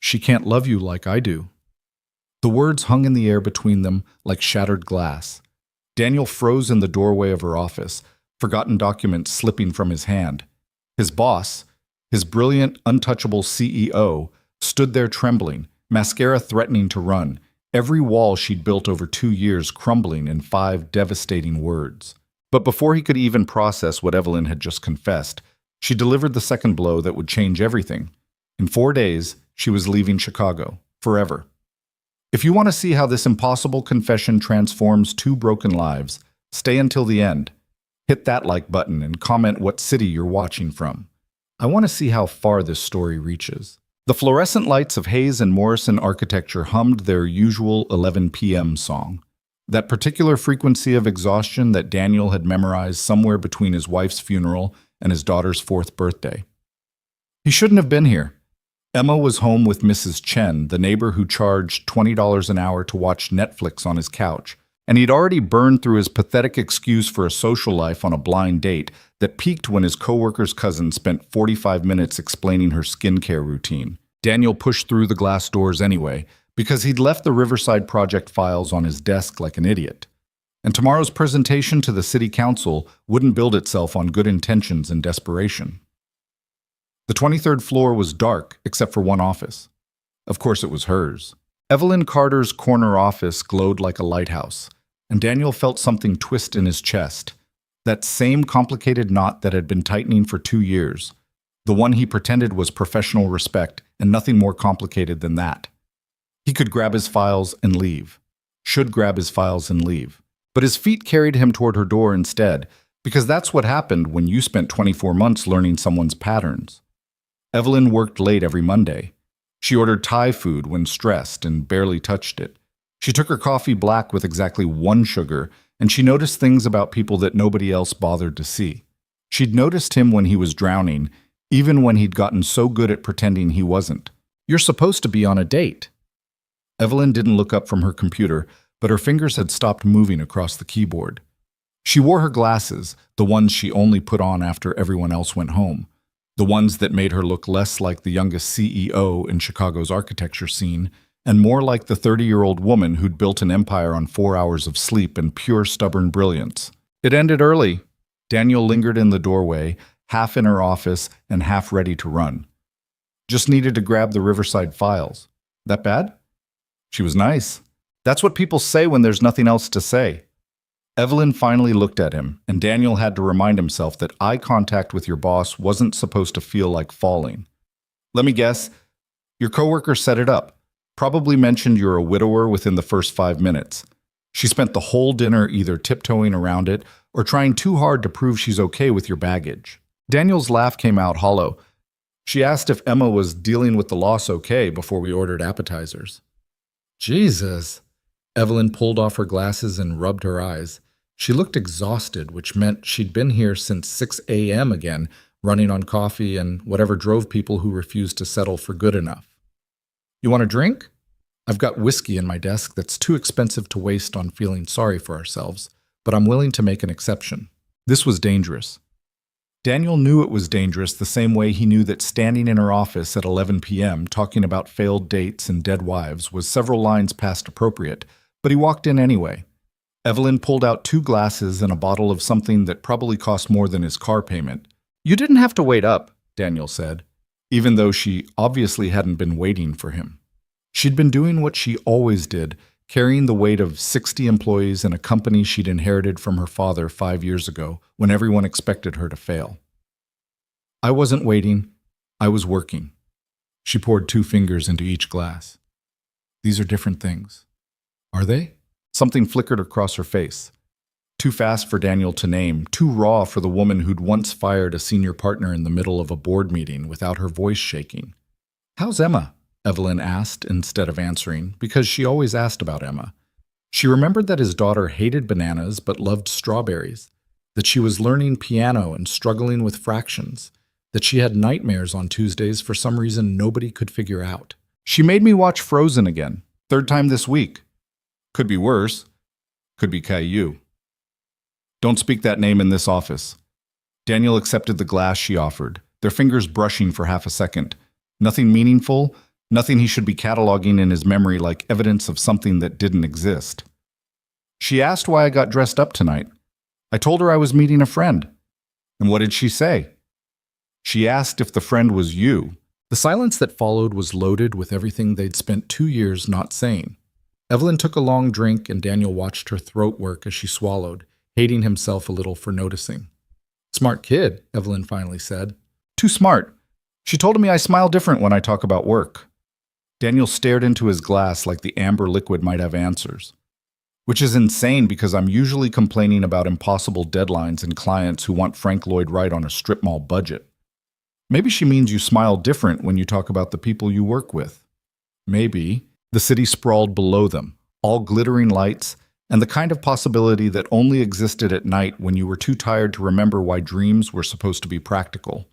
She can't love you like I do." The words hung in the air between them like shattered glass. Daniel froze in the doorway of her office, forgotten documents slipping from his hand. His boss, his brilliant, untouchable CEO, stood there trembling, mascara threatening to run, every wall she'd built over 2 years crumbling in 5 devastating words. But before he could even process what Evelyn had just confessed, she delivered the second blow that would change everything. In 4 days, she was leaving Chicago, forever. If you want to see how this impossible confession transforms 2 broken lives, stay until the end. Hit that like button and comment what city you're watching from. I want to see how far this story reaches. The fluorescent lights of Hayes and Morrison Architecture hummed their usual 11 p.m. song. That particular frequency of exhaustion that Daniel had memorized somewhere between his wife's funeral and his daughter's 4th birthday. He shouldn't have been here. Emma was home with Mrs. Chen, the neighbor who charged $20 an hour to watch Netflix on his couch, and he'd already burned through his pathetic excuse for a social life on a blind date that peaked when his coworker's cousin spent 45 minutes explaining her skincare routine. Daniel pushed through the glass doors anyway, because he'd left the Riverside Project files on his desk like an idiot. And tomorrow's presentation to the city council wouldn't build itself on good intentions and desperation. The 23rd floor was dark, except for one office. Of course it was hers. Evelyn Carter's corner office glowed like a lighthouse, and Daniel felt something twist in his chest. That same complicated knot that had been tightening for 2 years. The one he pretended was professional respect, and nothing more complicated than that. He could grab his files and leave. Should grab his files and leave. But his feet carried him toward her door instead, because that's what happened when you spent 24 months learning someone's patterns. Evelyn worked late every Monday. She ordered Thai food when stressed and barely touched it. She took her coffee black with exactly 1 sugar, and she noticed things about people that nobody else bothered to see. She'd noticed him when he was drowning, even when he'd gotten so good at pretending he wasn't. "You're supposed to be on a date." Evelyn didn't look up from her computer, but her fingers had stopped moving across the keyboard. She wore her glasses, the ones she only put on after everyone else went home. The ones that made her look less like the youngest CEO in Chicago's architecture scene, and more like the 30-year-old woman who'd built an empire on 4 hours of sleep and pure stubborn brilliance. It ended early. Daniel lingered in the doorway, half in her office and half ready to run. Just needed to grab the Riverside files. That bad? She was nice. That's what people say when there's nothing else to say. Evelyn finally looked at him, and Daniel had to remind himself that eye contact with your boss wasn't supposed to feel like falling. "Let me guess. Your coworker set it up. Probably mentioned you're a widower within the first 5 minutes. She spent the whole dinner either tiptoeing around it or trying too hard to prove she's okay with your baggage." Daniel's laugh came out hollow. "She asked if Emma was dealing with the loss okay before we ordered appetizers." "Jesus." Evelyn pulled off her glasses and rubbed her eyes. She looked exhausted, which meant she'd been here since 6 a.m. again, running on coffee and whatever drove people who refused to settle for good enough. "You want a drink? I've got whiskey in my desk that's too expensive to waste on feeling sorry for ourselves, but I'm willing to make an exception." This was dangerous. Daniel knew it was dangerous the same way he knew that standing in her office at 11 p.m. talking about failed dates and dead wives was several lines past appropriate, but he walked in anyway. Evelyn pulled out 2 glasses and a bottle of something that probably cost more than his car payment. "You didn't have to wait up," Daniel said, even though she obviously hadn't been waiting for him. She'd been doing what she always did, carrying the weight of 60 employees in a company she'd inherited from her father 5 years ago when everyone expected her to fail. "I wasn't waiting. I was working." She poured 2 fingers into each glass. "These are different things." "Are they?" Something flickered across her face. Too fast for Daniel to name, too raw for the woman who'd once fired a senior partner in the middle of a board meeting without her voice shaking. "How's Emma?" Evelyn asked instead of answering, because she always asked about Emma. She remembered that his daughter hated bananas but loved strawberries, that she was learning piano and struggling with fractions, that she had nightmares on Tuesdays for some reason nobody could figure out. "She made me watch Frozen again, 3rd time this week. Could be worse. Could be Caillou." "Don't speak that name in this office." Daniel accepted the glass she offered, their fingers brushing for half a second. Nothing meaningful, Nothing he should be cataloging in his memory like evidence of something that didn't exist. She asked why I got dressed up tonight. I told her I was meeting a friend. And what did she say? She asked if the friend was you. The silence that followed was loaded with everything they'd spent 2 years not saying. Evelyn took a long drink, and Daniel watched her throat work as she swallowed, hating himself a little for noticing. "Smart kid," Evelyn finally said. "Too smart. She told me I smile different when I talk about work." Daniel stared into his glass like the amber liquid might have answers. Which is insane because I'm usually complaining about impossible deadlines and clients who want Frank Lloyd Wright on a strip mall budget. Maybe she means you smile different when you talk about the people you work with. Maybe. The city sprawled below them, all glittering lights, and the kind of possibility that only existed at night when you were too tired to remember why dreams were supposed to be practical.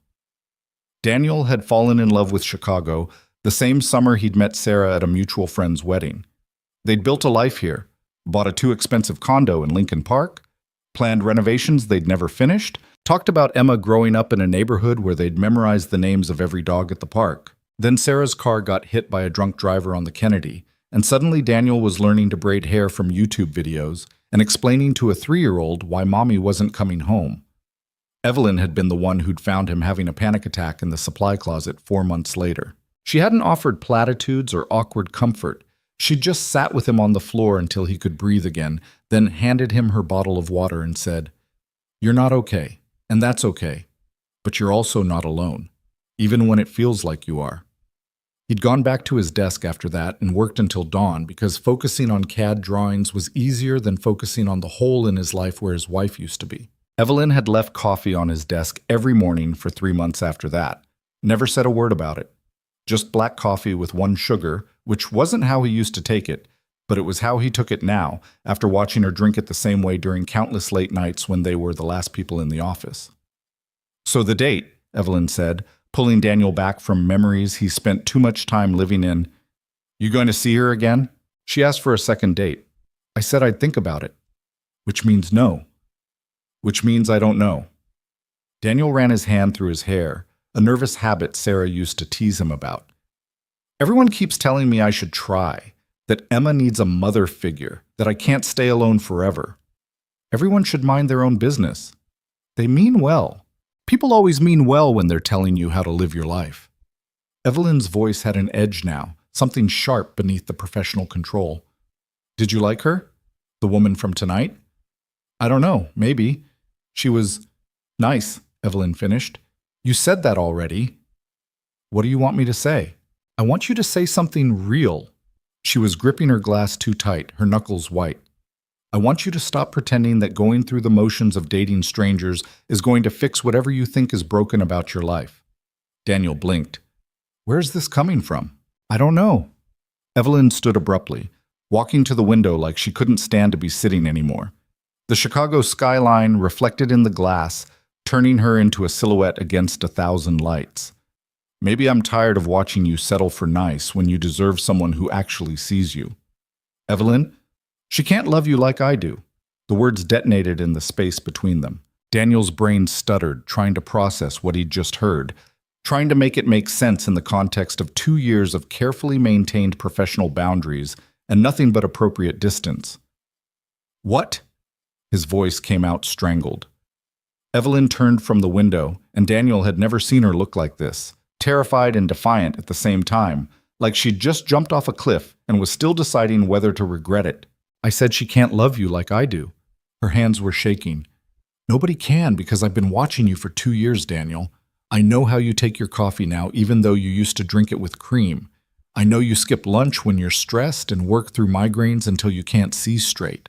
Daniel had fallen in love with Chicago the same summer he'd met Sarah at a mutual friend's wedding. They'd built a life here, bought a too-expensive condo in Lincoln Park, planned renovations they'd never finished, talked about Emma growing up in a neighborhood where they'd memorized the names of every dog at the park. Then Sarah's car got hit by a drunk driver on the Kennedy, and suddenly Daniel was learning to braid hair from YouTube videos and explaining to a 3-year-old why mommy wasn't coming home. Evelyn had been the one who'd found him having a panic attack in the supply closet 4 months later. She hadn't offered platitudes or awkward comfort. She'd just sat with him on the floor until he could breathe again, then handed him her bottle of water and said, "You're not okay, and that's okay, but you're also not alone, even when it feels like you are." He'd gone back to his desk after that and worked until dawn because focusing on CAD drawings was easier than focusing on the hole in his life where his wife used to be. Evelyn had left coffee on his desk every morning for 3 months after that. Never said a word about it. Just black coffee with 1 sugar, which wasn't how he used to take it, but it was how he took it now, after watching her drink it the same way during countless late nights when they were the last people in the office. "So the date," Evelyn said, pulling Daniel back from memories he spent too much time living in. "You going to see her again?" She asked for a second date. I said I'd think about it. Which means no. Which means I don't know. Daniel ran his hand through his hair, a nervous habit Sarah used to tease him about. "Everyone keeps telling me I should try, that Emma needs a mother figure, that I can't stay alone forever. Everyone should mind their own business. They mean well. People always mean well when they're telling you how to live your life." Evelyn's voice had an edge now, something sharp beneath the professional control. "Did you like her? The woman from tonight?" "I don't know, maybe. She was nice," Evelyn finished. "You said that already." "What do you want me to say?" "I want you to say something real." She was gripping her glass too tight, her knuckles white. "I want you to stop pretending that going through the motions of dating strangers is going to fix whatever you think is broken about your life." Daniel blinked. "Where's this coming from?" "I don't know." Evelyn stood abruptly, walking to the window like she couldn't stand to be sitting anymore. The Chicago skyline reflected in the glass, turning her into a silhouette against 1,000 lights. "Maybe I'm tired of watching you settle for nice when you deserve someone who actually sees you." "Evelyn, she can't love you like I do." The words detonated in the space between them. Daniel's brain stuttered, trying to process what he'd just heard, trying to make it make sense in the context of 2 years of carefully maintained professional boundaries and nothing but appropriate distance. "What?" His voice came out strangled. Evelyn turned from the window, and Daniel had never seen her look like this, terrified and defiant at the same time, like she'd just jumped off a cliff and was still deciding whether to regret it. "I said she can't love you like I do." Her hands were shaking. "Nobody can because I've been watching you for 2 years, Daniel. I know how you take your coffee now, even though you used to drink it with cream. I know you skip lunch when you're stressed and work through migraines until you can't see straight.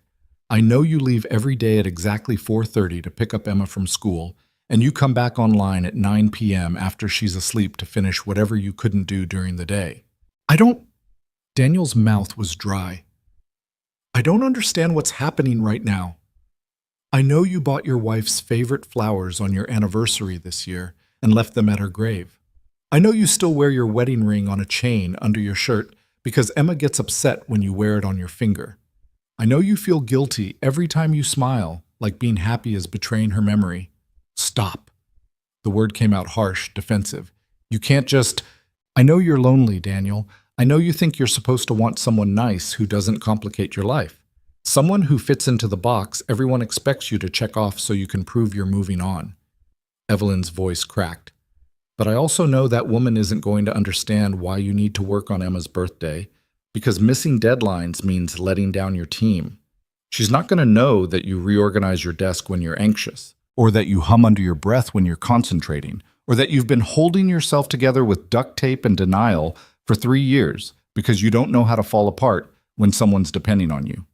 I know you leave every day at exactly 4:30 to pick up Emma from school, and you come back online at 9 p.m. after she's asleep to finish whatever you couldn't do during the day. I don't—" Daniel's mouth was dry. "I don't understand what's happening right now. I know you bought your wife's favorite flowers on your anniversary this year and left them at her grave. I know you still wear your wedding ring on a chain under your shirt because Emma gets upset when you wear it on your finger. I know you feel guilty every time you smile, like being happy is betraying her memory. Stop." The word came out harsh, defensive. "You can't just—" I know you're lonely, Daniel. I know you think you're supposed to want someone nice who doesn't complicate your life. Someone who fits into the box everyone expects you to check off so you can prove you're moving on. Evelyn's voice cracked. But I also know that woman isn't going to understand why you need to work on Emma's birthday, because missing deadlines means letting down your team. She's not going to know that you reorganize your desk when you're anxious, or that you hum under your breath when you're concentrating, or that you've been holding yourself together with duct tape and denial for 3 years because you don't know how to fall apart when someone's depending on you.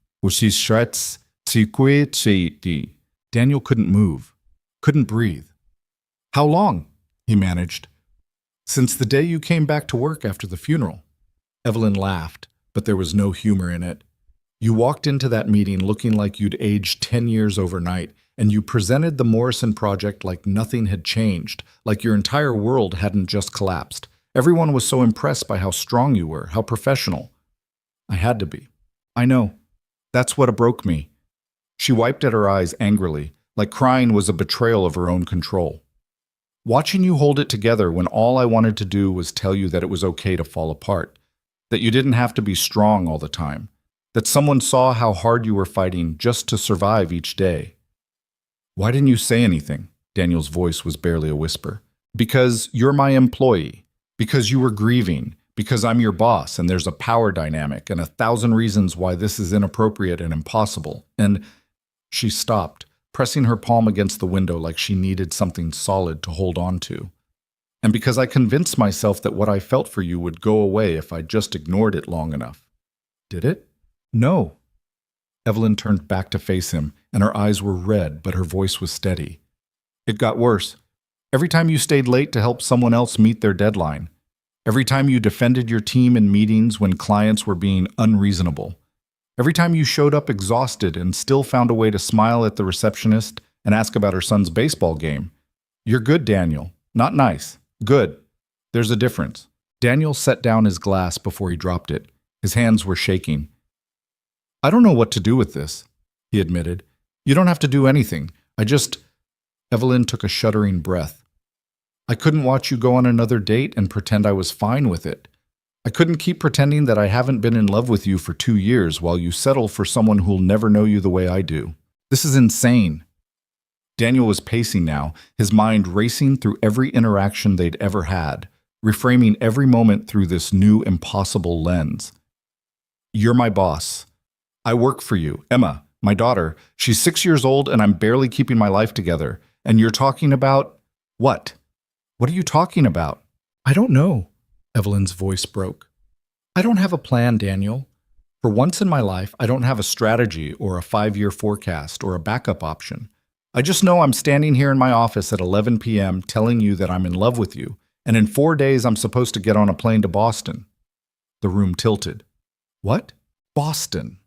Daniel couldn't move, couldn't breathe. How long? He managed. Since the day you came back to work after the funeral. Evelyn laughed, but there was no humor in it. You walked into that meeting looking like you'd aged 10 years overnight, and you presented the Morrison project like nothing had changed, like your entire world hadn't just collapsed. Everyone was so impressed by how strong you were, how professional. I had to be. I know. That's what broke me. She wiped at her eyes angrily, like crying was a betrayal of her own control. Watching you hold it together when all I wanted to do was tell you that it was okay to fall apart, that you didn't have to be strong all the time, that someone saw how hard you were fighting just to survive each day. Why didn't you say anything? Daniel's voice was barely a whisper. Because you're my employee, because you were grieving, because I'm your boss and there's a power dynamic and 1,000 reasons why this is inappropriate and impossible. And she stopped, pressing her palm against the window like she needed something solid to hold on to. And because I convinced myself that what I felt for you would go away if I just ignored it long enough. Did it? No. Evelyn turned back to face him, and her eyes were red, but her voice was steady. It got worse. Every time you stayed late to help someone else meet their deadline. Every time you defended your team in meetings when clients were being unreasonable. Every time you showed up exhausted and still found a way to smile at the receptionist and ask about her son's baseball game. You're good, Daniel. Not nice. Good. There's a difference. Daniel set down his glass before he dropped it. His hands were shaking. I don't know what to do with this, he admitted. You don't have to do anything. Evelyn took a shuddering breath. I couldn't watch you go on another date and pretend I was fine with it. I couldn't keep pretending that I haven't been in love with you for 2 years while you settle for someone who'll never know you the way I do. This is insane. Daniel was pacing now, his mind racing through every interaction they'd ever had, reframing every moment through this new impossible lens. You're my boss. I work for you. Emma, my daughter, she's 6 years old and I'm barely keeping my life together. And you're talking about… what? What are you talking about? I don't know. Evelyn's voice broke. I don't have a plan, Daniel. For once in my life, I don't have a strategy or a 5-year forecast or a backup option. I just know I'm standing here in my office at 11 p.m. telling you that I'm in love with you, and in 4 days I'm supposed to get on a plane to Boston. The room tilted. What? Boston.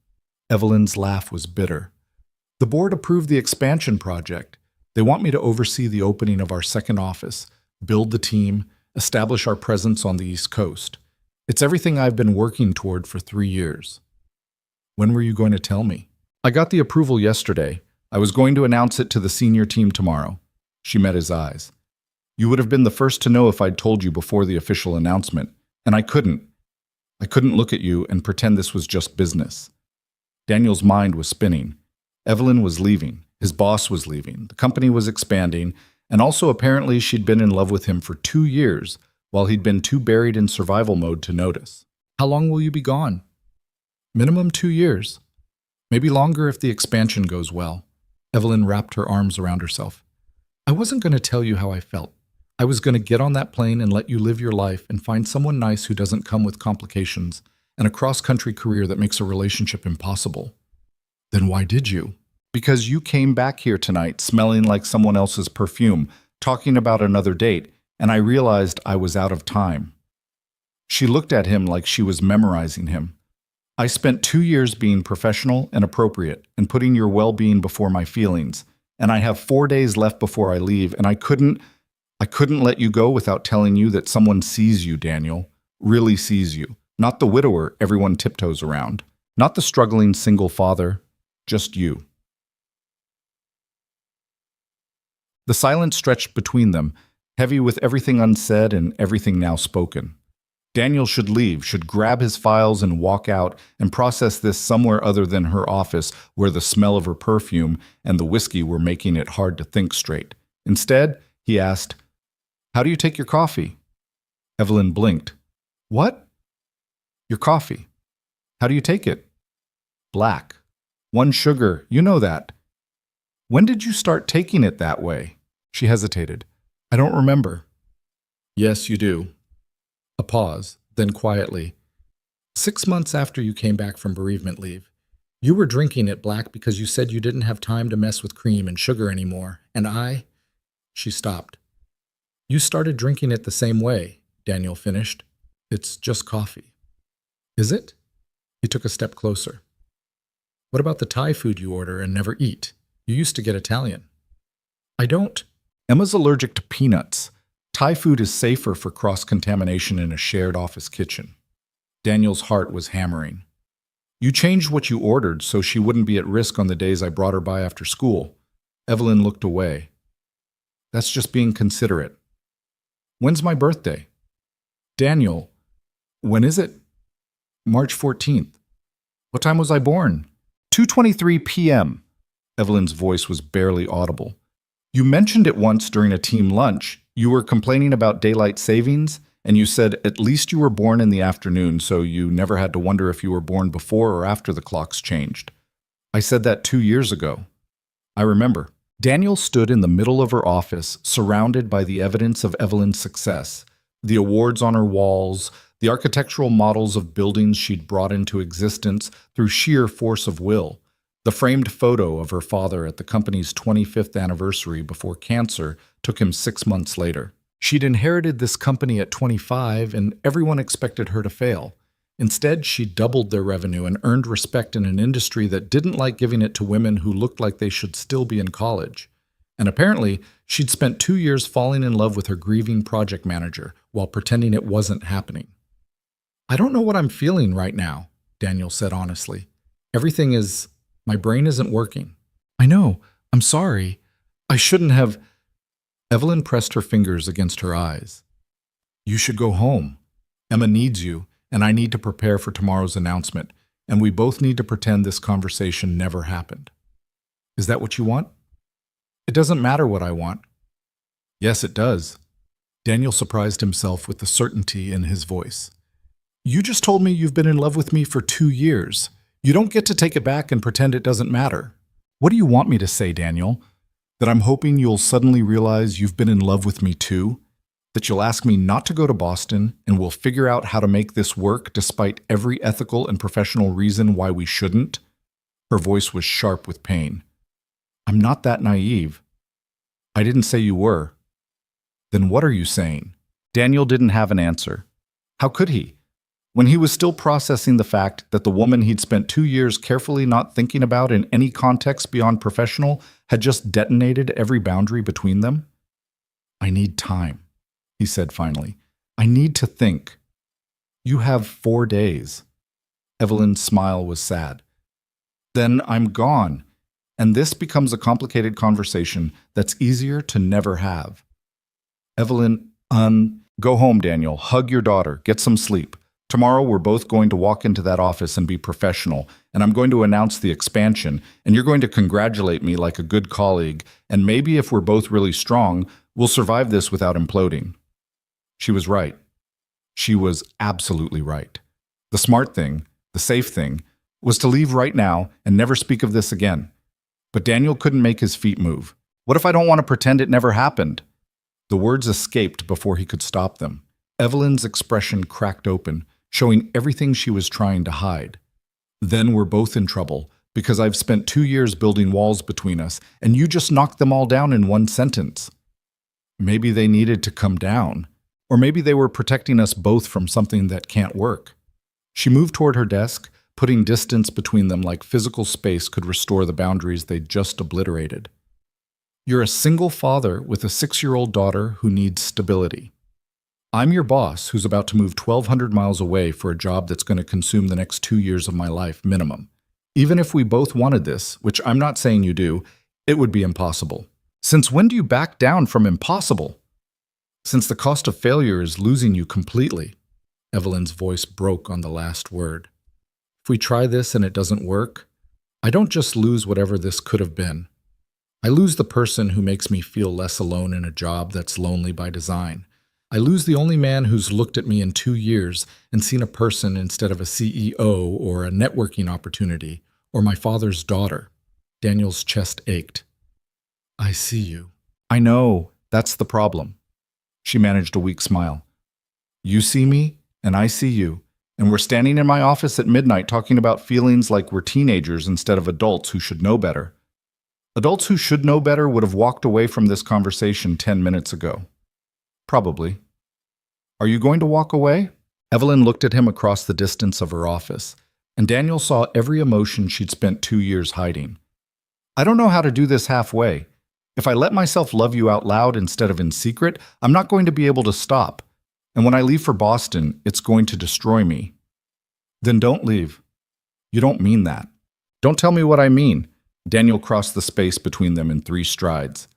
Evelyn's laugh was bitter. The board approved the expansion project. They want me to oversee the opening of our second office, build the team, establish our presence on the East Coast. It's everything I've been working toward for 3 years. When were you going to tell me? I got the approval yesterday. I was going to announce it to the senior team tomorrow. She met his eyes. You would have been the first to know if I'd told you before the official announcement, and I couldn't. I couldn't look at you and pretend this was just business. Daniel's mind was spinning. Evelyn was leaving. His boss was leaving. The company was expanding. And also apparently she'd been in love with him for 2 years, while he'd been too buried in survival mode to notice. How long will you be gone? Minimum 2 years. Maybe longer if the expansion goes well. Evelyn wrapped her arms around herself. I wasn't going to tell you how I felt. I was going to get on that plane and let you live your life and find someone nice who doesn't come with complications and a cross-country career that makes a relationship impossible. Then why did you? Because you came back here tonight smelling like someone else's perfume, talking about another date, and I realized I was out of time. She looked at him like she was memorizing him. I spent 2 years being professional and appropriate and putting your well-being before my feelings, and I have 4 days left before I leave, and I couldn't let you go without telling you that someone sees you, Daniel, really sees you. Not the widower everyone tiptoes around, not the struggling single father, just you. The silence stretched between them, heavy with everything unsaid and everything now spoken. Daniel should leave, should grab his files and walk out and process this somewhere other than her office where the smell of her perfume and the whiskey were making it hard to think straight. Instead, he asked, "How do you take your coffee?" Evelyn blinked. "What?" "Your coffee. How do you take it?" "Black. 1 sugar, you know that." "When did you start taking it that way?" She hesitated. "I don't remember." "Yes, you do." A pause, then quietly. 6 months after you came back from bereavement leave. You were drinking it black because you said you didn't have time to mess with cream and sugar anymore, and She stopped. "You started drinking it the same way," Daniel finished. "It's just coffee." "Is it?" He took a step closer. "What about the Thai food you order and never eat? You used to get Italian." "I don't." Emma's allergic to peanuts. Thai food is safer for cross-contamination in a shared office kitchen. Daniel's heart was hammering. "You changed what you ordered so she wouldn't be at risk on the days I brought her by after school." Evelyn looked away. "That's just being considerate." "When's my birthday?" "Daniel, when is it?" "March 14th. "What time was I born?" 2:23 p.m. Evelyn's voice was barely audible. "You mentioned it once during a team lunch. You were complaining about daylight savings, and you said at least you were born in the afternoon, so you never had to wonder if you were born before or after the clocks changed. I said that 2 years ago." "I remember." Daniel stood in the middle of her office, surrounded by the evidence of Evelyn's success, the awards on her walls, the architectural models of buildings she'd brought into existence through sheer force of will, the framed photo of her father at the company's 25th anniversary before cancer took him 6 months later. She'd inherited this company at 25, and everyone expected her to fail. Instead, she doubled their revenue and earned respect in an industry that didn't like giving it to women who looked like they should still be in college. And apparently, she'd spent 2 years falling in love with her grieving project manager while pretending it wasn't happening. "I don't know what I'm feeling right now," Daniel said honestly. My brain isn't working." "I know. I'm sorry. I shouldn't have." Evelyn pressed her fingers against her eyes. "You should go home. Emma needs you, and I need to prepare for tomorrow's announcement, and we both need to pretend this conversation never happened." "Is that what you want?" "It doesn't matter what I want." "Yes, it does." Daniel surprised himself with the certainty in his voice. "You just told me you've been in love with me for 2 years. You don't get to take it back and pretend it doesn't matter." "What do you want me to say, Daniel? That I'm hoping you'll suddenly realize you've been in love with me too? That you'll ask me not to go to Boston and we'll figure out how to make this work despite every ethical and professional reason why we shouldn't?" Her voice was sharp with pain. "I'm not that naive." "I didn't say you were." "Then what are you saying?" Daniel didn't have an answer. How could he? When he was still processing the fact that the woman he'd spent 2 years carefully not thinking about in any context beyond professional had just detonated every boundary between them? "I need time," he said finally. "I need to think." "You have 4 days." Evelyn's smile was sad. "Then I'm gone, and this becomes a complicated conversation that's easier to never have." Evelyn, go home, Daniel. Hug your daughter. Get some sleep. Tomorrow we're both going to walk into that office and be professional, and I'm going to announce the expansion, and you're going to congratulate me like a good colleague, and maybe if we're both really strong, we'll survive this without imploding." She was right. She was absolutely right. The smart thing, the safe thing, was to leave right now and never speak of this again. But Daniel couldn't make his feet move. "What if I don't want to pretend it never happened?" The words escaped before he could stop them. Evelyn's expression cracked open, showing everything she was trying to hide. "Then we're both in trouble, because I've spent 2 years building walls between us, and you just knocked them all down in one sentence." Maybe they needed to come down, or maybe they were protecting us both from something that can't work. She moved toward her desk, putting distance between them like physical space could restore the boundaries they'd just obliterated. "You're a single father with a 6-year-old daughter who needs stability. I'm your boss who's about to move 1,200 miles away for a job that's going to consume the next 2 years of my life minimum. Even if we both wanted this, which I'm not saying you do, it would be impossible." "Since when do you back down from impossible?" "Since the cost of failure is losing you completely." Evelyn's voice broke on the last word. If we try this and it doesn't work, I don't just lose whatever this could have been. I lose the person who makes me feel less alone in a job that's lonely by design. I lose the only man who's looked at me in 2 years and seen a person instead of a CEO or a networking opportunity or my father's daughter. Daniel's chest ached. I see you. I know, that's the problem. She managed a weak smile. You see me, and I see you, and we're standing in my office at midnight talking about feelings like we're teenagers instead of adults who should know better. Adults who should know better would have walked away from this conversation 10 minutes ago. Probably. Are you going to walk away? Evelyn looked at him across the distance of her office, and Daniel saw every emotion she'd spent 2 years hiding. I don't know how to do this halfway. If I let myself love you out loud instead of in secret, I'm not going to be able to stop. And when I leave for Boston, it's going to destroy me. Then don't leave. You don't mean that. Don't tell me what I mean. Daniel crossed the space between them in 3 strides.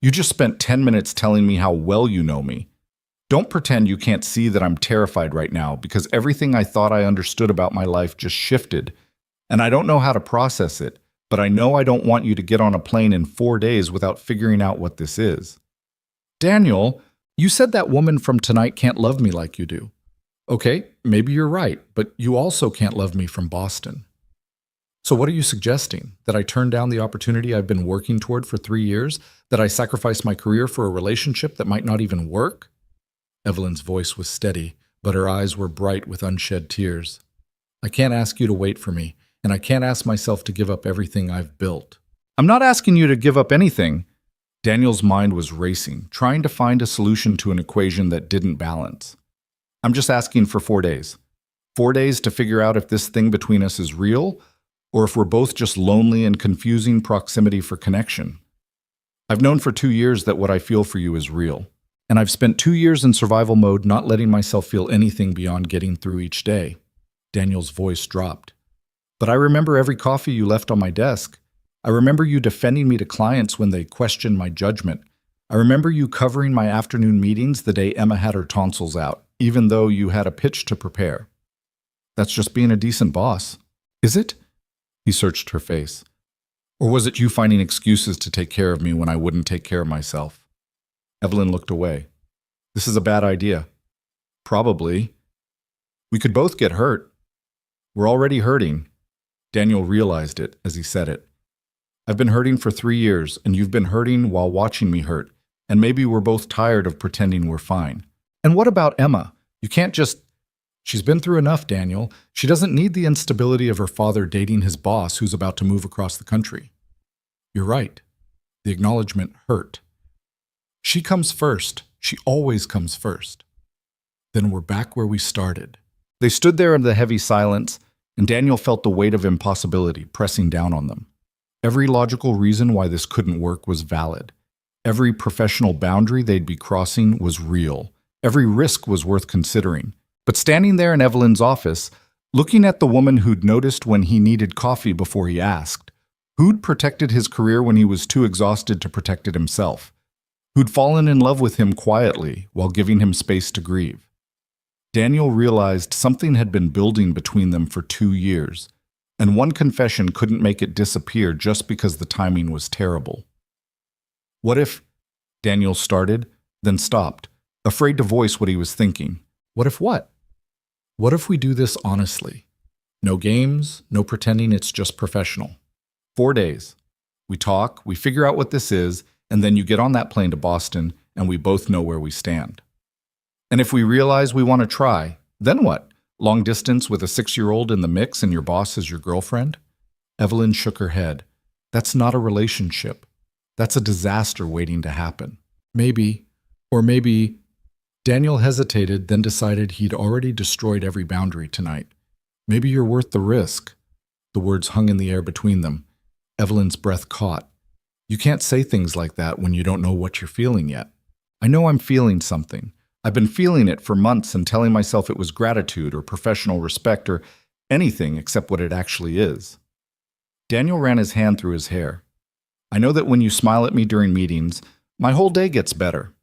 You just spent 10 minutes telling me how well you know me. Don't pretend you can't see that I'm terrified right now because everything I thought I understood about my life just shifted. And I don't know how to process it, but I know I don't want you to get on a plane in 4 days without figuring out what this is. Daniel, you said that woman from tonight can't love me like you do. Okay, maybe you're right, but you also can't love me from Boston. So what are you suggesting? That I turn down the opportunity I've been working toward for 3 years? That I sacrifice my career for a relationship that might not even work? Evelyn's voice was steady, but her eyes were bright with unshed tears. I can't ask you to wait for me, and I can't ask myself to give up everything I've built. I'm not asking you to give up anything. Daniel's mind was racing, trying to find a solution to an equation that didn't balance. I'm just asking for 4 days. 4 days to figure out if this thing between us is real, or if we're both just lonely and confusing proximity for connection. I've known for 2 years that what I feel for you is real, and I've spent 2 years in survival mode not letting myself feel anything beyond getting through each day. Daniel's voice dropped. But I remember every coffee you left on my desk. I remember you defending me to clients when they questioned my judgment. I remember you covering my afternoon meetings the day Emma had her tonsils out, even though you had a pitch to prepare. That's just being a decent boss. Is it? He searched her face. Or was it you finding excuses to take care of me when I wouldn't take care of myself? Evelyn looked away. This is a bad idea. Probably. We could both get hurt. We're already hurting. Daniel realized it as he said it. I've been hurting for 3 years, and you've been hurting while watching me hurt, and maybe we're both tired of pretending we're fine. And what about Emma? You can't just... She's been through enough, Daniel. She doesn't need the instability of her father dating his boss who's about to move across the country. You're right. The acknowledgement hurt. She comes first. She always comes first. Then we're back where we started. They stood there in the heavy silence, and Daniel felt the weight of impossibility pressing down on them. Every logical reason why this couldn't work was valid. Every professional boundary they'd be crossing was real. Every risk was worth considering. But standing there in Evelyn's office, looking at the woman who'd noticed when he needed coffee before he asked, who'd protected his career when he was too exhausted to protect it himself, who'd fallen in love with him quietly while giving him space to grieve, Daniel realized something had been building between them for 2 years, and one confession couldn't make it disappear just because the timing was terrible. What if... Daniel started, then stopped, afraid to voice what he was thinking. What if what? What if we do this honestly? No games, no pretending it's just professional. 4 days. We talk, we figure out what this is, and then you get on that plane to Boston, and we both know where we stand. And if we realize we want to try, then what? Long distance with a 6-year-old in the mix and your boss is your girlfriend? Evelyn shook her head. That's not a relationship. That's a disaster waiting to happen. Maybe, or maybe... Daniel hesitated, then decided he'd already destroyed every boundary tonight. Maybe you're worth the risk. The words hung in the air between them. Evelyn's breath caught. You can't say things like that when you don't know what you're feeling yet. I know I'm feeling something. I've been feeling it for months and telling myself it was gratitude or professional respect or anything except what it actually is. Daniel ran his hand through his hair. I know that when you smile at me during meetings, my whole day gets better.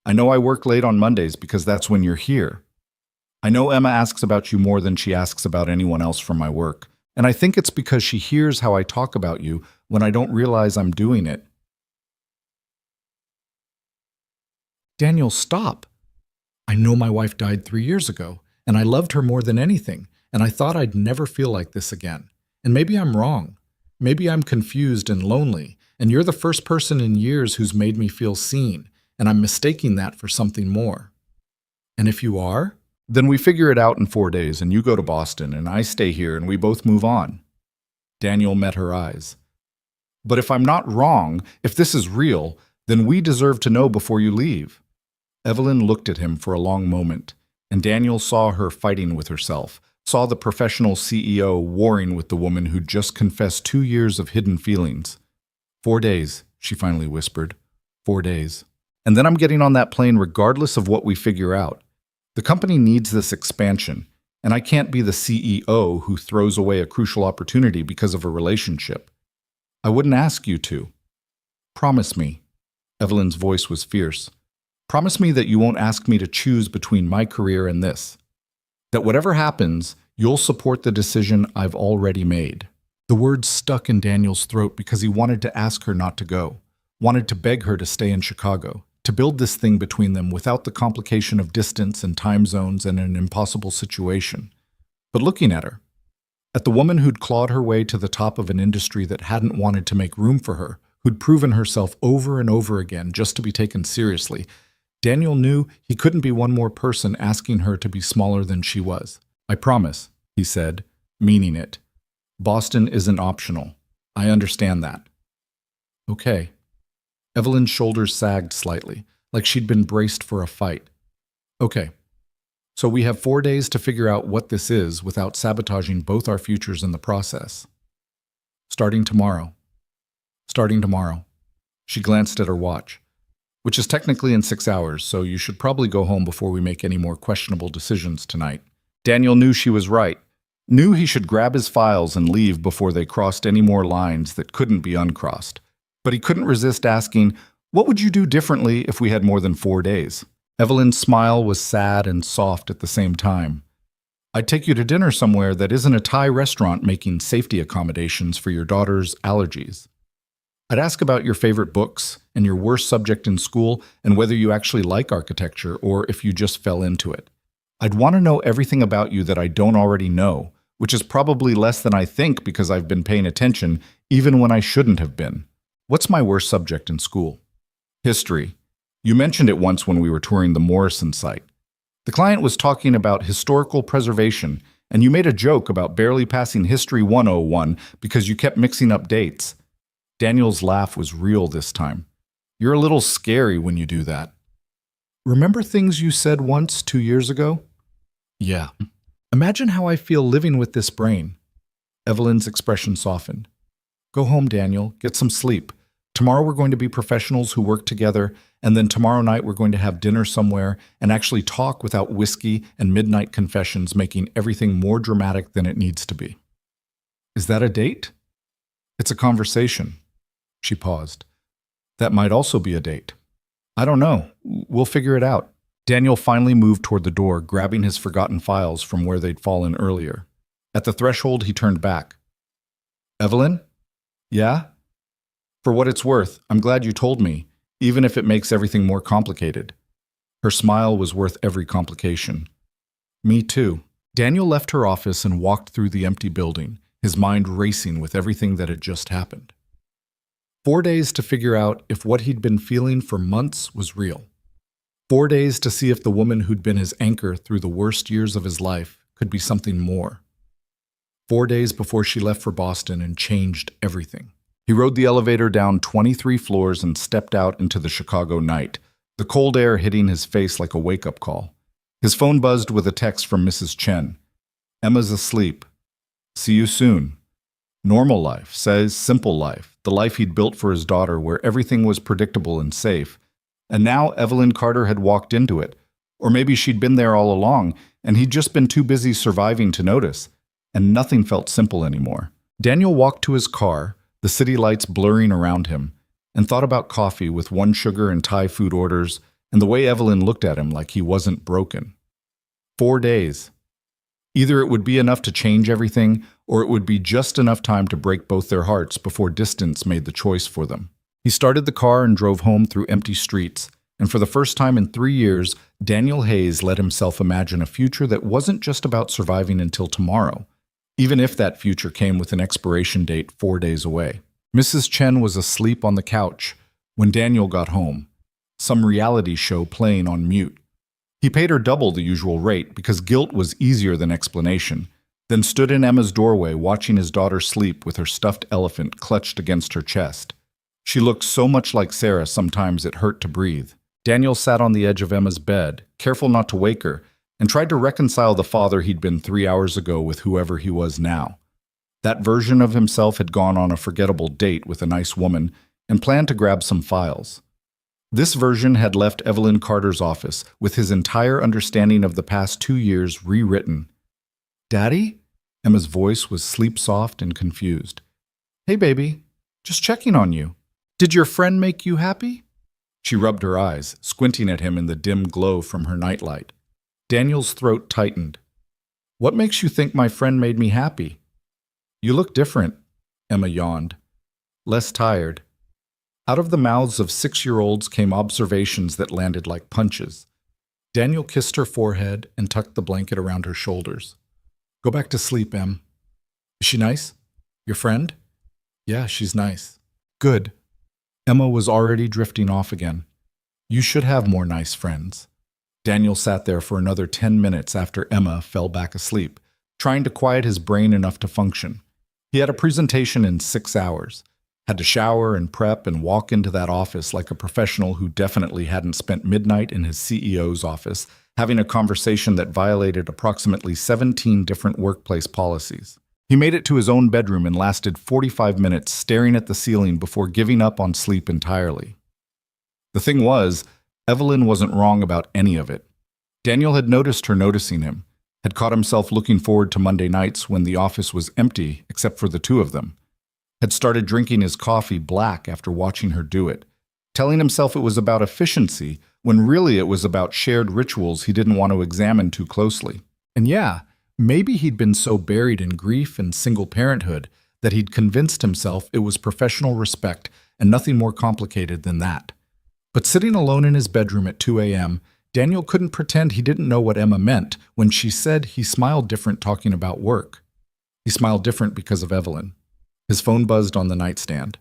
I know I work late on Mondays because that's when you're here. I know Emma asks about you more than she asks about anyone else from my work, and I think it's because she hears how I talk about you when I don't realize I'm doing it. Daniel, stop. I know my wife died 3 years ago, and I loved her more than anything, and I thought I'd never feel like this again. And maybe I'm wrong. Maybe I'm confused and lonely, and you're the first person in years who's made me feel seen, and I'm mistaking that for something more. And if you are, then we figure it out in 4 days, and you go to Boston, and I stay here, and we both move on. Daniel met her eyes. But if I'm not wrong, if this is real, then we deserve to know before you leave. Evelyn looked at him for a long moment, and Daniel saw her fighting with herself, saw the professional CEO warring with the woman who'd just confessed 2 years of hidden feelings. 4 days, she finally whispered. 4 days. And then I'm getting on that plane regardless of what we figure out. The company needs this expansion, and I can't be the CEO who throws away a crucial opportunity because of a relationship. I wouldn't ask you to. Promise me. Evelyn's voice was fierce. Promise me that you won't ask me to choose between my career and this. That whatever happens, you'll support the decision I've already made. The words stuck in Daniel's throat because he wanted to ask her not to go, wanted to beg her to stay in Chicago, to build this thing between them without the complication of distance and time zones and an impossible situation. But looking at her, at the woman who'd clawed her way to the top of an industry that hadn't wanted to make room for her, who'd proven herself over and over again just to be taken seriously, Daniel knew he couldn't be one more person asking her to be smaller than she was. I promise, he said, meaning it. Boston isn't optional. I understand that. Okay. Evelyn's shoulders sagged slightly, like she'd been braced for a fight. Okay. So we have 4 days to figure out what this is without sabotaging both our futures in the process. Starting tomorrow. Starting tomorrow. She glanced at her watch. Which is technically in 6 hours, so you should probably go home before we make any more questionable decisions tonight. Daniel knew she was right, knew he should grab his files and leave before they crossed any more lines that couldn't be uncrossed. But he couldn't resist asking, what would you do differently if we had more than 4 days? Evelyn's smile was sad and soft at the same time. I'd take you to dinner somewhere that isn't a Thai restaurant making safety accommodations for your daughter's allergies. I'd ask about your favorite books and your worst subject in school and whether you actually like architecture or if you just fell into it. I'd want to know everything about you that I don't already know, which is probably less than I think because I've been paying attention even when I shouldn't have been. What's my worst subject in school? History. You mentioned it once when we were touring the Morrison site. The client was talking about historical preservation, and you made a joke about barely passing History 101 because you kept mixing up dates. Daniel's laugh was real this time. You're a little scary when you do that. Remember things you said once 2 years ago? Yeah. Imagine how I feel living with this brain. Evelyn's expression softened. Go home, Daniel. Get some sleep. Tomorrow we're going to be professionals who work together, and then tomorrow night we're going to have dinner somewhere and actually talk without whiskey and midnight confessions making everything more dramatic than it needs to be. Is that a date? It's a conversation. She paused. That might also be a date. I don't know. We'll figure it out. Daniel finally moved toward the door, grabbing his forgotten files from where they'd fallen earlier. At the threshold, he turned back. Evelyn? Yeah? For what it's worth, I'm glad you told me, even if it makes everything more complicated. Her smile was worth every complication. Me too. Daniel left her office and walked through the empty building, his mind racing with everything that had just happened. 4 days to figure out if what he'd been feeling for months was real. 4 days to see if the woman who'd been his anchor through the worst years of his life could be something more. 4 days before she left for Boston and changed everything. He rode the elevator down 23 floors and stepped out into the Chicago night, the cold air hitting his face like a wake-up call. His phone buzzed with a text from Mrs. Chen. Emma's asleep. See you soon. Normal life, says simple life, the life he'd built for his daughter where everything was predictable and safe. And now Evelyn Carter had walked into it. Or maybe she'd been there all along, and he'd just been too busy surviving to notice. And nothing felt simple anymore. Daniel walked to his car, the city lights blurring around him, and thought about coffee with 1 sugar and Thai food orders, and the way Evelyn looked at him like he wasn't broken. 4 days. Either it would be enough to change everything, or it would be just enough time to break both their hearts before distance made the choice for them. He started the car and drove home through empty streets, and for the first time in 3 years, Daniel Hayes let himself imagine a future that wasn't just about surviving until tomorrow, even if that future came with an expiration date 4 days away. Mrs. Chen was asleep on the couch when Daniel got home, some reality show playing on mute. He paid her double the usual rate because guilt was easier than explanation, then stood in Emma's doorway watching his daughter sleep with her stuffed elephant clutched against her chest. She looked so much like Sarah sometimes it hurt to breathe. Daniel sat on the edge of Emma's bed, careful not to wake her, and tried to reconcile the father he'd been 3 hours ago with whoever he was now. That version of himself had gone on a forgettable date with a nice woman and planned to grab some files. This version had left Evelyn Carter's office with his entire understanding of the past 2 years rewritten. "Daddy?" Emma's voice was sleep-soft and confused. "Hey, baby. Just checking on you. Did your friend make you happy?" She rubbed her eyes, squinting at him in the dim glow from her nightlight. Daniel's throat tightened. "What makes you think my friend made me happy?" "You look different," Emma yawned. "Less tired." Out of the mouths of 6-year-olds came observations that landed like punches. Daniel kissed her forehead and tucked the blanket around her shoulders. "Go back to sleep, Em." "Is she nice? Your friend?" "Yeah, she's nice." "Good." Emma was already drifting off again. "You should have more nice friends." Daniel sat there for another 10 minutes after Emma fell back asleep, trying to quiet his brain enough to function. He had a presentation in 6 hours. Had to shower and prep and walk into that office like a professional who definitely hadn't spent midnight in his CEO's office having a conversation that violated approximately 17 different workplace policies. He made it to his own bedroom and lasted 45 minutes staring at the ceiling before giving up on sleep entirely. The thing was, Evelyn wasn't wrong about any of it. Daniel had noticed her noticing him, had caught himself looking forward to Monday nights when the office was empty except for the two of them. Had started drinking his coffee black after watching her do it, telling himself it was about efficiency when really it was about shared rituals he didn't want to examine too closely. And yeah, maybe he'd been so buried in grief and single parenthood that he'd convinced himself it was professional respect and nothing more complicated than that. But sitting alone in his bedroom at 2 a.m., Daniel couldn't pretend he didn't know what Emma meant when she said he smiled different talking about work. He smiled different because of Evelyn. His phone buzzed on the nightstand.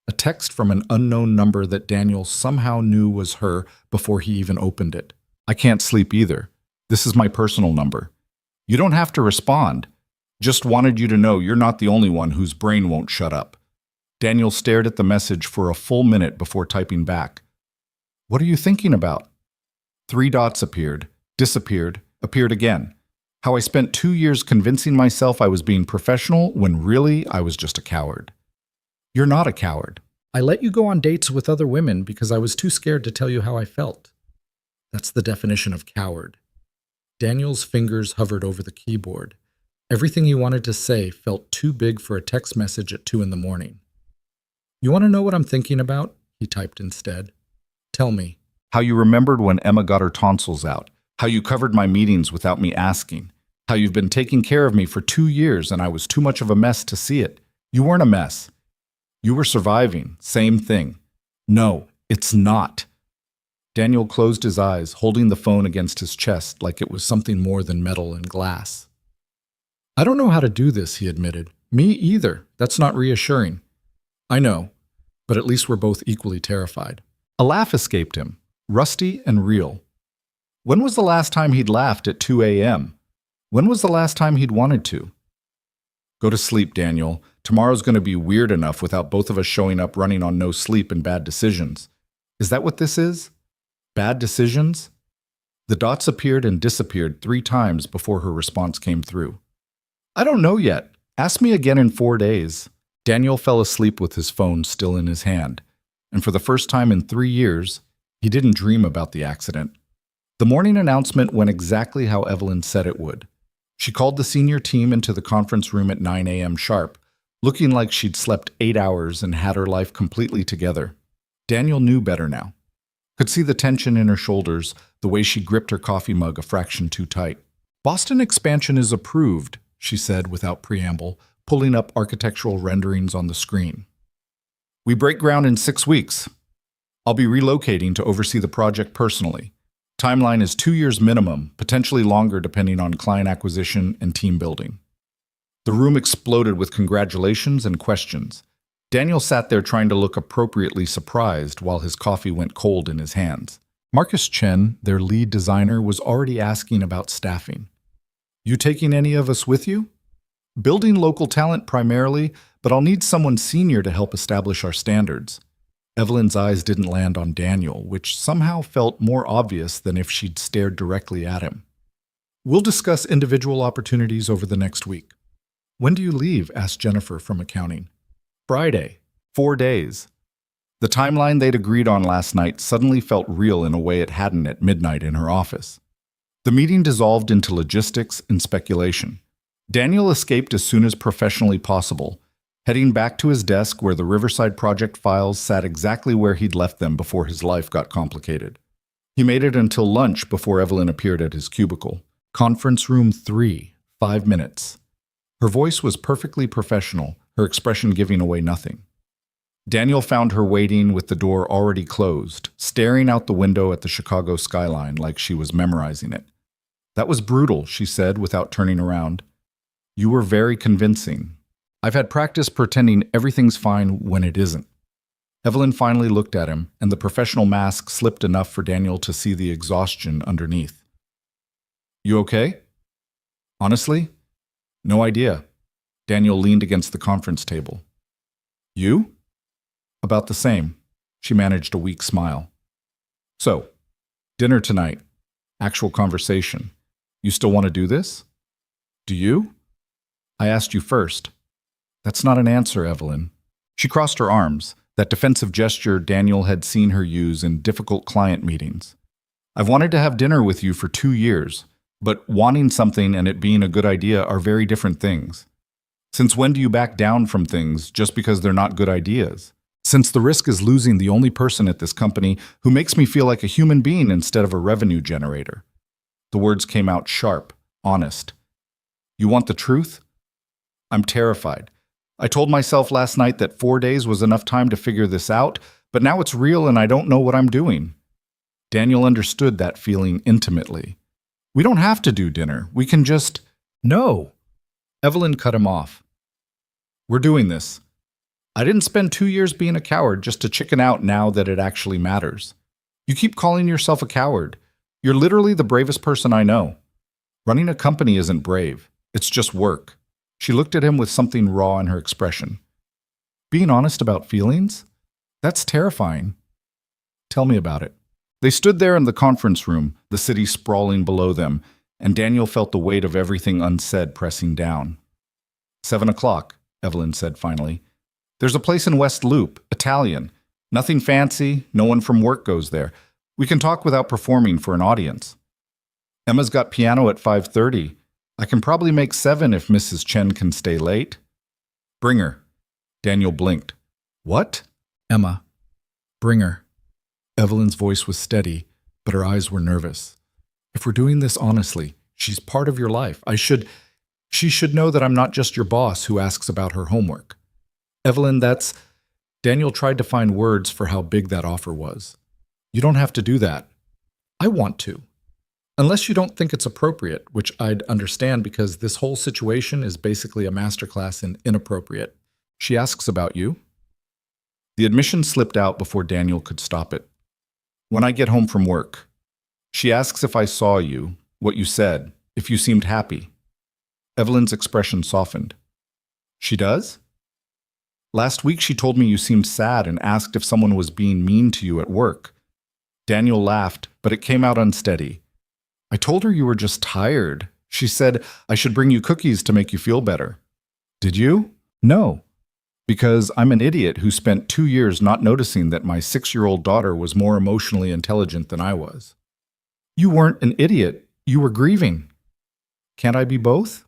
A text from an unknown number that Daniel somehow knew was her before he even opened it. "I can't sleep either. This is my personal number. You don't have to respond. Just wanted you to know you're not the only one whose brain won't shut up." Daniel stared at the message for a full minute before typing back. "What are you thinking about?" 3 dots appeared, disappeared, appeared again. How I spent 2 years convincing myself I was being professional when really I was just a coward. "You're not a coward. I let you go on dates with other women because I was too scared to tell you how I felt." That's the definition of coward. Daniel's fingers hovered over the keyboard. Everything he wanted to say felt too big for a text message at 2 in the morning. "You want to know what I'm thinking about?" he typed instead. "Tell me." "How you remembered when Emma got her tonsils out. How you covered my meetings without me asking. How you've been taking care of me for 2 years and I was too much of a mess to see it. You weren't a mess. You were surviving. Same thing." "No, it's not." Daniel closed his eyes, holding the phone against his chest like it was something more than metal and glass. "I don't know how to do this," he admitted. "Me either. That's not reassuring." "I know, but at least we're both equally terrified." A laugh escaped him, rusty and real. When was the last time he'd laughed at 2 a.m.? When was the last time he'd wanted to? "Go to sleep, Daniel. Tomorrow's going to be weird enough without both of us showing up running on no sleep and bad decisions." Is that what this is? Bad decisions? The dots appeared and disappeared 3 times before her response came through. "I don't know yet. Ask me again in 4 days." Daniel fell asleep with his phone still in his hand, and for the first time in 3 years, he didn't dream about the accident. The morning announcement went exactly how Evelyn said it would. She called the senior team into the conference room at 9 a.m. sharp, looking like she'd slept 8 hours and had her life completely together. Daniel knew better now. Could see the tension in her shoulders, the way she gripped her coffee mug a fraction too tight. Boston expansion is approved, she said without preamble, pulling up architectural renderings on the screen. We break ground in 6 weeks. I'll be relocating to oversee the project personally. Timeline is 2 years minimum, potentially longer depending on client acquisition and team building. The room exploded with congratulations and questions. Daniel sat there trying to look appropriately surprised while his coffee went cold in his hands. Marcus Chen, their lead designer, was already asking about staffing. You taking any of us with you? Building local talent primarily, but I'll need someone senior to help establish our standards. Evelyn's eyes didn't land on Daniel, which somehow felt more obvious than if she'd stared directly at him. We'll discuss individual opportunities over the next week. When do you leave? Asked Jennifer from accounting. Friday. 4 days. The timeline they'd agreed on last night suddenly felt real in a way it hadn't at midnight in her office. The meeting dissolved into logistics and speculation. Daniel escaped as soon as professionally possible, heading back to his desk where the Riverside project files sat exactly where he'd left them before his life got complicated. He made it until lunch before Evelyn appeared at his cubicle. Conference room 3, 5 minutes. Her voice was perfectly professional, her expression giving away nothing. Daniel found her waiting with the door already closed, staring out the window at the Chicago skyline like she was memorizing it. That was brutal, she said without turning around. You were very convincing. I've had practice pretending everything's fine when it isn't. Evelyn finally looked at him, and the professional mask slipped enough for Daniel to see the exhaustion underneath. You okay? Honestly? No idea. Daniel leaned against the conference table. You? About the same. She managed a weak smile. So, dinner tonight. Actual conversation. You still want to do this? Do you? I asked you first. That's not an answer, Evelyn. She crossed her arms, that defensive gesture Daniel had seen her use in difficult client meetings. I've wanted to have dinner with you for 2 years, but wanting something and it being a good idea are very different things. Since when do you back down from things just because they're not good ideas? Since the risk is losing the only person at this company who makes me feel like a human being instead of a revenue generator. The words came out sharp, honest. You want the truth? I'm terrified. I told myself last night that 4 days was enough time to figure this out, but now it's real and I don't know what I'm doing. Daniel understood that feeling intimately. We don't have to do dinner. We can just... No. Evelyn cut him off. We're doing this. I didn't spend 2 years being a coward just to chicken out now that it actually matters. You keep calling yourself a coward. You're literally the bravest person I know. Running a company isn't brave. It's just work. She looked at him with something raw in her expression. Being honest about feelings? That's terrifying. Tell me about it. They stood there in the conference room, the city sprawling below them, and Daniel felt the weight of everything unsaid pressing down. 7 o'clock, Evelyn said finally. There's a place in West Loop, Italian. Nothing fancy, no one from work goes there. We can talk without performing for an audience. Emma's got piano at 5:30. I can probably make 7 if Mrs. Chen can stay late. Bring her. Daniel blinked. What? Emma. Bring her. Evelyn's voice was steady, but her eyes were nervous. If we're doing this honestly, she's part of your life. She should know that I'm not just your boss who asks about her homework. Evelyn, that's... Daniel tried to find words for how big that offer was. You don't have to do that. I want to. Unless you don't think it's appropriate, which I'd understand because this whole situation is basically a masterclass in inappropriate. She asks about you. The admission slipped out before Daniel could stop it. When I get home from work. She asks if I saw you, what you said, if you seemed happy. Evelyn's expression softened. She does? Last week she told me you seemed sad and asked if someone was being mean to you at work. Daniel laughed, but it came out unsteady. I told her you were just tired. She said I should bring you cookies to make you feel better. Did you? No. Because I'm an idiot who spent 2 years not noticing that my 6-year-old daughter was more emotionally intelligent than I was. You weren't an idiot. You were grieving. Can't I be both?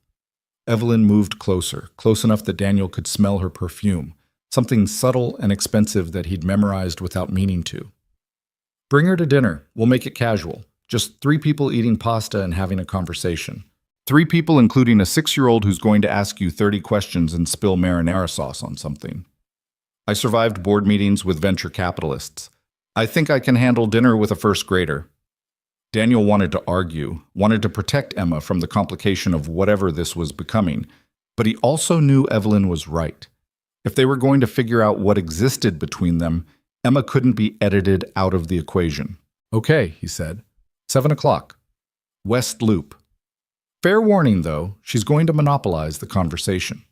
Evelyn moved closer, close enough that Daniel could smell her perfume, something subtle and expensive that he'd memorized without meaning to. Bring her to dinner. We'll make it casual. Just 3 people eating pasta and having a conversation. 3 people, including a 6-year-old who's going to ask you 30 questions and spill marinara sauce on something. I survived board meetings with venture capitalists. I think I can handle dinner with a first grader. Daniel wanted to argue, wanted to protect Emma from the complication of whatever this was becoming, but he also knew Evelyn was right. If they were going to figure out what existed between them, Emma couldn't be edited out of the equation. Okay, he said. 7 o'clock. West Loop. Fair warning, though, she's going to monopolize the conversation.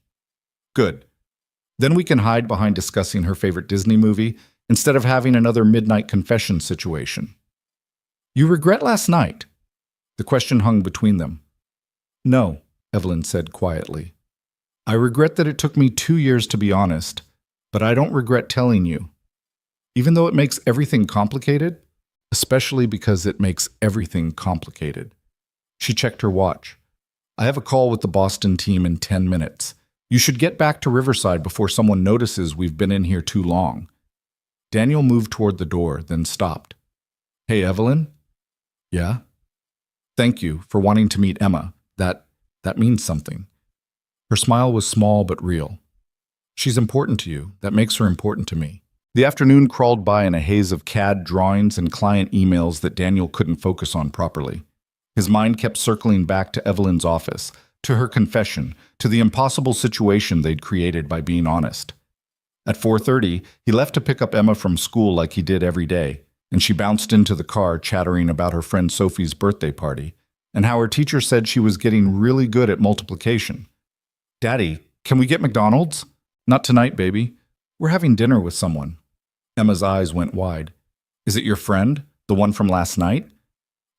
Good. Then we can hide behind discussing her favorite Disney movie instead of having another midnight confession situation. You regret last night? The question hung between them. No, Evelyn said quietly. I regret that it took me 2 years to be honest, but I don't regret telling you. Even though it makes everything complicated, especially because it makes everything complicated. She checked her watch. I have a call with the Boston team in 10 minutes. You should get back to Riverside before someone notices we've been in here too long. Daniel moved toward the door, then stopped. Hey, Evelyn? Yeah? Thank you for wanting to meet Emma. That means something. Her smile was small but real. She's important to you. That makes her important to me. The afternoon crawled by in a haze of CAD drawings and client emails that Daniel couldn't focus on properly. His mind kept circling back to Evelyn's office, to her confession, to the impossible situation they'd created by being honest. At 4:30, he left to pick up Emma from school like he did every day, and she bounced into the car chattering about her friend Sophie's birthday party, and how her teacher said she was getting really good at multiplication. Daddy, can we get McDonald's? Not tonight, baby. We're having dinner with someone. Emma's eyes went wide. Is it your friend, the one from last night?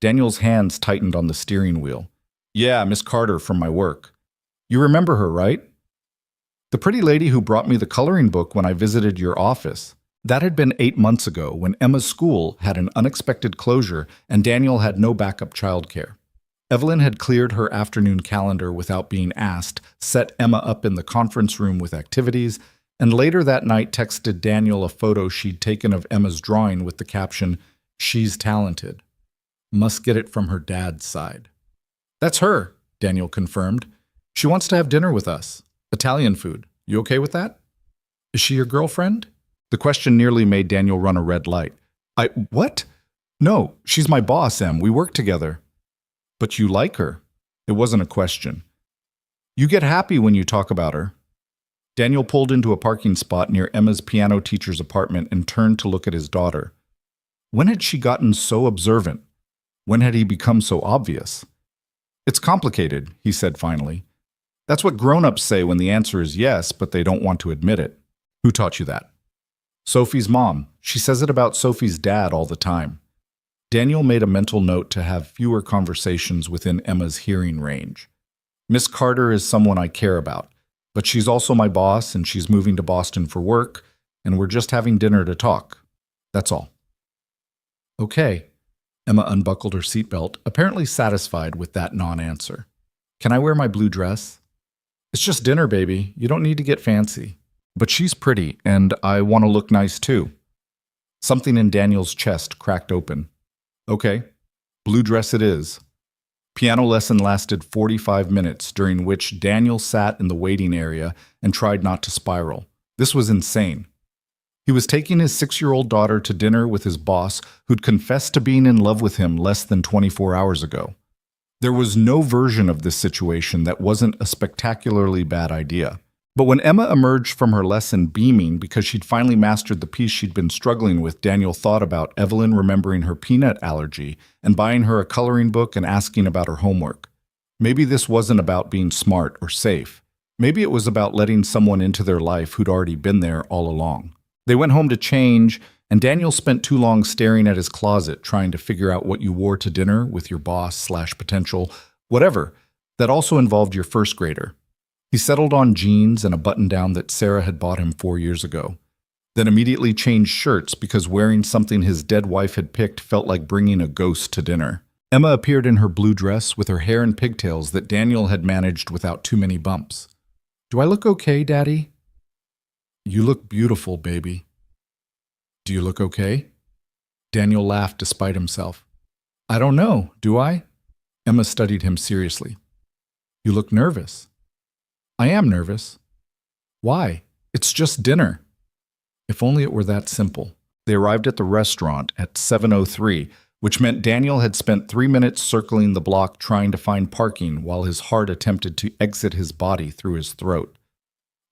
Daniel's hands tightened on the steering wheel. Yeah, Miss Carter from my work. You remember her, right? The pretty lady who brought me the coloring book when I visited your office. That had been 8 months ago when Emma's school had an unexpected closure and Daniel had no backup childcare. Evelyn had cleared her afternoon calendar without being asked, set Emma up in the conference room with activities, and later that night texted Daniel a photo she'd taken of Emma's drawing with the caption, "She's talented. Must get it from her dad's side." That's her, Daniel confirmed. She wants to have dinner with us. Italian food. You okay with that? Is she your girlfriend? The question nearly made Daniel run a red light. What? No, she's my boss, Em. We work together. But you like her. It wasn't a question. You get happy when you talk about her. Daniel pulled into a parking spot near Emma's piano teacher's apartment and turned to look at his daughter. When had she gotten so observant? When had he become so obvious? It's complicated, he said finally. That's what grown-ups say when the answer is yes, but they don't want to admit it. Who taught you that? Sophie's mom. She says it about Sophie's dad all the time. Daniel made a mental note to have fewer conversations within Emma's hearing range. Miss Carter is someone I care about, but she's also my boss and she's moving to Boston for work, and we're just having dinner to talk. That's all. Okay. Emma unbuckled her seatbelt, apparently satisfied with that non-answer. Can I wear my blue dress? It's just dinner, baby. You don't need to get fancy. But she's pretty, and I want to look nice too. Something in Daniel's chest cracked open. Okay, blue dress it is. Piano lesson lasted 45 minutes, during which Daniel sat in the waiting area and tried not to spiral. This was insane. He was taking his 6-year-old daughter to dinner with his boss, who'd confessed to being in love with him less than 24 hours ago. There was no version of this situation that wasn't a spectacularly bad idea. But when Emma emerged from her lesson beaming because she'd finally mastered the piece she'd been struggling with, Daniel thought about Evelyn remembering her peanut allergy and buying her a coloring book and asking about her homework. Maybe this wasn't about being smart or safe. Maybe it was about letting someone into their life who'd already been there all along. They went home to change, and Daniel spent too long staring at his closet trying to figure out what you wore to dinner with your boss/potential, whatever, that also involved your first grader. He settled on jeans and a button-down that Sarah had bought him 4 years ago, then immediately changed shirts because wearing something his dead wife had picked felt like bringing a ghost to dinner. Emma appeared in her blue dress with her hair in pigtails that Daniel had managed without too many bumps. Do I look okay, Daddy? You look beautiful, baby. Do you look okay? Daniel laughed despite himself. I don't know, do I? Emma studied him seriously. You look nervous. I am nervous. Why? It's just dinner. If only it were that simple. They arrived at the restaurant at 7:03, which meant Daniel had spent 3 minutes circling the block trying to find parking while his heart attempted to exit his body through his throat.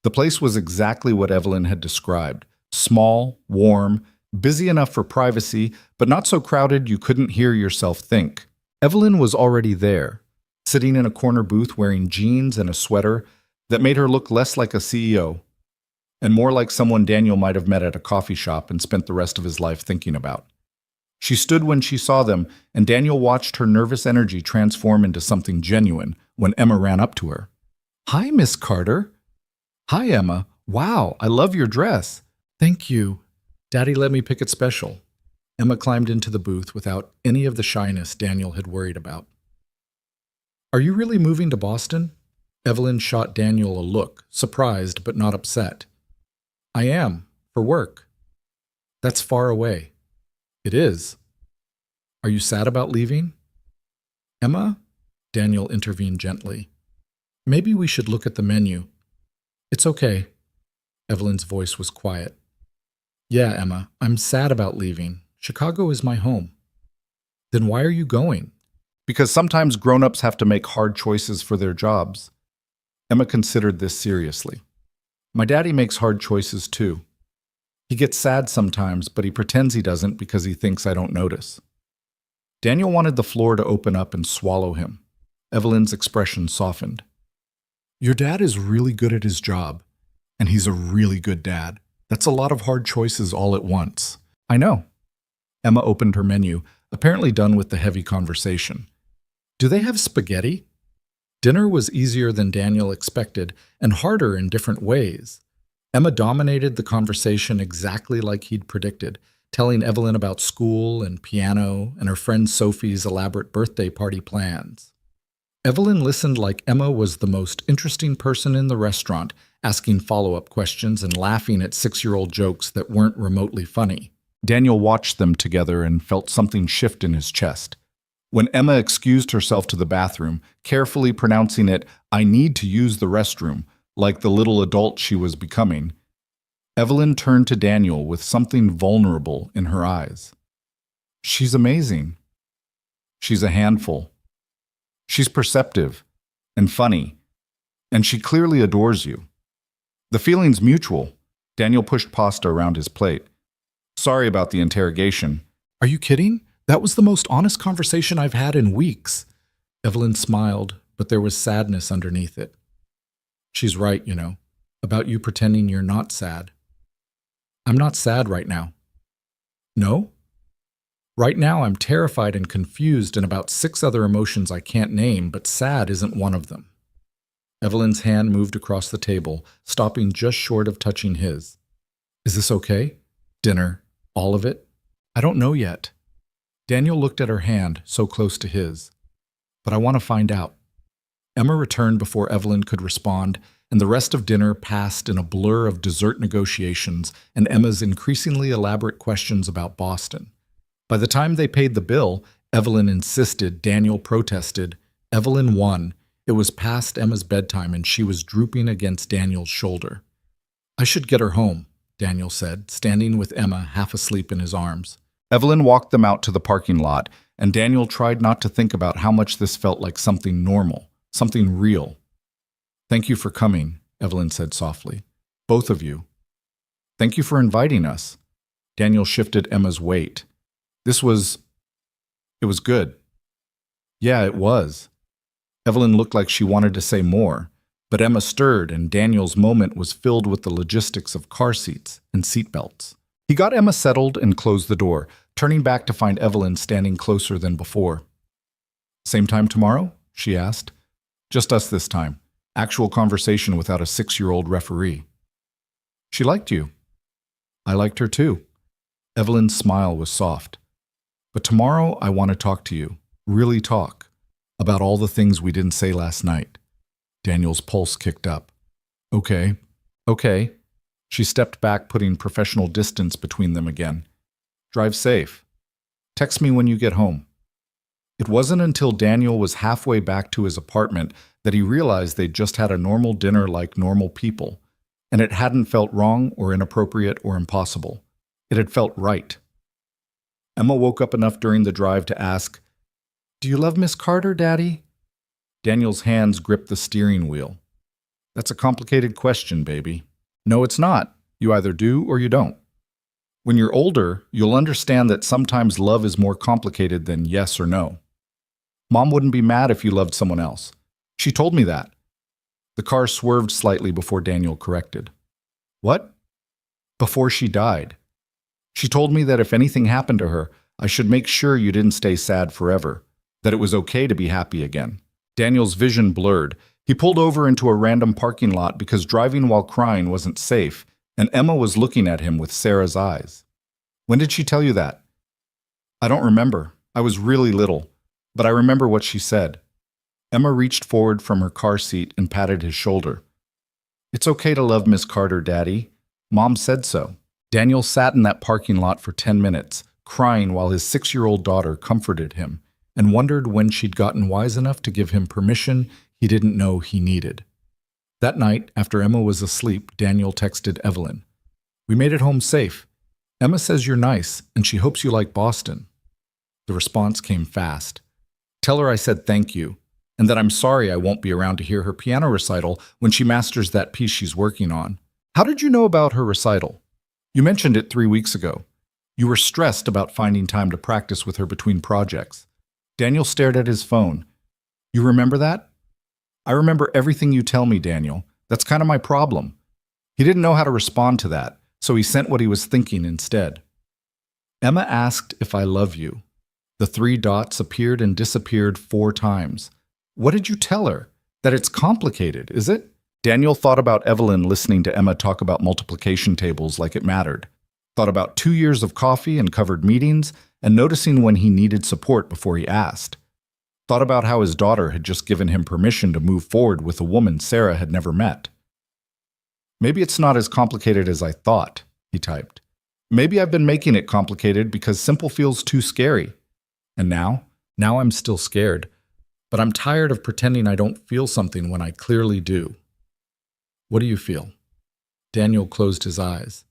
The place was exactly what Evelyn had described. Small, warm, busy enough for privacy, but not so crowded you couldn't hear yourself think. Evelyn was already there, sitting in a corner booth wearing jeans and a sweater that made her look less like a CEO and more like someone Daniel might have met at a coffee shop and spent the rest of his life thinking about. She stood when she saw them, and Daniel watched her nervous energy transform into something genuine when Emma ran up to her. "Hi, Miss Carter." "Hi, Emma. Wow, I love your dress." "Thank you. Daddy let me pick it special." Emma climbed into the booth without any of the shyness Daniel had worried about. "Are you really moving to Boston?" Evelyn shot Daniel a look, surprised but not upset. "I am, for work." "That's far away." "It is." "Are you sad about leaving?" "Emma?" Daniel intervened gently. "Maybe we should look at the menu." "It's okay." Evelyn's voice was quiet. "Yeah, Emma, I'm sad about leaving. Chicago is my home." "Then why are you going?" "Because sometimes grown-ups have to make hard choices for their jobs." Emma considered this seriously. "My daddy makes hard choices too. He gets sad sometimes, but he pretends he doesn't because he thinks I don't notice." Daniel wanted the floor to open up and swallow him. Evelyn's expression softened. "Your dad is really good at his job, and he's a really good dad. That's a lot of hard choices all at once." "I know." Emma opened her menu, apparently done with the heavy conversation. "Do they have spaghetti?" Dinner was easier than Daniel expected, and harder in different ways. Emma dominated the conversation exactly like he'd predicted, telling Evelyn about school and piano and her friend Sophie's elaborate birthday party plans. Evelyn listened like Emma was the most interesting person in the restaurant, asking follow-up questions and laughing at 6-year-old jokes that weren't remotely funny. Daniel watched them together and felt something shift in his chest. When Emma excused herself to the bathroom, carefully pronouncing it, "I need to use the restroom," like the little adult she was becoming, Evelyn turned to Daniel with something vulnerable in her eyes. "She's amazing. She's a handful. She's perceptive and funny, and she clearly adores you. The feeling's mutual." Daniel pushed pasta around his plate. "Sorry about the interrogation." "Are you kidding? That was the most honest conversation I've had in weeks." Evelyn smiled, but there was sadness underneath it. "She's right, about you pretending you're not sad." "I'm not sad right now." "No?" "Right now I'm terrified and confused and about 6 other emotions I can't name, but sad isn't one of them." Evelyn's hand moved across the table, stopping just short of touching his. "Is this okay? Dinner, all of it?" "I don't know yet." Daniel looked at her hand, so close to his. "But I want to find out." Emma returned before Evelyn could respond, and the rest of dinner passed in a blur of dessert negotiations and Emma's increasingly elaborate questions about Boston. By the time they paid the bill, Evelyn insisted, Daniel protested. Evelyn won. It was past Emma's bedtime and she was drooping against Daniel's shoulder. "I should get her home," Daniel said, standing with Emma half asleep in his arms. Evelyn walked them out to the parking lot, and Daniel tried not to think about how much this felt like something normal, something real. "Thank you for coming," Evelyn said softly. "Both of you. Thank you for inviting us." Daniel shifted Emma's weight. It was good." "Yeah, it was." Evelyn looked like she wanted to say more, but Emma stirred, and Daniel's moment was filled with the logistics of car seats and seatbelts. He got Emma settled and closed the door, turning back to find Evelyn standing closer than before. "Same time tomorrow?" she asked. "Just us this time. Actual conversation without a 6-year-old referee." "She liked you." "I liked her too." Evelyn's smile was soft. "But tomorrow I want to talk to you, really talk, about all the things we didn't say last night." Daniel's pulse kicked up. Okay. She stepped back, putting professional distance between them again. "Drive safe. Text me when you get home." It wasn't until Daniel was halfway back to his apartment that he realized they'd just had a normal dinner like normal people, and it hadn't felt wrong or inappropriate or impossible. It had felt right. Emma woke up enough during the drive to ask, "Do you love Miss Carter, Daddy?" Daniel's hands gripped the steering wheel. "That's a complicated question, baby." "No, it's not. You either do or you don't. When you're older, you'll understand that sometimes love is more complicated than yes or no. Mom wouldn't be mad if you loved someone else. She told me that." The car swerved slightly before Daniel corrected. "What?" "Before she died. She told me that if anything happened to her, I should make sure you didn't stay sad forever, that it was okay to be happy again." Daniel's vision blurred. He pulled over into a random parking lot because driving while crying wasn't safe, and Emma was looking at him with Sarah's eyes. "When did she tell you that?" "I don't remember. I was really little, but I remember what she said." Emma reached forward from her car seat and patted his shoulder. "It's okay to love Miss Carter, Daddy. Mom said so." Daniel sat in that parking lot for 10 minutes, crying while his 6-year-old daughter comforted him, and wondered when she'd gotten wise enough to give him permission he didn't know he needed. That night, after Emma was asleep, Daniel texted Evelyn, "We made it home safe. Emma says you're nice, and she hopes you like Boston." The response came fast. "Tell her I said thank you, and that I'm sorry I won't be around to hear her piano recital when she masters that piece she's working on." "How did you know about her recital?" "You mentioned it 3 weeks ago. You were stressed about finding time to practice with her between projects." Daniel stared at his phone. "You remember that?" "I remember everything you tell me, Daniel. That's kind of my problem." He didn't know how to respond to that, so he sent what he was thinking instead. "Emma asked if I love you." The 3 dots appeared and disappeared 4 times. "What did you tell her? That it's complicated, is it?" Daniel thought about Evelyn listening to Emma talk about multiplication tables like it mattered. Thought about 2 years of coffee and covered meetings, and noticing when he needed support before he asked. Thought about how his daughter had just given him permission to move forward with a woman Sarah had never met. "Maybe it's not as complicated as I thought," he typed. "Maybe I've been making it complicated because simple feels too scary. And now I'm still scared. But I'm tired of pretending I don't feel something when I clearly do." "What do you feel?" Daniel closed his eyes.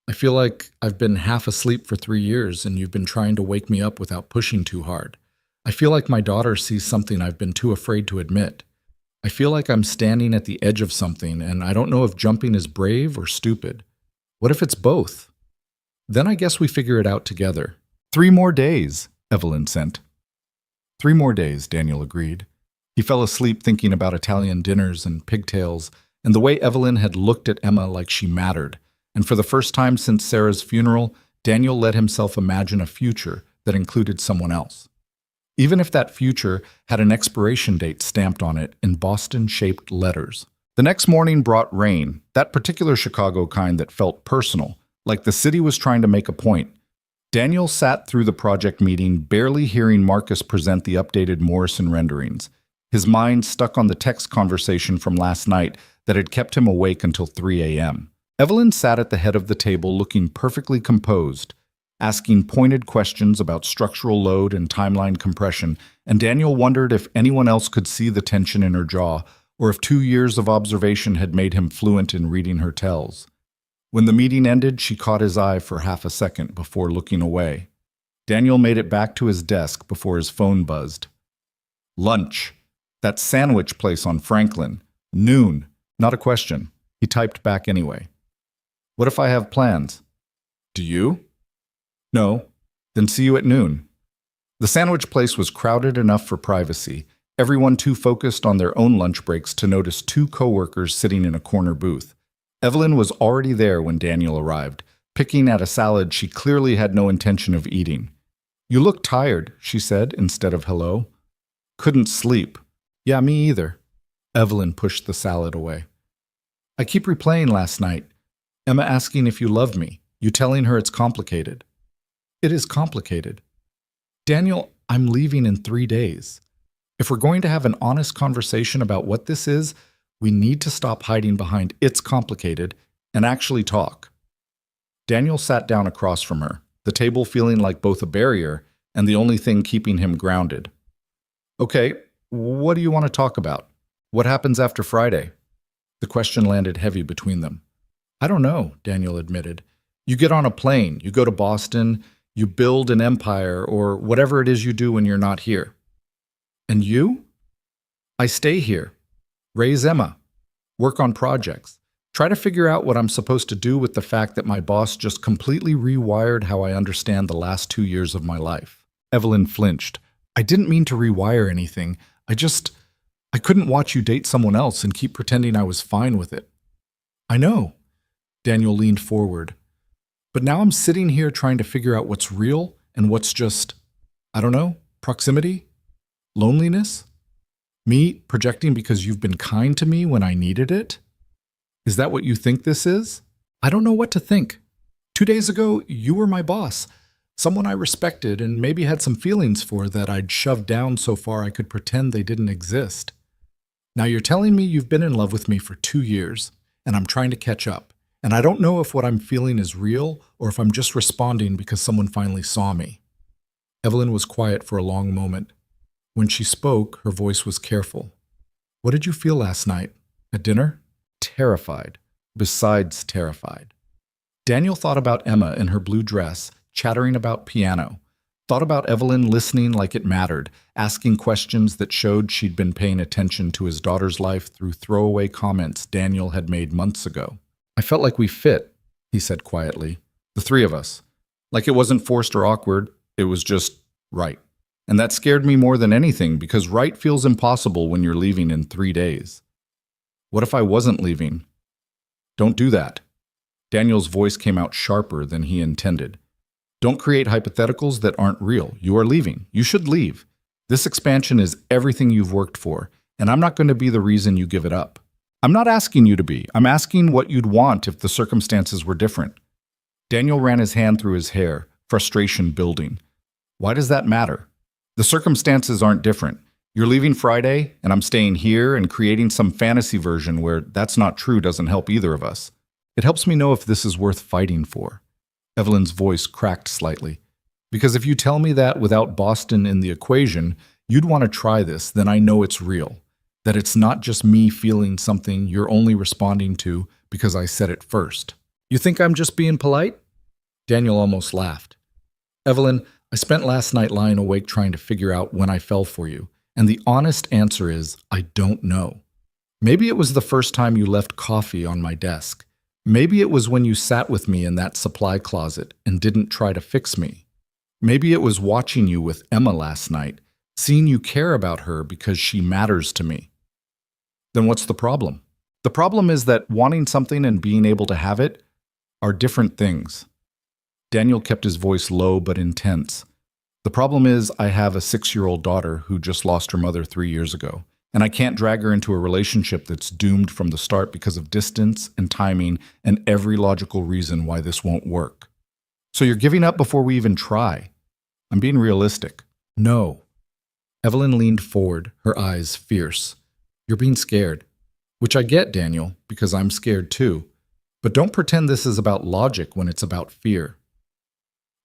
"I feel like I've been half asleep for 3 years and you've been trying to wake me up without pushing too hard. I feel like my daughter sees something I've been too afraid to admit. I feel like I'm standing at the edge of something and I don't know if jumping is brave or stupid. What if it's both? Then I guess we figure it out together." 3 more days, Evelyn sent. 3 more days, Daniel agreed. He fell asleep thinking about Italian dinners and pigtails, and the way Evelyn had looked at Emma like she mattered, and for the first time since Sarah's funeral, Daniel let himself imagine a future that included someone else. Even if that future had an expiration date stamped on it in Boston-shaped letters. The next morning brought rain, that particular Chicago kind that felt personal, like the city was trying to make a point. Daniel sat through the project meeting, barely hearing Marcus present the updated Morrison renderings, his mind stuck on the text conversation from last night that had kept him awake until 3 a.m. Evelyn sat at the head of the table looking perfectly composed, asking pointed questions about structural load and timeline compression, and Daniel wondered if anyone else could see the tension in her jaw, or if 2 years of observation had made him fluent in reading her tells. When the meeting ended, she caught his eye for half a second before looking away. Daniel made it back to his desk before his phone buzzed. Lunch. That sandwich place on Franklin. Noon. Not a question. He typed back anyway. What if I have plans? Do you? No. Then see you at noon. The sandwich place was crowded enough for privacy, everyone too focused on their own lunch breaks to notice 2 coworkers sitting in a corner booth. Evelyn was already there when Daniel arrived, picking at a salad she clearly had no intention of eating. You look tired, she said instead of hello. Couldn't sleep. Yeah, me either. Evelyn pushed the salad away. I keep replaying last night. Emma asking if you love me, you telling her it's complicated. It is complicated. Daniel, I'm leaving in 3 days. If we're going to have an honest conversation about what this is, we need to stop hiding behind "it's complicated" and actually talk. Daniel sat down across from her, the table feeling like both a barrier and the only thing keeping him grounded. Okay, what do you want to talk about? What happens after Friday? The question landed heavy between them. I don't know, Daniel admitted. You get on a plane, you go to Boston, you build an empire, or whatever it is you do when you're not here. And you? I stay here, raise Emma, work on projects, try to figure out what I'm supposed to do with the fact that my boss just completely rewired how I understand the last 2 years of my life. Evelyn flinched. I didn't mean to rewire anything. I couldn't watch you date someone else and keep pretending I was fine with it. I know. Daniel leaned forward. But now I'm sitting here trying to figure out what's real and what's just, I don't know, proximity? Loneliness? Me projecting because you've been kind to me when I needed it? Is that what you think this is? I don't know what to think. 2 days ago, you were my boss, someone I respected and maybe had some feelings for that I'd shoved down so far I could pretend they didn't exist. Now you're telling me you've been in love with me for 2 years, and I'm trying to catch up, and I don't know if what I'm feeling is real or if I'm just responding because someone finally saw me. Evelyn was quiet for a long moment. When she spoke, her voice was careful. What did you feel last night? At dinner? Terrified. Besides terrified. Daniel thought about Emma in her blue dress, chattering about piano. Thought about Evelyn listening like it mattered, asking questions that showed she'd been paying attention to his daughter's life through throwaway comments Daniel had made months ago. I felt like we fit, he said quietly. The three of us. Like it wasn't forced or awkward, it was just right. And that scared me more than anything because right feels impossible when you're leaving in 3 days. What if I wasn't leaving? Don't do that. Daniel's voice came out sharper than he intended. Don't create hypotheticals that aren't real. You are leaving. You should leave. This expansion is everything you've worked for, and I'm not going to be the reason you give it up. I'm not asking you to be. I'm asking what you'd want if the circumstances were different. Daniel ran his hand through his hair, frustration building. Why does that matter? The circumstances aren't different. You're leaving Friday, and I'm staying here and creating some fantasy version where that's not true doesn't help either of us. It helps me know if this is worth fighting for. Evelyn's voice cracked slightly. Because if you tell me that without Boston in the equation, you'd want to try this, then I know it's real. That it's not just me feeling something you're only responding to because I said it first. You think I'm just being polite? Daniel almost laughed. Evelyn, I spent last night lying awake trying to figure out when I fell for you, and the honest answer is, I don't know. Maybe it was the first time you left coffee on my desk. Maybe it was when you sat with me in that supply closet and didn't try to fix me. Maybe it was watching you with Emma last night, seeing you care about her because she matters to me. Then what's the problem? The problem is that wanting something and being able to have it are different things. Daniel kept his voice low but intense. The problem is I have a 6-year-old daughter who just lost her mother 3 years ago, and I can't drag her into a relationship that's doomed from the start because of distance and timing and every logical reason why this won't work. So you're giving up before we even try. I'm being realistic. No. Evelyn leaned forward, her eyes fierce. You're being scared. Which I get, Daniel, because I'm scared too. But don't pretend this is about logic when it's about fear.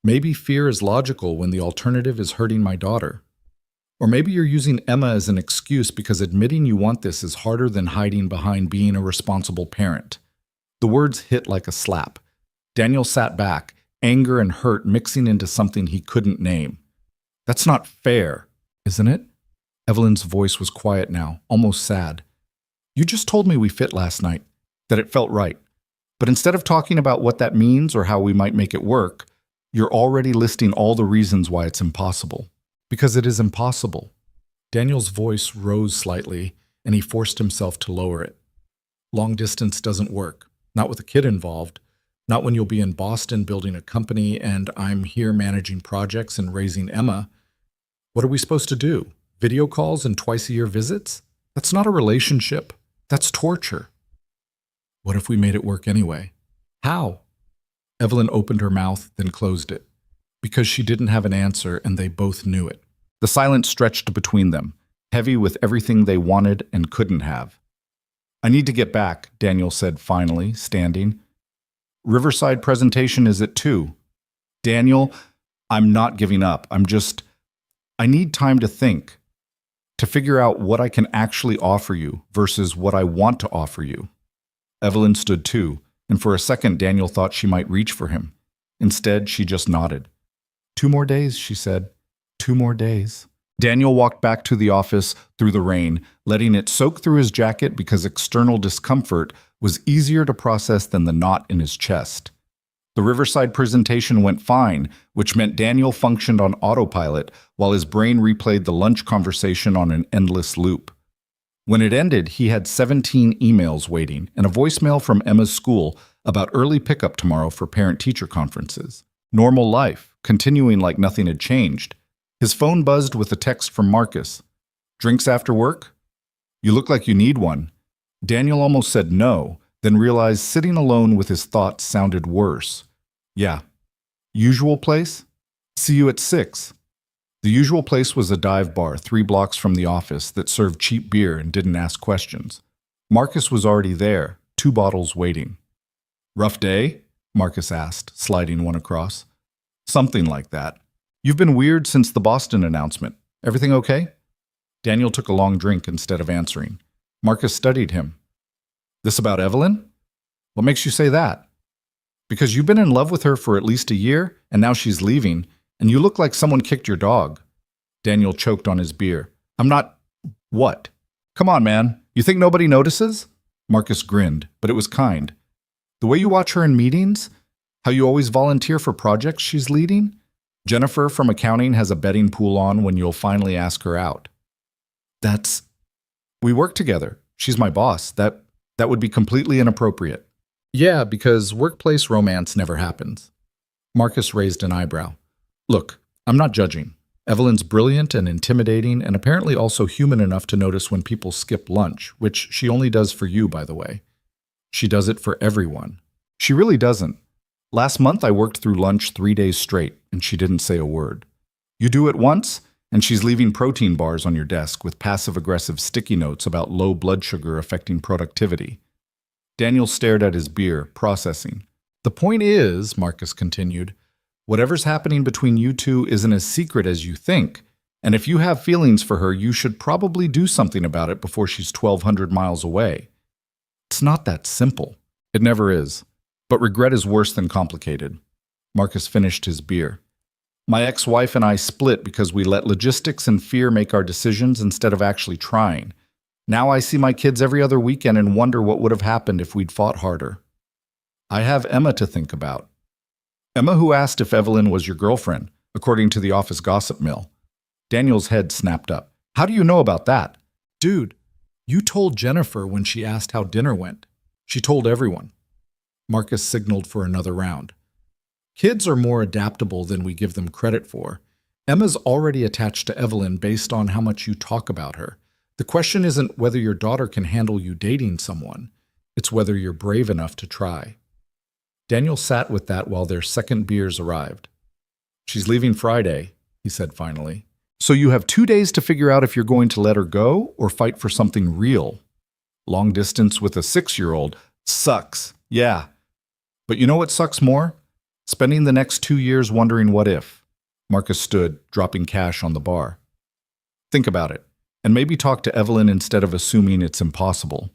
Maybe fear is logical when the alternative is hurting my daughter. Or maybe you're using Emma as an excuse because admitting you want this is harder than hiding behind being a responsible parent. The words hit like a slap. Daniel sat back, anger and hurt mixing into something he couldn't name. That's not fair, isn't it? Evelyn's voice was quiet now, almost sad. You just told me we fit last night, that it felt right. But instead of talking about what that means or how we might make it work, you're already listing all the reasons why it's impossible. Because it is impossible. Daniel's voice rose slightly, and he forced himself to lower it. Long distance doesn't work. Not with a kid involved. Not when you'll be in Boston building a company and I'm here managing projects and raising Emma. What are we supposed to do? Video calls and twice-a-year visits? That's not a relationship. That's torture. What if we made it work anyway? How? Evelyn opened her mouth, then closed it. Because she didn't have an answer and they both knew it. The silence stretched between them, heavy with everything they wanted and couldn't have. I need to get back, Daniel said finally, standing. Riverside presentation is at 2. Daniel, I'm not giving up. I need time to think. to figure out what I can actually offer you versus what I want to offer you. Evelyn stood too, and for a second Daniel thought she might reach for him. Instead, she just nodded. 2 more days, she said. 2 more days. Daniel walked back to the office through the rain, letting it soak through his jacket because external discomfort was easier to process than the knot in his chest. The Riverside presentation went fine, which meant Daniel functioned on autopilot while his brain replayed the lunch conversation on an endless loop. When it ended, he had 17 emails waiting and a voicemail from Emma's school about early pickup tomorrow for parent-teacher conferences. Normal life, continuing like nothing had changed. His phone buzzed with a text from Marcus. Drinks after work? You look like you need one. Daniel almost said no, then realized sitting alone with his thoughts sounded worse. Yeah. Usual place? See you at 6. The usual place was a dive bar 3 blocks from the office that served cheap beer and didn't ask questions. Marcus was already there, 2 bottles waiting. Rough day? Marcus asked, sliding one across. Something like that. You've been weird since the Boston announcement. Everything okay? Daniel took a long drink instead of answering. Marcus studied him. This about Evelyn? What makes you say that? Because you've been in love with her for at least a year, and now she's leaving, and you look like someone kicked your dog. Daniel choked on his beer. I'm not... What? Come on, man. You think nobody notices? Marcus grinned, but it was kind. The way you watch her in meetings? How you always volunteer for projects she's leading? Jennifer from accounting has a betting pool on when you'll finally ask her out. That's... We work together. She's my boss. That would be completely inappropriate. Yeah, because workplace romance never happens. Marcus raised an eyebrow. Look, I'm not judging. Evelyn's brilliant and intimidating and apparently also human enough to notice when people skip lunch, which she only does for you, by the way. She does it for everyone. She really doesn't. Last month I worked through lunch 3 days straight, and she didn't say a word. You do it once, and she's leaving protein bars on your desk with passive-aggressive sticky notes about low blood sugar affecting productivity. Daniel stared at his beer, processing. The point is, Marcus continued, whatever's happening between you two isn't as secret as you think, and if you have feelings for her, you should probably do something about it before she's 1,200 miles away. It's not that simple. It never is. But regret is worse than complicated. Marcus finished his beer. My ex-wife and I split because we let logistics and fear make our decisions instead of actually trying. Now I see my kids every other weekend and wonder what would have happened if we'd fought harder. I have Emma to think about. Emma, who asked if Evelyn was your girlfriend, according to the office gossip mill. Daniel's head snapped up. How do you know about that? Dude, you told Jennifer when she asked how dinner went. She told everyone. Marcus signaled for another round. Kids are more adaptable than we give them credit for. Emma's already attached to Evelyn based on how much you talk about her. The question isn't whether your daughter can handle you dating someone. It's whether you're brave enough to try. Daniel sat with that while their second beers arrived. She's leaving Friday, he said finally. So you have 2 days to figure out if you're going to let her go or fight for something real. Long distance with a 6-year-old sucks, yeah. But you know what sucks more? Spending the next 2 years wondering what if. Marcus stood, dropping cash on the bar. Think about it, and maybe talk to Evelyn instead of assuming it's impossible.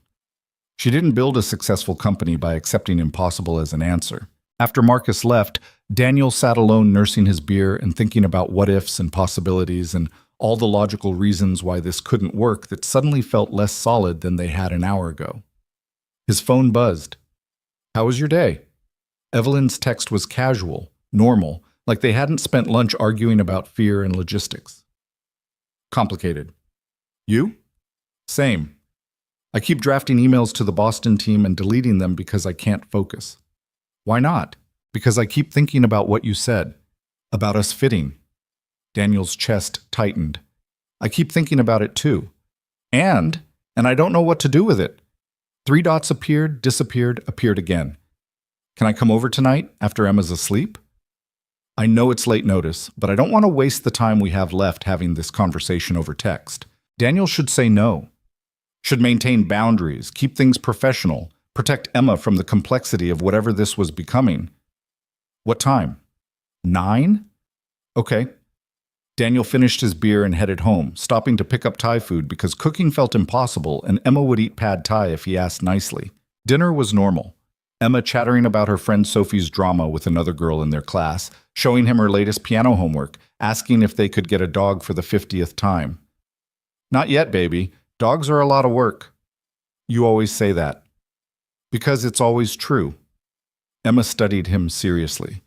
She didn't build a successful company by accepting impossible as an answer. After Marcus left, Daniel sat alone nursing his beer and thinking about what-ifs and possibilities and all the logical reasons why this couldn't work that suddenly felt less solid than they had an hour ago. His phone buzzed. How was your day? Evelyn's text was casual, normal, like they hadn't spent lunch arguing about fear and logistics. Complicated. You? Same. I keep drafting emails to the Boston team and deleting them because I can't focus. Why not? Because I keep thinking about what you said, about us fitting. Daniel's chest tightened. I keep thinking about it too. And I don't know what to do with it. 3 dots appeared, disappeared, appeared again. Can I come over tonight after Emma's asleep? I know it's late notice, but I don't want to waste the time we have left having this conversation over text. Daniel should say no. Should maintain boundaries, keep things professional, protect Emma from the complexity of whatever this was becoming. What time? 9? Okay. Daniel finished his beer and headed home, stopping to pick up Thai food because cooking felt impossible and Emma would eat pad Thai if he asked nicely. Dinner was normal. Emma chattering about her friend Sophie's drama with another girl in their class, showing him her latest piano homework, asking if they could get a dog for the 50th time. Not yet, baby. Dogs are a lot of work. You always say that. Because it's always true. Emma studied him seriously.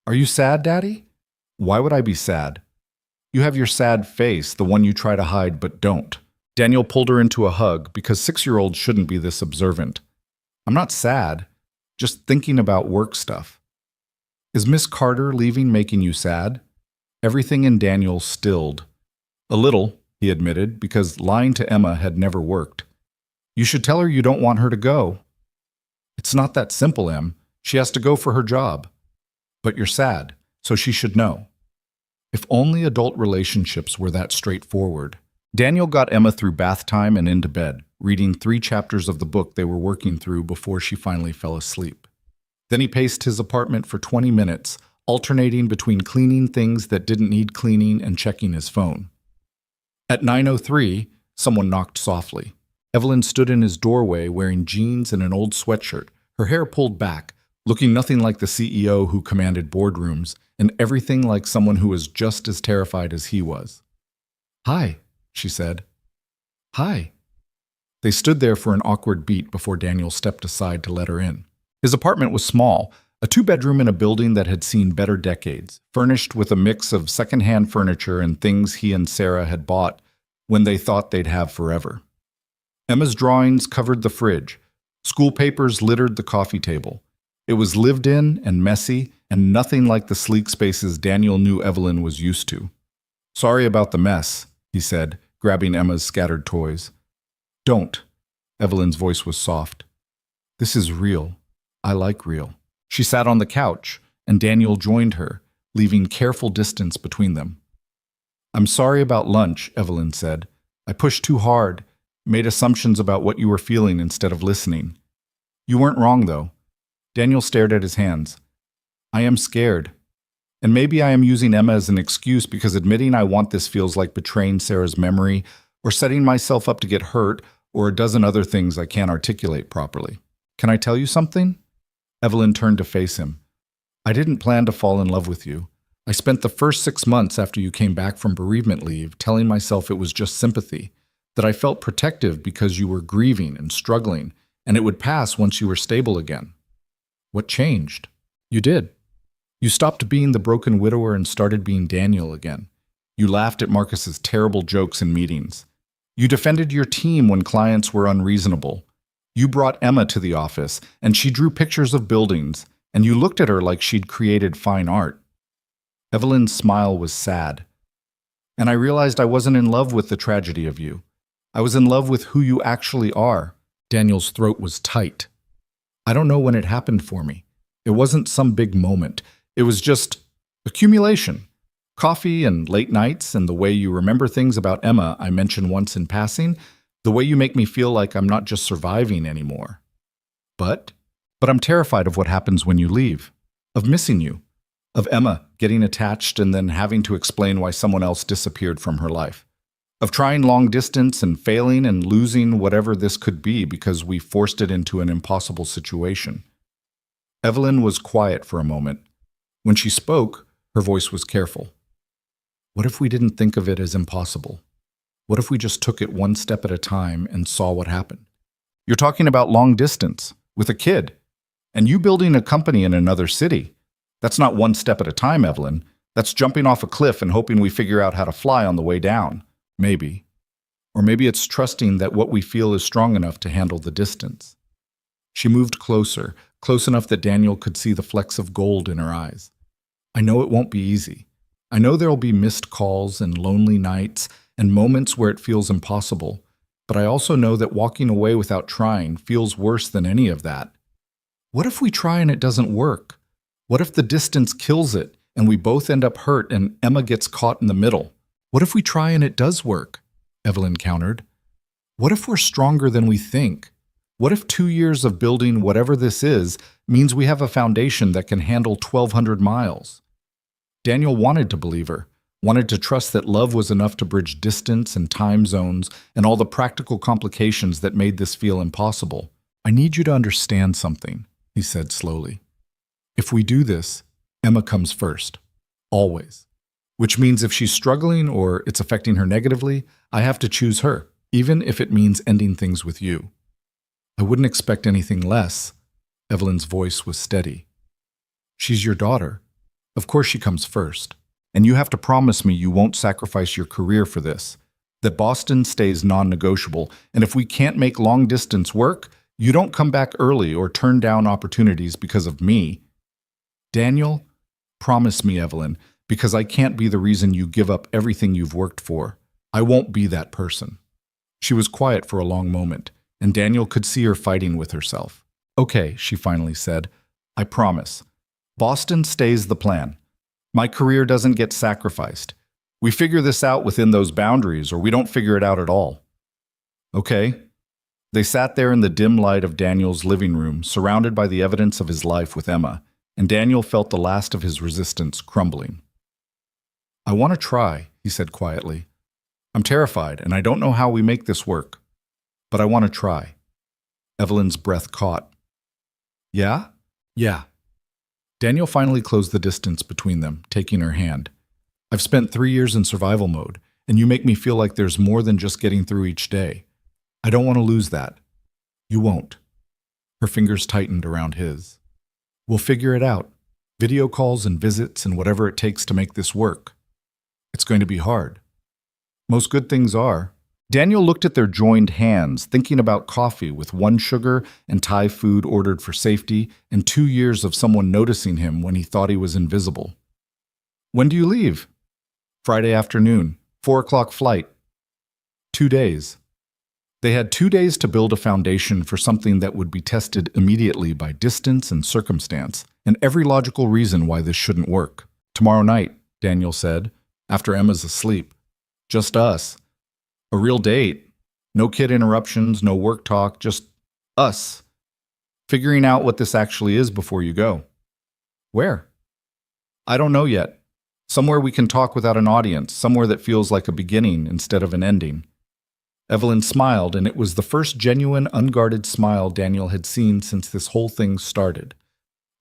Are you sad, Daddy? Why would I be sad? You have your sad face, the one you try to hide but don't. Daniel pulled her into a hug because 6-year-olds shouldn't be this observant. I'm not sad, just thinking about work stuff. Is Miss Carter leaving making you sad? Everything in Daniel stilled. A little, he admitted, because lying to Emma had never worked. You should tell her you don't want her to go. It's not that simple, Em. She has to go for her job. But you're sad, so she should know. If only adult relationships were that straightforward. Daniel got Emma through bath time and into bed, reading 3 chapters of the book they were working through before she finally fell asleep. Then he paced his apartment for 20 minutes, alternating between cleaning things that didn't need cleaning and checking his phone. At 9:03, someone knocked softly. Evelyn stood in his doorway wearing jeans and an old sweatshirt, her hair pulled back, looking nothing like the CEO who commanded boardrooms, and everything like someone who was just as terrified as he was. Hi, she said. Hi. They stood there for an awkward beat before Daniel stepped aside to let her in. His apartment was small, a 2-bedroom in a building that had seen better decades, furnished with a mix of secondhand furniture and things he and Sarah had bought when they thought they'd have forever. Emma's drawings covered the fridge. School papers littered the coffee table. It was lived in and messy, and nothing like the sleek spaces Daniel knew Evelyn was used to. Sorry about the mess, he said, grabbing Emma's scattered toys. Don't. Evelyn's voice was soft. This is real. I like real. She sat on the couch, and Daniel joined her, leaving careful distance between them. I'm sorry about lunch, Evelyn said. I pushed too hard, made assumptions about what you were feeling instead of listening. You weren't wrong, though. Daniel stared at his hands. I am scared. And maybe I am using Emma as an excuse because admitting I want this feels like betraying Sarah's memory or setting myself up to get hurt or a dozen other things I can't articulate properly. Can I tell you something? Evelyn turned to face him. I didn't plan to fall in love with you. I spent the first 6 months after you came back from bereavement leave telling myself it was just sympathy, that I felt protective because you were grieving and struggling, and it would pass once you were stable again. What changed? You did. You stopped being the broken widower and started being Daniel again. You laughed at Marcus's terrible jokes in meetings. You defended your team when clients were unreasonable. You brought Emma to the office, and she drew pictures of buildings, and you looked at her like she'd created fine art. Evelyn's smile was sad. And I realized I wasn't in love with the tragedy of you. I was in love with who you actually are. Daniel's throat was tight. I don't know when it happened for me. It wasn't some big moment. It was just accumulation. Coffee and late nights and the way you remember things about Emma I mentioned once in passing, the way you make me feel like I'm not just surviving anymore. But I'm terrified of what happens when you leave, of missing you, of Emma getting attached and then having to explain why someone else disappeared from her life, of trying long distance and failing and losing whatever this could be because we forced it into an impossible situation. Evelyn was quiet for a moment. When she spoke, her voice was careful. What if we didn't think of it as impossible? What if we just took it one step at a time and saw what happened? You're talking about long distance, with a kid, and you building a company in another city. That's not one step at a time, Evelyn. That's jumping off a cliff and hoping we figure out how to fly on the way down. Maybe. Or maybe it's trusting that what we feel is strong enough to handle the distance. She moved closer, close enough that Daniel could see the flecks of gold in her eyes. I know it won't be easy. I know there'll be missed calls and lonely nights and moments where it feels impossible, but I also know that walking away without trying feels worse than any of that. What if we try and it doesn't work? What if the distance kills it and we both end up hurt and Emma gets caught in the middle? What if we try and it does work? Evelyn countered. What if we're stronger than we think? What if 2 years of building whatever this is means we have a foundation that can handle 1,200 miles? Daniel wanted to believe her, wanted to trust that love was enough to bridge distance and time zones and all the practical complications that made this feel impossible. I need you to understand something, he said slowly. If we do this, Emma comes first. Always. Which means if she's struggling or it's affecting her negatively, I have to choose her, even if it means ending things with you. I wouldn't expect anything less. Evelyn's voice was steady. She's your daughter. Of course she comes first. And you have to promise me you won't sacrifice your career for this, that Boston stays non-negotiable, and if we can't make long-distance work, you don't come back early or turn down opportunities because of me. Daniel, promise me, Evelyn, because I can't be the reason you give up everything you've worked for. I won't be that person. She was quiet for a long moment, and Daniel could see her fighting with herself. Okay, she finally said, I promise. Boston stays the plan. My career doesn't get sacrificed. We figure this out within those boundaries, or we don't figure it out at all. Okay? They sat there in the dim light of Daniel's living room, surrounded by the evidence of his life with Emma, and Daniel felt the last of his resistance crumbling. I want to try, he said quietly. I'm terrified, and I don't know how we make this work. But I want to try. Evelyn's breath caught. Yeah? Yeah. Daniel finally closed the distance between them, taking her hand. I've spent 3 years in survival mode, and you make me feel like there's more than just getting through each day. I don't want to lose that. You won't. Her fingers tightened around his. We'll figure it out. Video calls and visits and whatever it takes to make this work. It's going to be hard. Most good things are. Daniel looked at their joined hands, thinking about coffee with 1 sugar and Thai food ordered for safety and 2 years of someone noticing him when he thought he was invisible. When do you leave? Friday afternoon, 4 o'clock flight. 2 days. They had 2 days to build a foundation for something that would be tested immediately by distance and circumstance, and every logical reason why this shouldn't work. Tomorrow night, Daniel said, after Emma's asleep. Just us. A real date. No kid interruptions, no work talk, just us. Figuring out what this actually is before you go. Where? I don't know yet. Somewhere we can talk without an audience, somewhere that feels like a beginning instead of an ending. Evelyn smiled, and it was the first genuine, unguarded smile Daniel had seen since this whole thing started.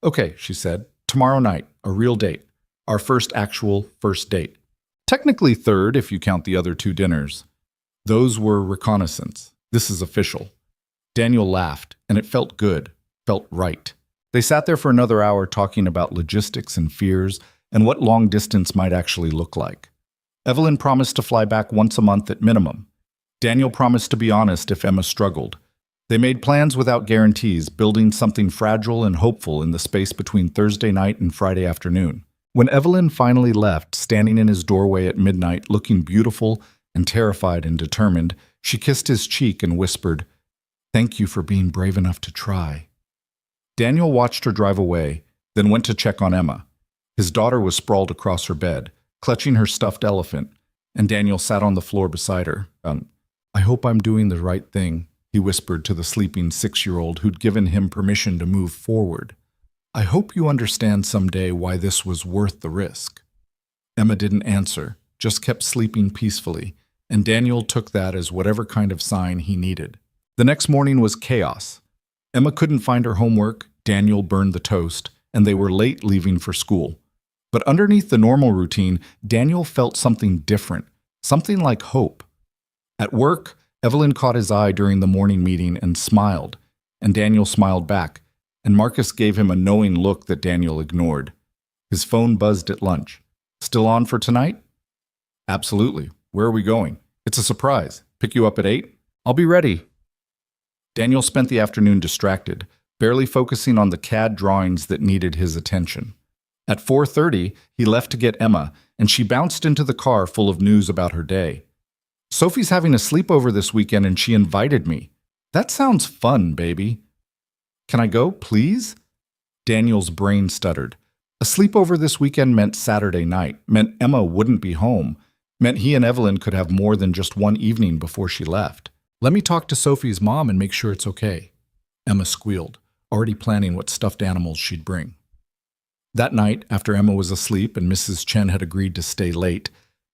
Okay, she said, tomorrow night, a real date. Our first actual first date. Technically third if you count the other 2 dinners. Those were reconnaissance. This is official. Daniel laughed, and it felt good, felt right. They sat there for another hour talking about logistics and fears and what long distance might actually look like. Evelyn promised to fly back once a month at minimum. Daniel promised to be honest if Emma struggled. They made plans without guarantees, building something fragile and hopeful in the space between Thursday night and Friday afternoon. When Evelyn finally left, standing in his doorway at midnight, looking beautiful and terrified and determined, she kissed his cheek and whispered, "Thank you for being brave enough to try." Daniel watched her drive away, then went to check on Emma. His daughter was sprawled across her bed, clutching her stuffed elephant, and Daniel sat on the floor beside her. I hope I'm doing the right thing, he whispered to the sleeping 6-year-old who'd given him permission to move forward. I hope you understand someday why this was worth the risk. Emma didn't answer, just kept sleeping peacefully, and Daniel took that as whatever kind of sign he needed. The next morning was chaos. Emma couldn't find her homework, Daniel burned the toast, and they were late leaving for school. But underneath the normal routine, Daniel felt something different, something like hope. At work, Evelyn caught his eye during the morning meeting and smiled, and Daniel smiled back, and Marcus gave him a knowing look that Daniel ignored. His phone buzzed at lunch. Still on for tonight? Absolutely. Where are we going? It's a surprise. Pick you up at 8? I'll be ready. Daniel spent the afternoon distracted, barely focusing on the CAD drawings that needed his attention. At 4:30, he left to get Emma, and she bounced into the car full of news about her day. Sophie's having a sleepover this weekend and she invited me. That sounds fun, baby. Can I go, please? Daniel's brain stuttered. A sleepover this weekend meant Saturday night, meant Emma wouldn't be home, meant he and Evelyn could have more than just one evening before she left. Let me talk to Sophie's mom and make sure it's okay. Emma squealed, already planning what stuffed animals she'd bring. That night, after Emma was asleep and Mrs. Chen had agreed to stay late,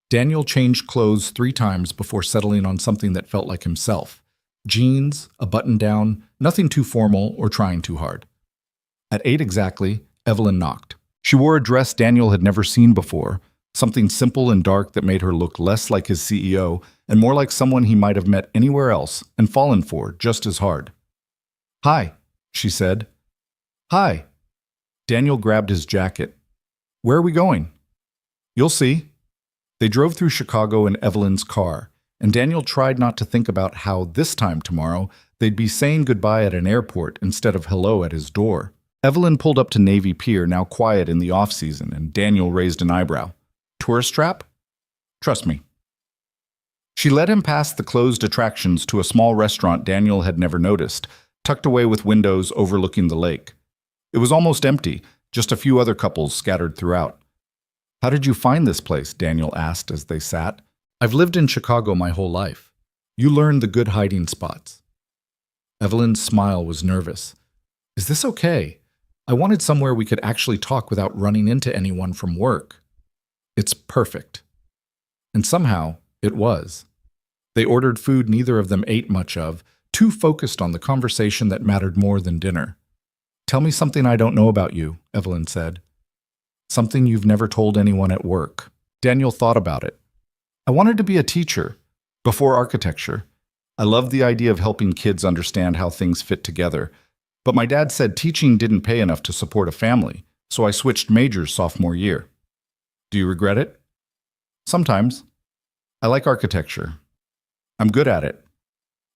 Daniel changed clothes 3 times before settling on something that felt like himself. Jeans, a button-down, nothing too formal or trying too hard. At 8 exactly, Evelyn knocked. She wore a dress Daniel had never seen before, something simple and dark that made her look less like his CEO and more like someone he might have met anywhere else and fallen for just as hard. "Hi," she said. "Hi." Daniel grabbed his jacket. "Where are we going?" "You'll see." They drove through Chicago in Evelyn's car, and Daniel tried not to think about how this time tomorrow they'd be saying goodbye at an airport instead of hello at his door. Evelyn pulled up to Navy Pier, now quiet in the off-season, and Daniel raised an eyebrow. "Tourist trap?" "Trust me." She led him past the closed attractions to a small restaurant Daniel had never noticed, tucked away with windows overlooking the lake. It was almost empty, just a few other couples scattered throughout. "How did you find this place?" Daniel asked as they sat. "I've lived in Chicago my whole life. You learn the good hiding spots." Evelyn's smile was nervous. "Is this okay? I wanted somewhere we could actually talk without running into anyone from work." "It's perfect." And somehow, it was. They ordered food neither of them ate much of, too focused on the conversation that mattered more than dinner. "Tell me something I don't know about you," Evelyn said. "Something you've never told anyone at work." Daniel thought about it. "I wanted to be a teacher, before architecture. I loved the idea of helping kids understand how things fit together. But my dad said teaching didn't pay enough to support a family, so I switched majors sophomore year." "Do you regret it?" "Sometimes. I like architecture. I'm good at it.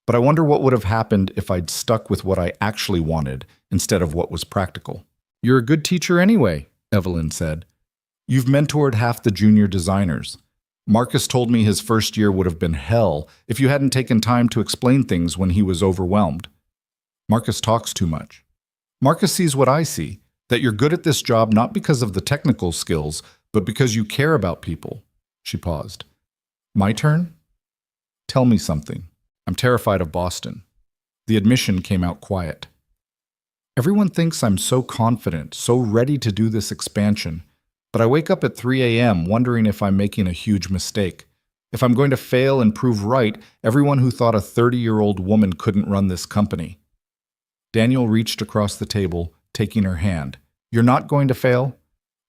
But I wonder what would have happened if I'd stuck with what I actually wanted instead of what was practical." "You're a good teacher anyway," Evelyn said. "You've mentored half the junior designers. Marcus told me his first year would have been hell if you hadn't taken time to explain things when he was overwhelmed." "Marcus talks too much." "Marcus sees what I see, that you're good at this job not because of the technical skills, but because you care about people." She paused. "My turn? Tell me something. I'm terrified of Boston." The admission came out quiet. "Everyone thinks I'm so confident, so ready to do this expansion, but I wake up at 3 a.m. wondering if I'm making a huge mistake. If I'm going to fail and prove right everyone who thought a 30-year-old woman couldn't run this company." Daniel reached across the table, taking her hand. "You're not going to fail?"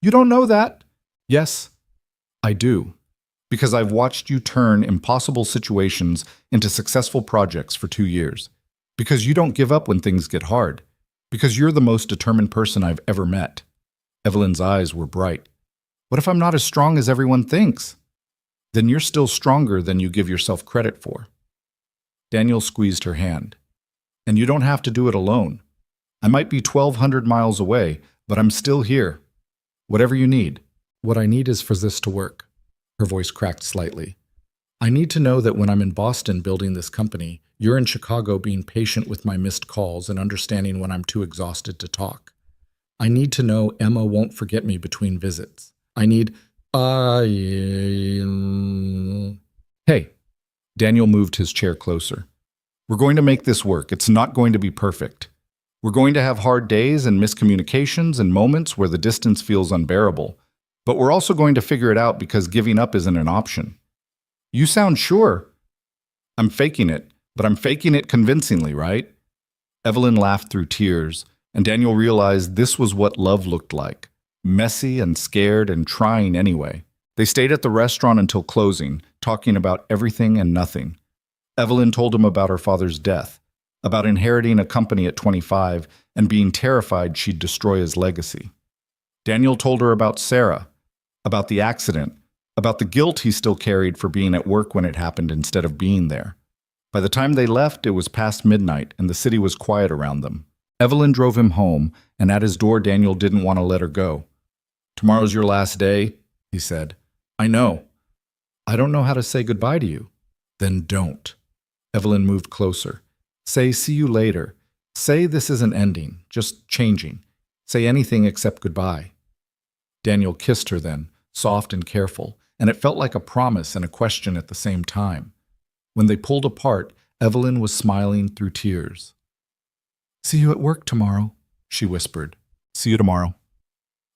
"You don't know that." "Yes, I do. Because I've watched you turn impossible situations into successful projects for 2 years. Because you don't give up when things get hard. Because you're the most determined person I've ever met." Evelyn's eyes were bright. "What if I'm not as strong as everyone thinks?" "Then you're still stronger than you give yourself credit for." Daniel squeezed her hand. "And you don't have to do it alone. I might be 1,200 miles away, but I'm still here. Whatever you need." "What I need is for this to work." Her voice cracked slightly. "I need to know that when I'm in Boston building this company, you're in Chicago being patient with my missed calls and understanding when I'm too exhausted to talk. I need to know Emma won't forget me between visits. I need... Hey." Daniel moved his chair closer. "We're going to make this work. It's not going to be perfect. We're going to have hard days and miscommunications and moments where the distance feels unbearable. But we're also going to figure it out because giving up isn't an option." "You sound sure." "I'm faking it, but I'm faking it convincingly, right?" Evelyn laughed through tears, and Daniel realized this was what love looked like. Messy and scared and trying anyway. They stayed at the restaurant until closing, talking about everything and nothing. Evelyn told him about her father's death, about inheriting a company at 25 and being terrified she'd destroy his legacy. Daniel told her about Sarah, about the accident, about the guilt he still carried for being at work when it happened instead of being there. By the time they left, it was past midnight and the city was quiet around them. Evelyn drove him home, and at his door Daniel didn't want to let her go. "Tomorrow's your last day," he said. "I know." "I don't know how to say goodbye to you." "Then don't." Evelyn moved closer. "Say see you later. Say this isn't ending, just changing. Say anything except goodbye." Daniel kissed her then, soft and careful, and it felt like a promise and a question at the same time. When they pulled apart, Evelyn was smiling through tears. "See you at work tomorrow," she whispered. "See you tomorrow."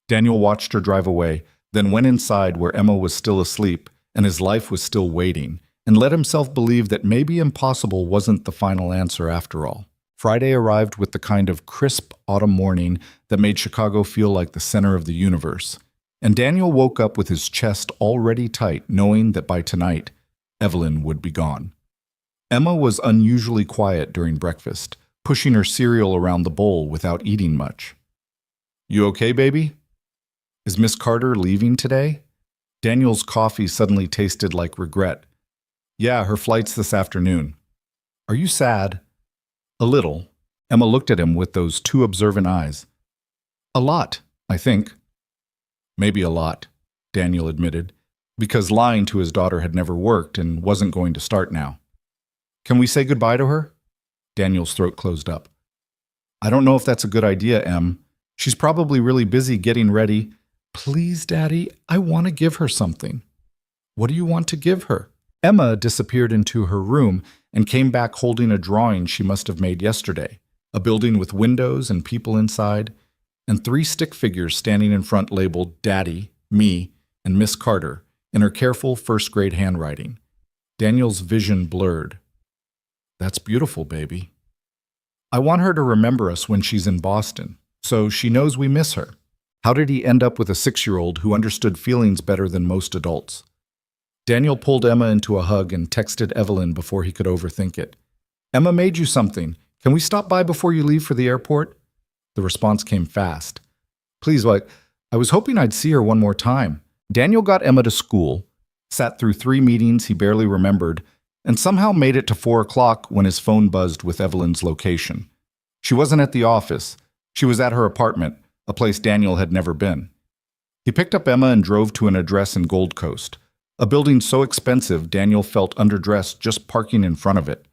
Daniel watched her drive away, then went inside where Emma was still asleep and his life was still waiting, and let himself believe that maybe impossible wasn't the final answer after all. Friday arrived with the kind of crisp autumn morning that made Chicago feel like the center of the universe, and Daniel woke up with his chest already tight, knowing that by tonight, Evelyn would be gone. Emma was unusually quiet during breakfast, pushing her cereal around the bowl without eating much. "You okay, baby? Is Miss Carter leaving today?" Daniel's coffee suddenly tasted like regret. "Yeah, her flight's this afternoon." "Are you sad?" "A little." Emma looked at him with those two observant eyes. "A lot, I think." "Maybe a lot," Daniel admitted, because lying to his daughter had never worked and wasn't going to start now. "Can we say goodbye to her?" Daniel's throat closed up. "I don't know if that's a good idea, Em. She's probably really busy getting ready." "Please, Daddy, I want to give her something." "What do you want to give her?" Emma disappeared into her room and came back holding a drawing she must have made yesterday, a building with windows and people inside, and 3 stick figures standing in front labeled Daddy, Me, and Miss Carter in her careful first-grade handwriting. Daniel's vision blurred. "That's beautiful, baby. I want her to remember us when she's in Boston, so she knows we miss her." How did he end up with a 6-year-old who understood feelings better than most adults? Daniel pulled Emma into a hug and texted Evelyn before he could overthink it. "Emma made you something. Can we stop by before you leave for the airport?" The response came fast. "Please, I was hoping I'd see her one more time." Daniel got Emma to school, sat through 3 meetings he barely remembered, and somehow made it to 4 o'clock when his phone buzzed with Evelyn's location. She wasn't at the office. She was at her apartment, a place Daniel had never been. He picked up Emma and drove to an address in Gold Coast, a building so expensive Daniel felt underdressed just parking in front of it.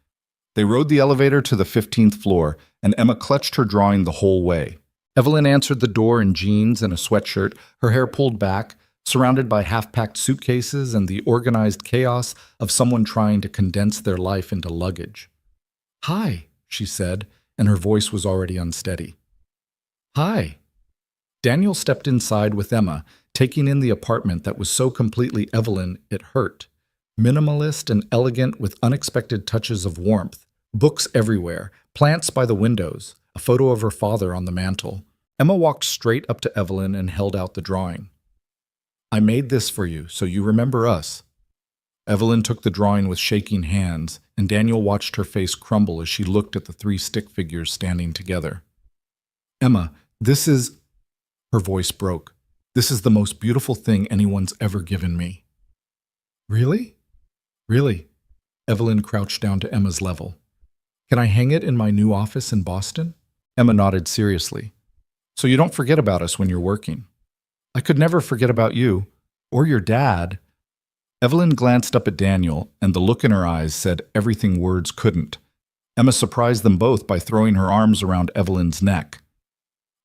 They rode the elevator to the 15th floor, and Emma clutched her drawing the whole way. Evelyn answered the door in jeans and a sweatshirt, her hair pulled back, surrounded by half-packed suitcases and the organized chaos of someone trying to condense their life into luggage. "Hi," she said, and her voice was already unsteady. "Hi." Daniel stepped inside with Emma, taking in the apartment that was so completely Evelyn it hurt. Minimalist and elegant with unexpected touches of warmth, books everywhere, plants by the windows, a photo of her father on the mantel. Emma walked straight up to Evelyn and held out the drawing. "I made this for you, so you remember us." Evelyn took the drawing with shaking hands, and Daniel watched her face crumble as she looked at the 3 stick figures standing together. "Emma, this is..." Her voice broke. "This is the most beautiful thing anyone's ever given me." "Really?" "Really." Evelyn crouched down to Emma's level. "Can I hang it in my new office in Boston?" Emma nodded seriously. "So you don't forget about us when you're working." "I could never forget about you. Or your dad." Evelyn glanced up at Daniel, and the look in her eyes said everything words couldn't. Emma surprised them both by throwing her arms around Evelyn's neck.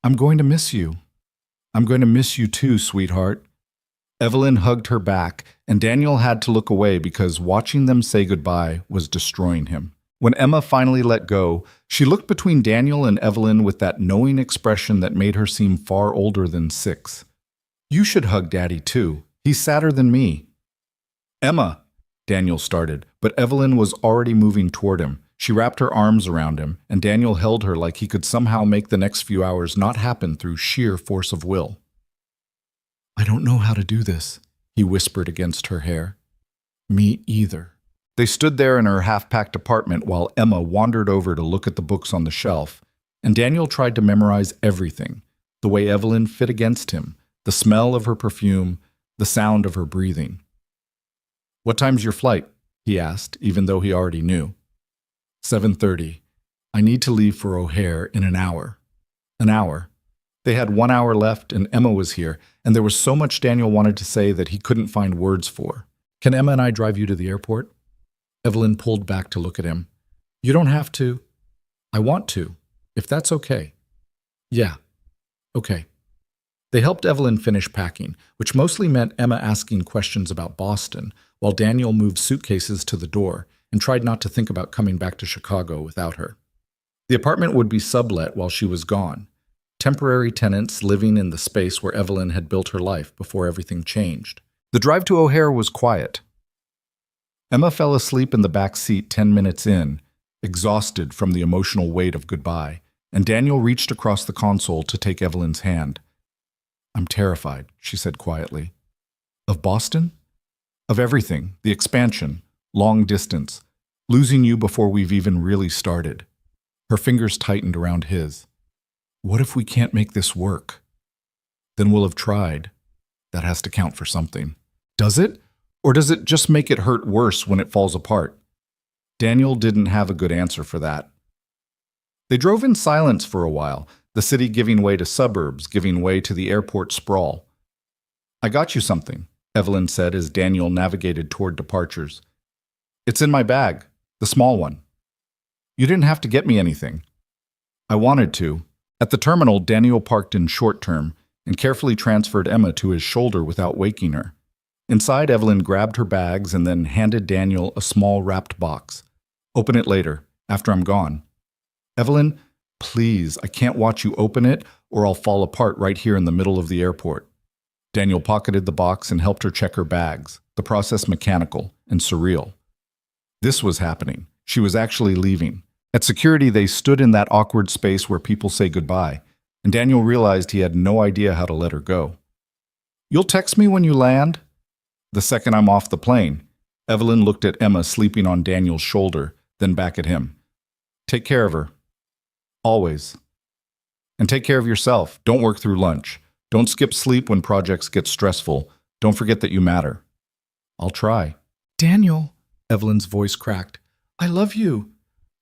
"I'm going to miss you." "I'm going to miss you too, sweetheart." Evelyn hugged her back, and Daniel had to look away because watching them say goodbye was destroying him. When Emma finally let go, she looked between Daniel and Evelyn with that knowing expression that made her seem far older than 6. "You should hug Daddy too. He's sadder than me." "Emma," Daniel started, but Evelyn was already moving toward him. She wrapped her arms around him, and Daniel held her like he could somehow make the next few hours not happen through sheer force of will. "I don't know how to do this," he whispered against her hair. "Me either." They stood there in her half-packed apartment while Emma wandered over to look at the books on the shelf, and Daniel tried to memorize everything, the way Evelyn fit against him, the smell of her perfume, the sound of her breathing. "What time's your flight?" he asked, even though he already knew. 7:30. "I need to leave for O'Hare in an hour." An hour. They had 1 hour left, and Emma was here, and there was so much Daniel wanted to say that he couldn't find words for. "Can Emma and I drive you to the airport?" Evelyn pulled back to look at him. "You don't have to." "I want to, if that's okay." "Yeah, okay." They helped Evelyn finish packing, which mostly meant Emma asking questions about Boston, while Daniel moved suitcases to the door and tried not to think about coming back to Chicago without her. The apartment would be sublet while she was gone. Temporary tenants living in the space where Evelyn had built her life before everything changed. The drive to O'Hare was quiet. Emma fell asleep in the back seat 10 minutes in, exhausted from the emotional weight of goodbye, and Daniel reached across the console to take Evelyn's hand. "I'm terrified," she said quietly. "Of Boston? Of everything, the expansion, long distance, losing you before we've even really started." Her fingers tightened around his. "What if we can't make this work?" "Then we'll have tried. That has to count for something." "Does it? Or does it just make it hurt worse when it falls apart?" Daniel didn't have a good answer for that. They drove in silence for a while, the city giving way to suburbs, giving way to the airport sprawl. "I got you something," Evelyn said as Daniel navigated toward departures. "It's in my bag, the small one. You didn't have to get me anything." "I wanted to." At the terminal, Daniel parked in short term and carefully transferred Emma to his shoulder without waking her. Inside, Evelyn grabbed her bags and then handed Daniel a small wrapped box. "Open it later, after I'm gone." "Evelyn, please, I can't watch you open it or I'll fall apart right here in the middle of the airport." Daniel pocketed the box and helped her check her bags, the process mechanical and surreal. This was happening. She was actually leaving. At security, they stood in that awkward space where people say goodbye, and Daniel realized he had no idea how to let her go. "You'll text me when you land?" "The second I'm off the plane." Evelyn looked at Emma sleeping on Daniel's shoulder, then back at him. "Take care of her. Always. And take care of yourself. Don't work through lunch. Don't skip sleep when projects get stressful. Don't forget that you matter." "I'll try." "Daniel," Evelyn's voice cracked, "I love you.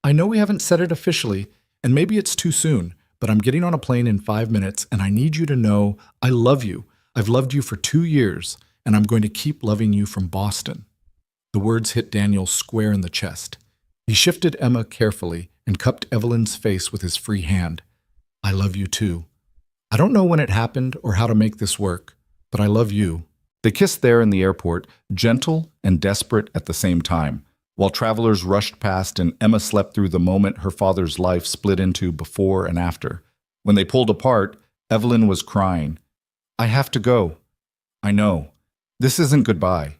I know we haven't said it officially, and maybe it's too soon, but I'm getting on a plane in 5 minutes, and I need you to know I love you. I've loved you for 2 years, and I'm going to keep loving you from Boston." The words hit Daniel square in the chest. He shifted Emma carefully and cupped Evelyn's face with his free hand. "I love you too. I don't know when it happened or how to make this work, but I love you." They kissed there in the airport, gentle and desperate at the same time, while travelers rushed past and Emma slept through the moment her father's life split into before and after. When they pulled apart, Evelyn was crying. "I have to go." "I know. This isn't goodbye."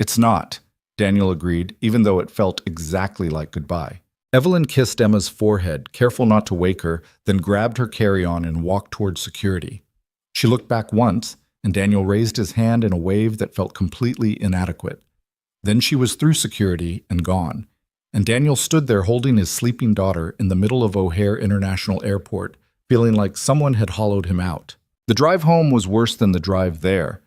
"It's not," Daniel agreed, even though it felt exactly like goodbye. Evelyn kissed Emma's forehead, careful not to wake her, then grabbed her carry-on and walked toward security. She looked back once, and Daniel raised his hand in a wave that felt completely inadequate. Then she was through security and gone, and Daniel stood there holding his sleeping daughter in the middle of O'Hare International Airport, feeling like someone had hollowed him out. The drive home was worse than the drive there.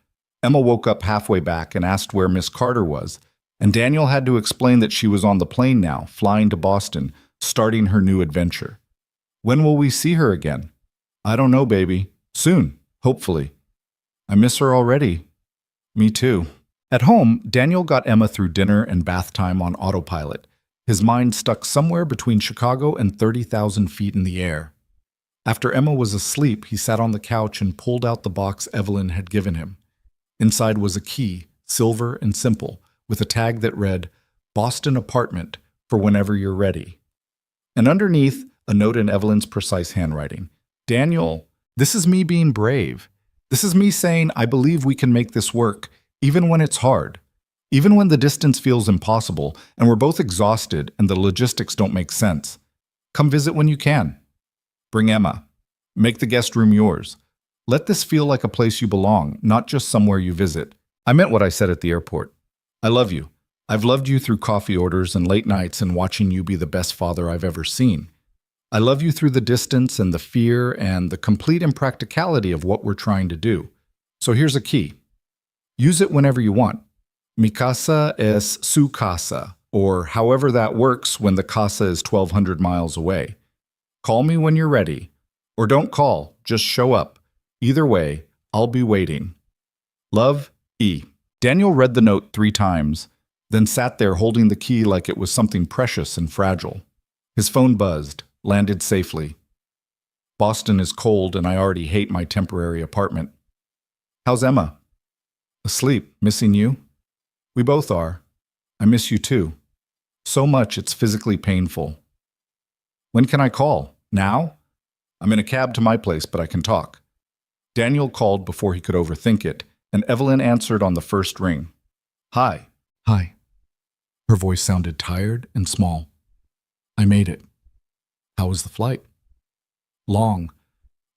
Emma woke up halfway back and asked where Miss Carter was, and Daniel had to explain that she was on the plane now, flying to Boston, starting her new adventure. "When will we see her again?" "I don't know, baby. Soon, hopefully." "I miss her already." "Me too." At home, Daniel got Emma through dinner and bath time on autopilot, his mind stuck somewhere between Chicago and 30,000 feet in the air. After Emma was asleep, he sat on the couch and pulled out the box Evelyn had given him. Inside was a key, silver and simple, with a tag that read, "Boston Apartment, for whenever you're ready." And underneath, a note in Evelyn's precise handwriting. "Daniel, this is me being brave. This is me saying I believe we can make this work, even when it's hard. Even when the distance feels impossible, and we're both exhausted and the logistics don't make sense. Come visit when you can. Bring Emma. Make the guest room yours. Let this feel like a place you belong, not just somewhere you visit." I meant what I said at the airport. I love you. I've loved you through coffee orders and late nights and watching you be the best father I've ever seen. I love you through the distance and the fear and the complete impracticality of what we're trying to do. So here's a key. Use it whenever you want. Mi casa es su casa, or however that works when the casa is 1,200 miles away. Call me when you're ready. Or don't call, just show up. Either way, I'll be waiting. Love, E. Daniel read the note 3 times, then sat there holding the key like it was something precious and fragile. His phone buzzed, landed safely. "Boston is cold and I already hate my temporary apartment." "How's Emma?" "Asleep, missing you." "We both are. I miss you too. So much it's physically painful." "When can I call? Now?" "I'm in a cab to my place, but I can talk." Daniel called before he could overthink it, and Evelyn answered on the first ring. Hi. Hi. Her voice sounded tired and small. I made it. How was the flight? Long.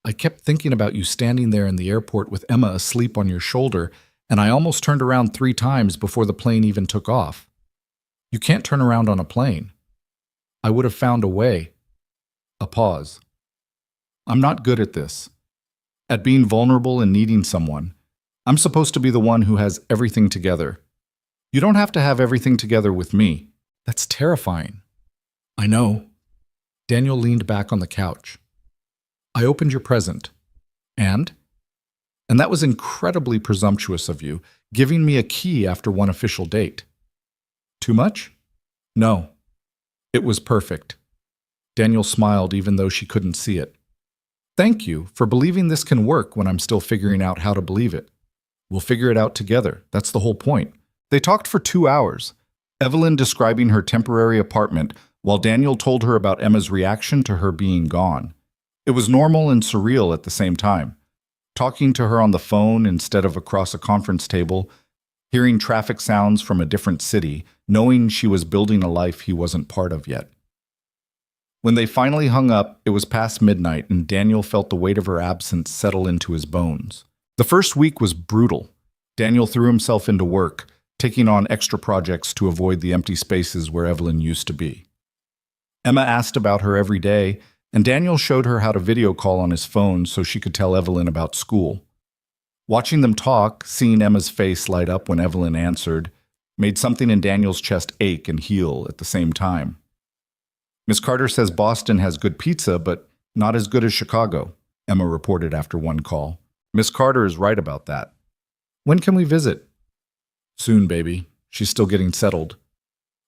I kept thinking about you standing there in the airport with Emma asleep on your shoulder, and I almost turned around 3 times before the plane even took off. You can't turn around on a plane. I would have found a way. A pause. I'm not good at this. At being vulnerable and needing someone. I'm supposed to be the one who has everything together. You don't have to have everything together with me. That's terrifying. I know. Daniel leaned back on the couch. I opened your present. And? And that was incredibly presumptuous of you, giving me a key after one official date. Too much? No. It was perfect. Daniel smiled even though she couldn't see it. Thank you for believing this can work when I'm still figuring out how to believe it. We'll figure it out together. That's the whole point. They talked for 2 hours, Evelyn describing her temporary apartment while Daniel told her about Emma's reaction to her being gone. It was normal and surreal at the same time. Talking to her on the phone instead of across a conference table, hearing traffic sounds from a different city, knowing she was building a life he wasn't part of yet. When they finally hung up, it was past midnight and Daniel felt the weight of her absence settle into his bones. The first week was brutal. Daniel threw himself into work, taking on extra projects to avoid the empty spaces where Evelyn used to be. Emma asked about her every day, and Daniel showed her how to video call on his phone so she could tell Evelyn about school. Watching them talk, seeing Emma's face light up when Evelyn answered, made something in Daniel's chest ache and heal at the same time. Miss Carter says Boston has good pizza, but not as good as Chicago, Emma reported after one call. Miss Carter is right about that. When can we visit? Soon, baby. She's still getting settled.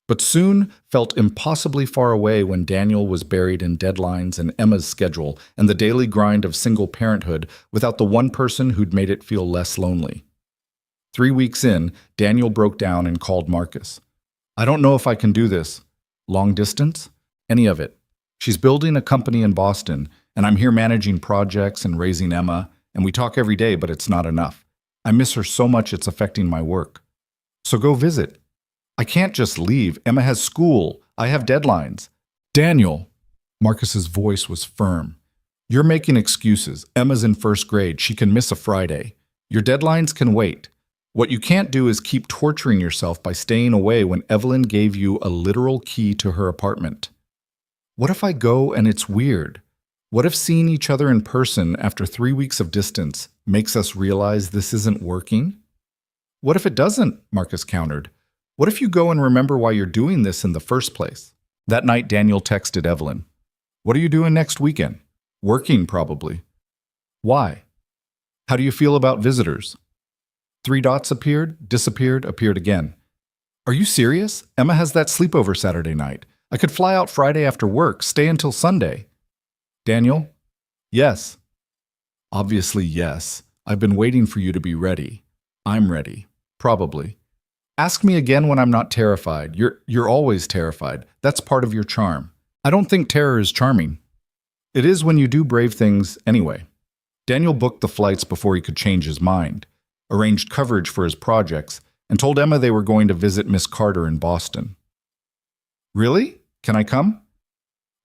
But soon felt impossibly far away when Daniel was buried in deadlines and Emma's schedule and the daily grind of single parenthood without the one person who'd made it feel less lonely. 3 weeks in, Daniel broke down and called Marcus. I don't know if I can do this. Long distance? Any of it. She's building a company in Boston, and I'm here managing projects and raising Emma, and we talk every day, but it's not enough. I miss her so much it's affecting my work. So go visit. I can't just leave. Emma has school. I have deadlines. Daniel. Marcus's voice was firm. You're making excuses. Emma's in first grade. She can miss a Friday. Your deadlines can wait. What you can't do is keep torturing yourself by staying away when Evelyn gave you a literal key to her apartment. What if I go and it's weird? What if seeing each other in person after 3 weeks of distance makes us realize this isn't working? What if it doesn't? Marcus countered. What if you go and remember why you're doing this in the first place? That night, Daniel texted Evelyn. What are you doing next weekend? Working, probably. Why? How do you feel about visitors? 3 dots appeared, disappeared, appeared again. Are you serious? Emma has that sleepover Saturday night. I could fly out Friday after work, stay until Sunday. Daniel? Yes. Obviously, yes. I've been waiting for you to be ready. I'm ready. Probably. Ask me again when I'm not terrified. You're always terrified. That's part of your charm. I don't think terror is charming. It is when you do brave things anyway. Daniel booked the flights before he could change his mind, arranged coverage for his projects, and told Emma they were going to visit Miss Carter in Boston. Really? Can I come?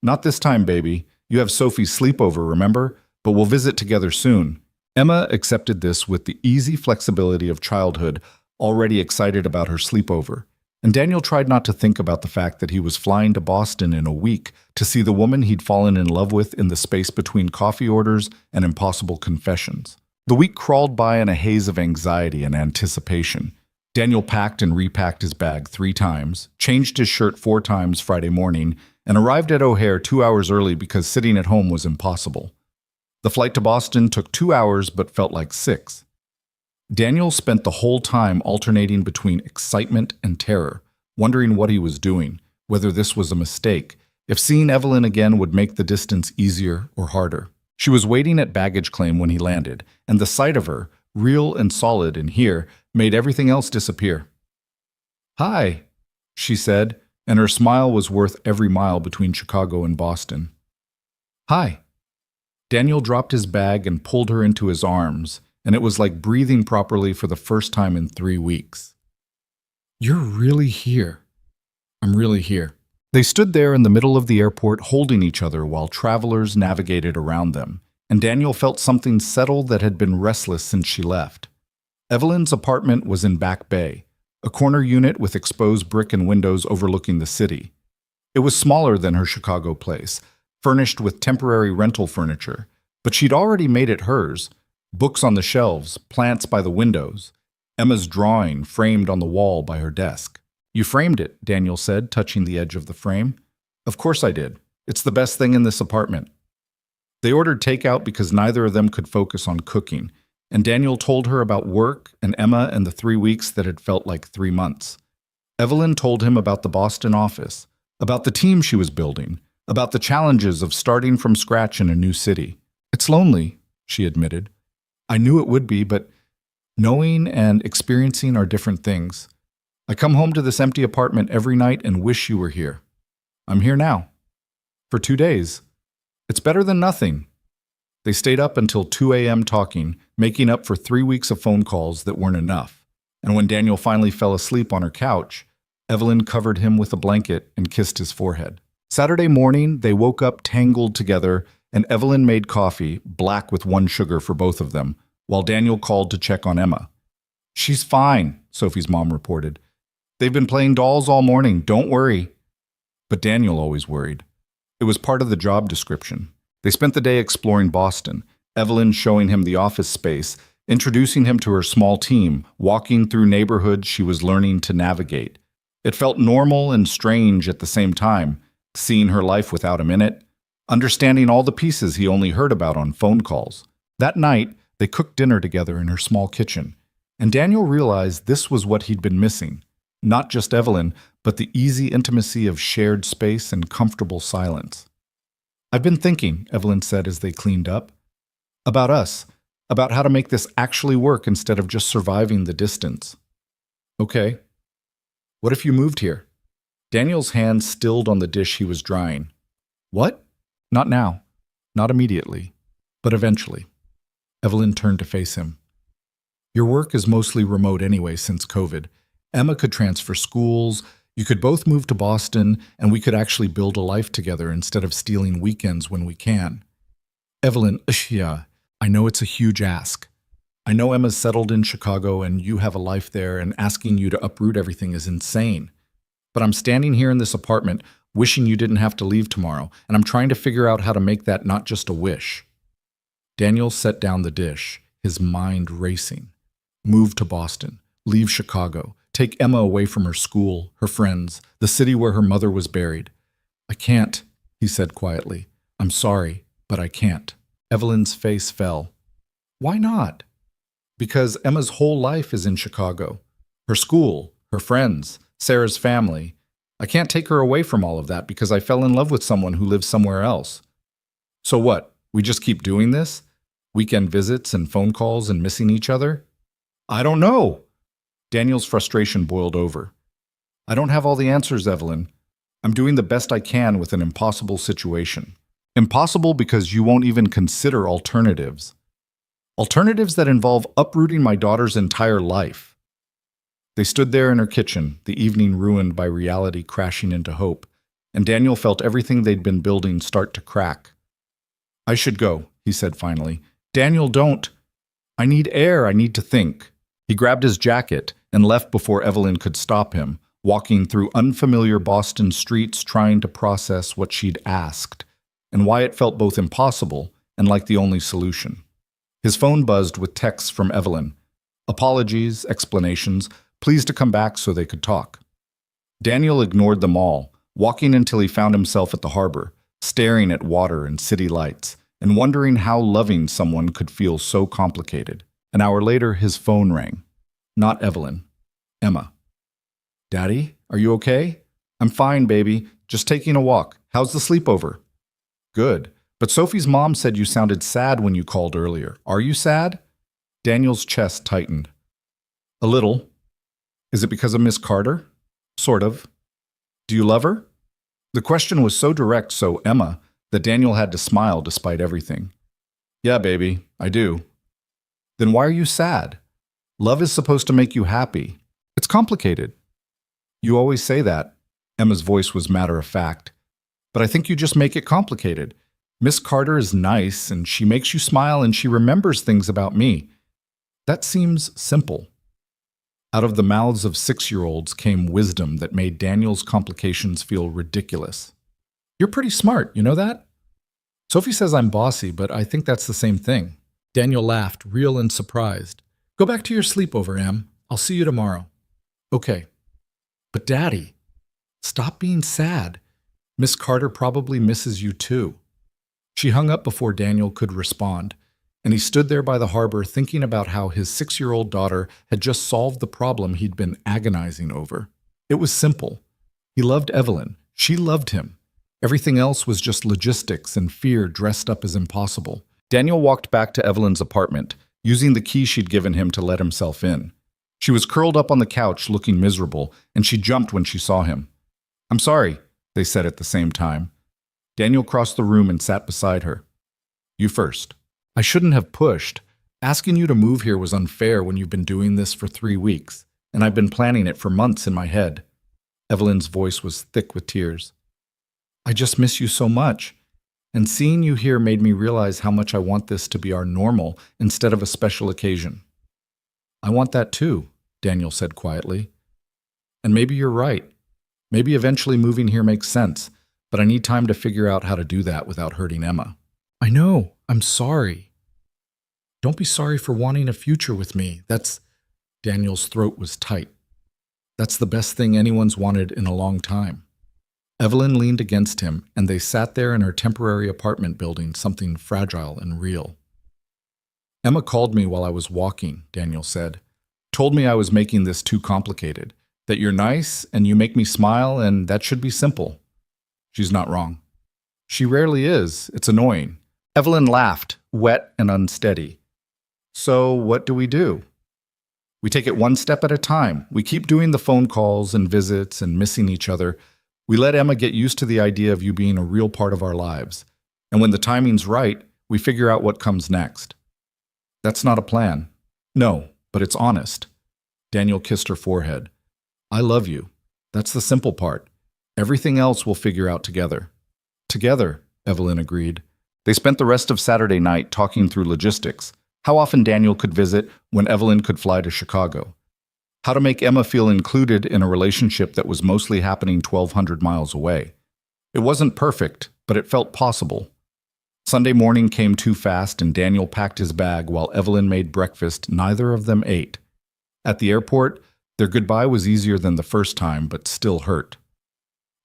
Not this time, baby. You have Sophie's sleepover, remember? But we'll visit together soon. Emma accepted this with the easy flexibility of childhood, already excited about her sleepover. And Daniel tried not to think about the fact that he was flying to Boston in a week to see the woman he'd fallen in love with in the space between coffee orders and impossible confessions. The week crawled by in a haze of anxiety and anticipation. Daniel packed and repacked his bag 3 times, changed his shirt 4 times Friday morning, and arrived at O'Hare 2 hours early because sitting at home was impossible. The flight to Boston took 2 hours but felt like 6. Daniel spent the whole time alternating between excitement and terror, wondering what he was doing, whether this was a mistake, if seeing Evelyn again would make the distance easier or harder. She was waiting at baggage claim when he landed, and the sight of her, real and solid in here, made everything else disappear. Hi, she said, and her smile was worth every mile between Chicago and Boston. Hi. Daniel dropped his bag and pulled her into his arms, and it was like breathing properly for the first time in 3 weeks. "You're really here." "I'm really here." They stood there in the middle of the airport holding each other while travelers navigated around them, and Daniel felt something settle that had been restless since she left. Evelyn's apartment was in Back Bay, a corner unit with exposed brick and windows overlooking the city. It was smaller than her Chicago place, furnished with temporary rental furniture, but she'd already made it hers: books on the shelves, plants by the windows, Emma's drawing framed on the wall by her desk. "You framed it," Daniel said, touching the edge of the frame. "Of course I did. It's the best thing in this apartment." They ordered takeout because neither of them could focus on cooking, and Daniel told her about work and Emma and the 3 weeks that had felt like 3 months. Evelyn told him about the Boston office, about the team she was building, about the challenges of starting from scratch in a new city. "It's lonely," she admitted. "I knew it would be, but knowing and experiencing are different things. I come home to this empty apartment every night and wish you were here. I'm here now. For 2 days. It's better than nothing." They stayed up until 2 a.m. talking, making up for 3 weeks of phone calls that weren't enough. And when Daniel finally fell asleep on her couch, Evelyn covered him with a blanket and kissed his forehead. Saturday morning, they woke up tangled together, and Evelyn made coffee, black with 1 sugar for both of them, while Daniel called to check on Emma. "She's fine," Sophie's mom reported. "They've been playing dolls all morning, don't worry." But Daniel always worried. It was part of the job description. They spent the day exploring Boston, Evelyn showing him the office space, introducing him to her small team, walking through neighborhoods she was learning to navigate. It felt normal and strange at the same time, seeing her life without him in it, understanding all the pieces he only heard about on phone calls. That night, they cooked dinner together in her small kitchen, and Daniel realized this was what he'd been missing. Not just Evelyn, but the easy intimacy of shared space and comfortable silence. "I've been thinking," Evelyn said as they cleaned up, "about us, about how to make this actually work instead of just surviving the distance." "Okay. What if you moved here?" Daniel's hand stilled on the dish he was drying. "What?" "Not now. Not immediately. But eventually." Evelyn turned to face him. "Your work is mostly remote anyway since COVID. Emma could transfer schools, you could both move to Boston, and we could actually build a life together instead of stealing weekends when we can." "Evelyn, yeah, I know it's a huge ask. I know Emma's settled in Chicago and you have a life there, and asking you to uproot everything is insane. But I'm standing here in this apartment wishing you didn't have to leave tomorrow, and I'm trying to figure out how to make that not just a wish." Daniel set down the dish, his mind racing. Move to Boston, leave Chicago, take Emma away from her school, her friends, the city where her mother was buried. "I can't," he said quietly. "I'm sorry, but I can't." Evelyn's face fell. "Why not?" "Because Emma's whole life is in Chicago. Her school, her friends, Sarah's family. I can't take her away from all of that because I fell in love with someone who lives somewhere else." "So what? We just keep doing this? Weekend visits and phone calls and missing each other?" "I don't know." Daniel's frustration boiled over. "I don't have all the answers, Evelyn. I'm doing the best I can with an impossible situation. Impossible because you won't even consider alternatives. Alternatives that involve uprooting my daughter's entire life." They stood there in her kitchen, the evening ruined by reality crashing into hope, and Daniel felt everything they'd been building start to crack. "I should go," he said finally. "Daniel, don't. I need air, I need to think." He grabbed his jacket and left before Evelyn could stop him, walking through unfamiliar Boston streets trying to process what she'd asked, and why it felt both impossible and like the only solution. His phone buzzed with texts from Evelyn. Apologies, explanations, pleas to come back so they could talk. Daniel ignored them all, walking until he found himself at the harbor, staring at water and city lights, and wondering how loving someone could feel so complicated. An hour later, his phone rang. Not Evelyn. Emma. "Daddy, are you okay?" "I'm fine, baby. Just taking a walk. How's the sleepover?" "Good. But Sophie's mom said you sounded sad when you called earlier. Are you sad?" Daniel's chest tightened. "A little." "Is it because of Miss Carter?" "Sort of." "Do you love her?" The question was so direct, so Emma, that Daniel had to smile despite everything. "Yeah, baby, I do." Then why are you sad? Love is supposed to make you happy. It's complicated. You always say that. Emma's voice was matter of fact. But I think you just make it complicated. Miss Carter is nice, and she makes you smile, and she remembers things about me. That seems simple. Out of the mouths of 6-year-olds came wisdom that made Daniel's complications feel ridiculous. You're pretty smart, you know that? Sophie says I'm bossy, but I think that's the same thing. Daniel laughed, real and surprised. Go back to your sleepover, Em. I'll see you tomorrow. Okay. But Daddy, stop being sad. Miss Carter probably misses you too. She hung up before Daniel could respond, and he stood there by the harbor thinking about how his 6-year-old daughter had just solved the problem he'd been agonizing over. It was simple. He loved Evelyn. She loved him. Everything else was just logistics and fear dressed up as impossible. Daniel walked back to Evelyn's apartment, using the key she'd given him to let himself in. She was curled up on the couch looking miserable, and she jumped when she saw him. I'm sorry, they said at the same time. Daniel crossed the room and sat beside her. You first. I shouldn't have pushed. Asking you to move here was unfair when you've been doing this for 3 weeks, and I've been planning it for months in my head. Evelyn's voice was thick with tears. I just miss you so much, and seeing you here made me realize how much I want this to be our normal instead of a special occasion. I want that too, Daniel said quietly. And maybe you're right. Maybe eventually moving here makes sense, but I need time to figure out how to do that without hurting Emma. I know. I'm sorry. Don't be sorry for wanting a future with me. Daniel's throat was tight. That's the best thing anyone's wanted in a long time. Evelyn leaned against him, and they sat there in her temporary apartment building something fragile and real. Emma called me while I was walking, Daniel said. Told me I was making this too complicated, that you're nice and you make me smile and that should be simple. She's not wrong. She rarely is. It's annoying. Evelyn laughed, wet and unsteady. So what do? We take it one step at a time. We keep doing the phone calls and visits and missing each other. We let Emma get used to the idea of you being a real part of our lives. And when the timing's right, we figure out what comes next. That's not a plan. No, but it's honest. Daniel kissed her forehead. I love you. That's the simple part. Everything else we'll figure out together. Together, Evelyn agreed. They spent the rest of Saturday night talking through logistics, how often Daniel could visit, when Evelyn could fly to Chicago, how to make Emma feel included in a relationship that was mostly happening 1,200 miles away. It wasn't perfect, but it felt possible. Sunday morning came too fast, and Daniel packed his bag while Evelyn made breakfast neither of them ate. At the airport, their goodbye was easier than the first time, but still hurt.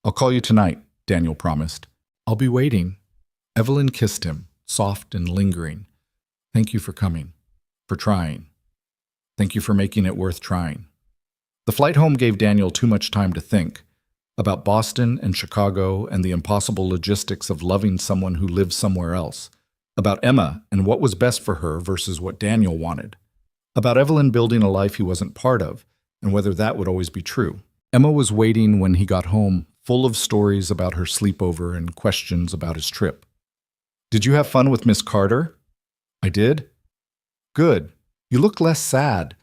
I'll call you tonight, Daniel promised. I'll be waiting. Evelyn kissed him, soft and lingering. Thank you for coming, for trying. Thank you for making it worth trying. The flight home gave Daniel too much time to think about Boston and Chicago and the impossible logistics of loving someone who lives somewhere else, about Emma and what was best for her versus what Daniel wanted, about Evelyn building a life he wasn't part of and whether that would always be true. Emma was waiting when he got home, full of stories about her sleepover and questions about his trip. Did you have fun with Miss Carter? I did. Good. You look less sad.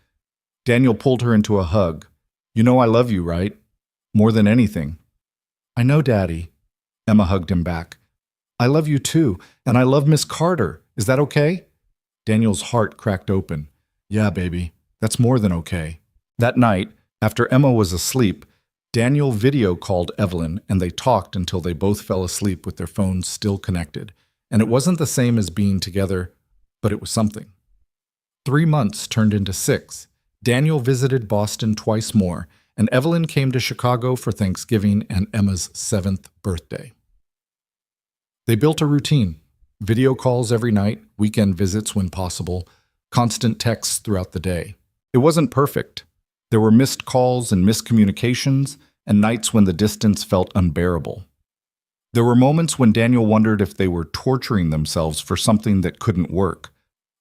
Daniel pulled her into a hug. You know I love you, right? More than anything. I know, Daddy. Emma hugged him back. I love you too, and I love Miss Carter. Is that okay? Daniel's heart cracked open. Yeah, baby. That's more than okay. That night, after Emma was asleep, Daniel video called Evelyn, and they talked until they both fell asleep with their phones still connected. And it wasn't the same as being together, but it was something. 3 months turned into 6. Daniel visited Boston twice more, and Evelyn came to Chicago for Thanksgiving and Emma's 7th birthday. They built a routine. Video calls every night, weekend visits when possible, constant texts throughout the day. It wasn't perfect. There were missed calls and miscommunications, and nights when the distance felt unbearable. There were moments when Daniel wondered if they were torturing themselves for something that couldn't work.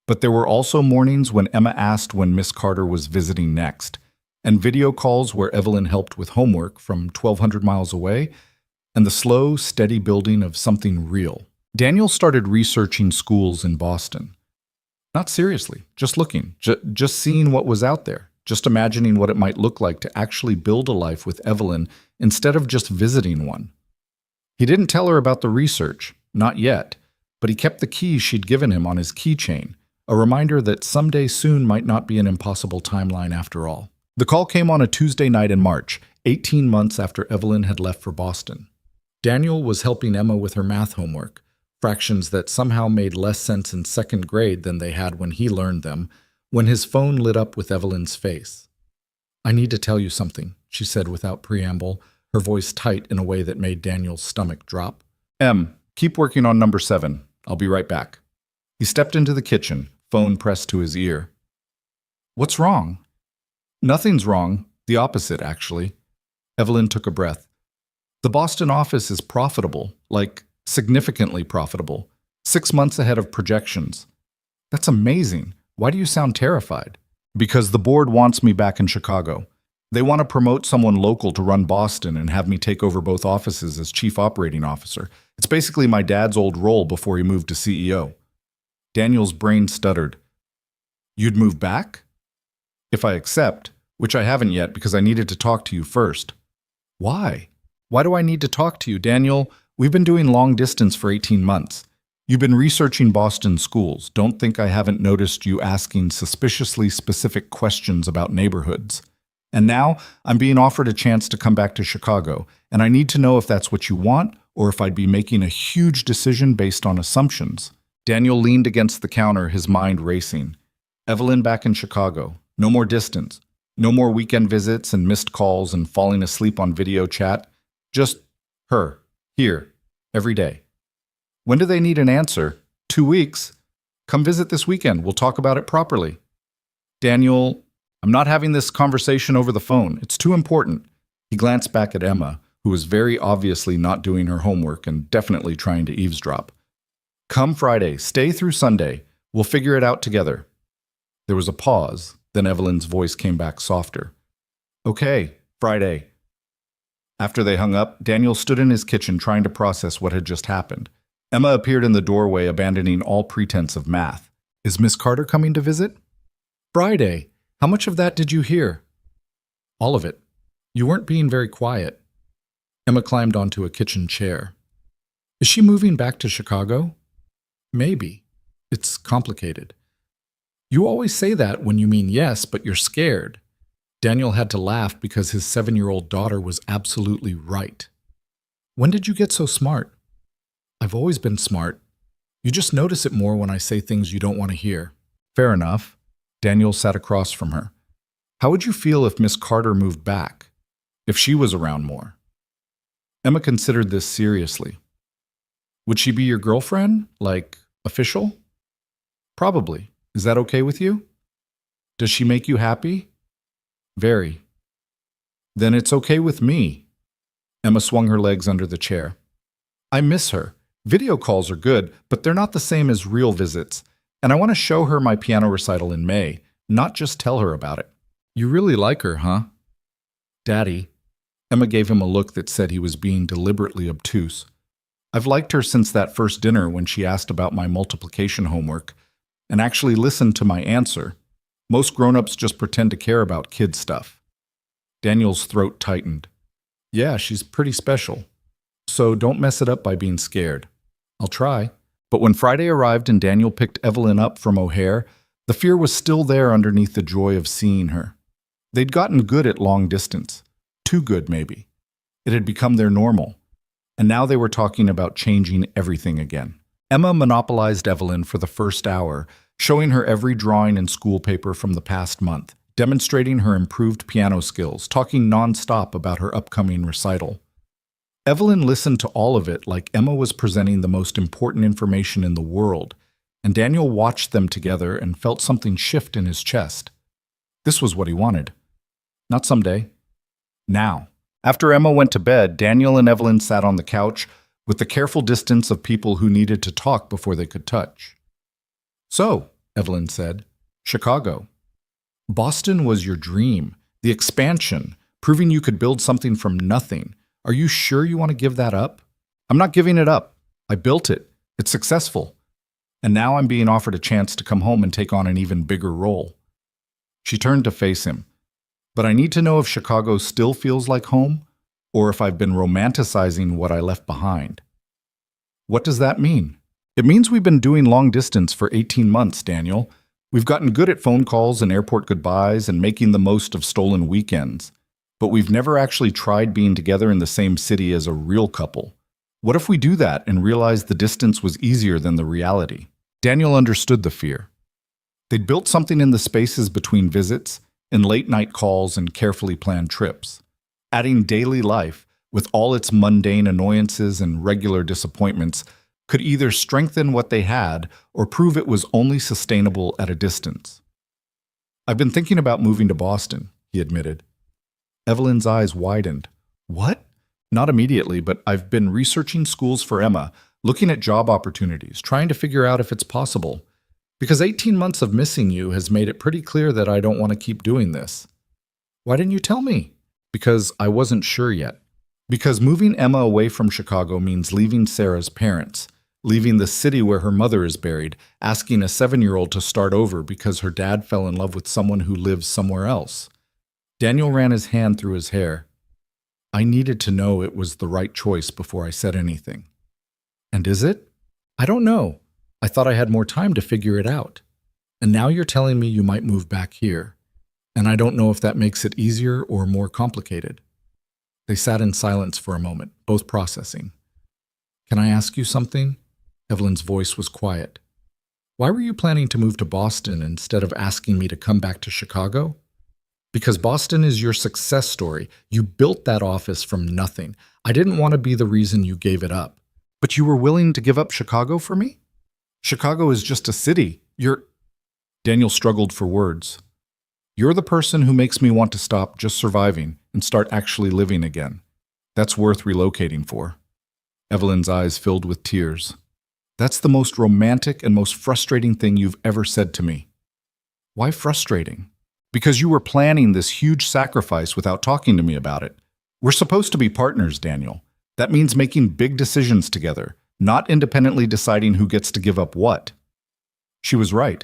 But there were also mornings when Emma asked when Miss Carter was visiting next, and video calls where Evelyn helped with homework from 1,200 miles away, and the slow, steady building of something real. Daniel started researching schools in Boston. Not seriously, just looking, just seeing what was out there, just imagining what it might look like to actually build a life with Evelyn instead of just visiting one. He didn't tell her about the research, not yet, but he kept the keys she'd given him on his keychain, a reminder that someday soon might not be an impossible timeline after all. The call came on a Tuesday night in March, 18 months after Evelyn had left for Boston. Daniel was helping Emma with her math homework, fractions that somehow made less sense in second grade than they had when he learned them, when his phone lit up with Evelyn's face. "I need to tell you something," she said without preamble, her voice tight in a way that made Daniel's stomach drop. Keep working on number 7. I'll be right back." He stepped into the kitchen, phone pressed to his ear. "What's wrong?" "Nothing's wrong. The opposite, actually." Evelyn took a breath. "The Boston office is profitable, like significantly profitable, 6 months ahead of projections." "That's amazing. Why do you sound terrified?" "Because the board wants me back in Chicago. They want to promote someone local to run Boston and have me take over both offices as chief operating officer. It's basically my dad's old role before he moved to CEO. Daniel's brain stuttered. "You'd move back?" "If I accept, which I haven't yet because I needed to talk to you first." "Why? Why do I need to talk to you, Daniel? We've been doing long distance for 18 months. You've been researching Boston schools. Don't think I haven't noticed you asking suspiciously specific questions about neighborhoods. And now I'm being offered a chance to come back to Chicago, and I need to know if that's what you want or if I'd be making a huge decision based on assumptions." Daniel leaned against the counter, his mind racing. Evelyn back in Chicago. No more distance. No more weekend visits and missed calls and falling asleep on video chat. Just her, here, every day. When do they need an answer? 2 weeks. Come visit this weekend. We'll talk about it properly. Daniel, I'm not having this conversation over the phone. It's too important. He glanced back at Emma, who was very obviously not doing her homework and definitely trying to eavesdrop. Come Friday. Stay through Sunday. We'll figure it out together. There was a pause. Then Evelyn's voice came back softer. Okay, Friday. After they hung up, Daniel stood in his kitchen trying to process what had just happened. Emma appeared in the doorway, abandoning all pretense of math. Is Miss Carter coming to visit? Friday. How much of that did you hear? All of it. You weren't being very quiet. Emma climbed onto a kitchen chair. Is she moving back to Chicago? Maybe. It's complicated. You always say that when you mean yes, but you're scared. Daniel had to laugh because his 7-year-old daughter was absolutely right. When did you get so smart? I've always been smart. You just notice it more when I say things you don't want to hear. Fair enough. Daniel sat across from her. How would you feel if Miss Carter moved back? If she was around more? Emma considered this seriously. Would she be your girlfriend? Like, official? Probably. Is that okay with you? Does she make you happy? Very. Then it's okay with me. Emma swung her legs under the chair. I miss her. Video calls are good, but they're not the same as real visits. And I want to show her my piano recital in May, not just tell her about it. You really like her, huh? Daddy. Emma gave him a look that said he was being deliberately obtuse. I've liked her since that first dinner when she asked about my multiplication homework, and actually listened to my answer. Most grown-ups just pretend to care about kid stuff. Daniel's throat tightened. Yeah, she's pretty special. So don't mess it up by being scared. I'll try. But when Friday arrived and Daniel picked Evelyn up from O'Hare, the fear was still there underneath the joy of seeing her. They'd gotten good at long distance. Too good, maybe. It had become their normal. And now they were talking about changing everything again. Emma monopolized Evelyn for the first hour, showing her every drawing and school paper from the past month, demonstrating her improved piano skills, talking nonstop about her upcoming recital. Evelyn listened to all of it like Emma was presenting the most important information in the world, and Daniel watched them together and felt something shift in his chest. This was what he wanted. Not someday. Now. After Emma went to bed, Daniel and Evelyn sat on the couch with the careful distance of people who needed to talk before they could touch. So, Evelyn said, Chicago. Boston was your dream, the expansion, proving you could build something from nothing. Are you sure you want to give that up? I'm not giving it up. I built it. It's successful. And now I'm being offered a chance to come home and take on an even bigger role. She turned to face him. But I need to know if Chicago still feels like home, or if I've been romanticizing what I left behind. What does that mean? It means we've been doing long distance for 18 months, Daniel. We've gotten good at phone calls and airport goodbyes and making the most of stolen weekends. But we've never actually tried being together in the same city as a real couple. What if we do that and realize the distance was easier than the reality? Daniel understood the fear. They'd built something in the spaces between visits, in late-night calls and carefully planned trips. Adding daily life, with all its mundane annoyances and regular disappointments, could either strengthen what they had or prove it was only sustainable at a distance. I've been thinking about moving to Boston, he admitted. Evelyn's eyes widened. What? Not immediately, but I've been researching schools for Emma, looking at job opportunities, trying to figure out if it's possible. Because 18 months of missing you has made it pretty clear that I don't want to keep doing this. Why didn't you tell me? Because I wasn't sure yet. Because moving Emma away from Chicago means leaving Sarah's parents, leaving the city where her mother is buried, asking a 7-year-old to start over because her dad fell in love with someone who lives somewhere else. Daniel ran his hand through his hair. I needed to know it was the right choice before I said anything. And is it? I don't know. I thought I had more time to figure it out. And now you're telling me you might move back here. And I don't know if that makes it easier or more complicated. They sat in silence for a moment, both processing. Can I ask you something? Evelyn's voice was quiet. Why were you planning to move to Boston instead of asking me to come back to Chicago? Because Boston is your success story. You built that office from nothing. I didn't want to be the reason you gave it up. But you were willing to give up Chicago for me? Chicago is just a city. Daniel struggled for words. You're the person who makes me want to stop just surviving and start actually living again. That's worth relocating for. Evelyn's eyes filled with tears. That's the most romantic and most frustrating thing you've ever said to me. Why frustrating? Because you were planning this huge sacrifice without talking to me about it. We're supposed to be partners, Daniel. That means making big decisions together, not independently deciding who gets to give up what. She was right.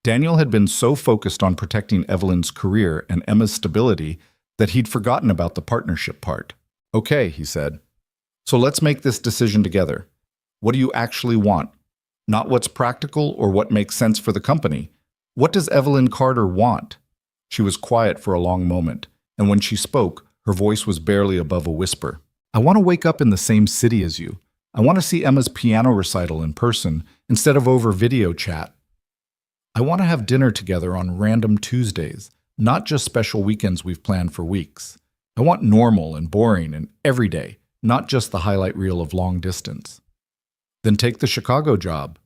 Daniel had been so focused on protecting Evelyn's career and Emma's stability that he'd forgotten about the partnership part. Okay, he said. So let's make this decision together. What do you actually want? Not what's practical or what makes sense for the company. What does Evelyn Carter want? She was quiet for a long moment, and when she spoke, her voice was barely above a whisper. I want to wake up in the same city as you. I want to see Emma's piano recital in person instead of over video chat. I want to have dinner together on random Tuesdays, not just special weekends we've planned for weeks. I want normal and boring and everyday, not just the highlight reel of long distance. Then take the Chicago job.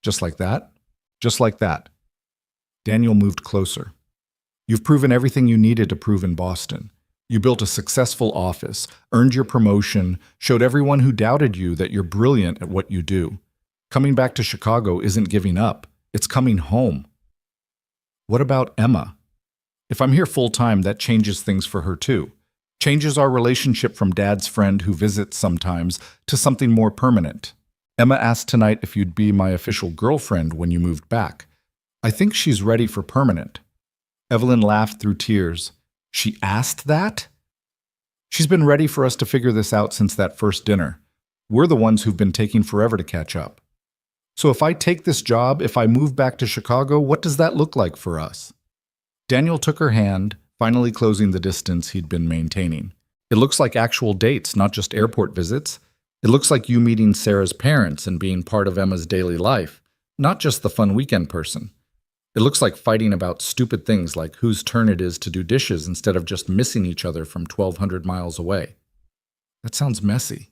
Just like that? Just like that. Daniel moved closer. You've proven everything you needed to prove in Boston. You built a successful office, earned your promotion, showed everyone who doubted you that you're brilliant at what you do. Coming back to Chicago isn't giving up. It's coming home. What about Emma? If I'm here full-time, that changes things for her too. Changes our relationship from Dad's friend who visits sometimes to something more permanent. Emma asked tonight if you'd be my official girlfriend when you moved back. I think she's ready for permanent. Evelyn laughed through tears. She asked that? She's been ready for us to figure this out since that first dinner. We're the ones who've been taking forever to catch up. So if I take this job, if I move back to Chicago, what does that look like for us? Daniel took her hand, finally closing the distance he'd been maintaining. It looks like actual dates, not just airport visits. It looks like you meeting Sarah's parents and being part of Emma's daily life, not just the fun weekend person. It looks like fighting about stupid things like whose turn it is to do dishes instead of just missing each other from 1,200 miles away. That sounds messy.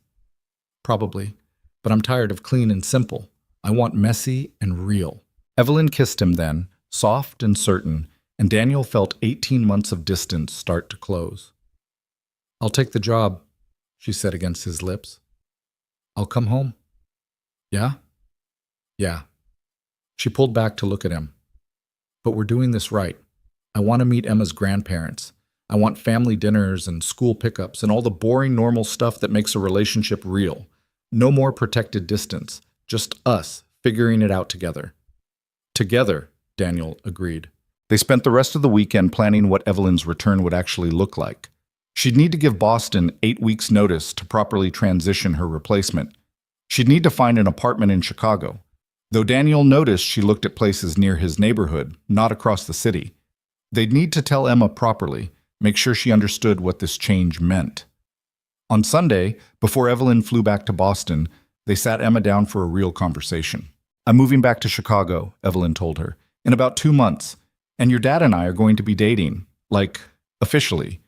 Probably. But I'm tired of clean and simple. I want messy and real. Evelyn kissed him then, soft and certain, and Daniel felt 18 months of distance start to close. I'll take the job, she said against his lips. I'll come home. Yeah? Yeah. She pulled back to look at him. But we're doing this right. I want to meet Emma's grandparents. I want family dinners and school pickups and all the boring normal stuff that makes a relationship real. No more protected distance. Just us, figuring it out together. Together, Daniel agreed. They spent the rest of the weekend planning what Evelyn's return would actually look like. She'd need to give Boston 8 weeks' notice to properly transition her replacement. She'd need to find an apartment in Chicago, though Daniel noticed she looked at places near his neighborhood, not across the city. They'd need to tell Emma properly, make sure she understood what this change meant. On Sunday, before Evelyn flew back to Boston, they sat Emma down for a real conversation. "I'm moving back to Chicago," Evelyn told her, "in about 2 months, and your dad and I are going to be dating, like, officially,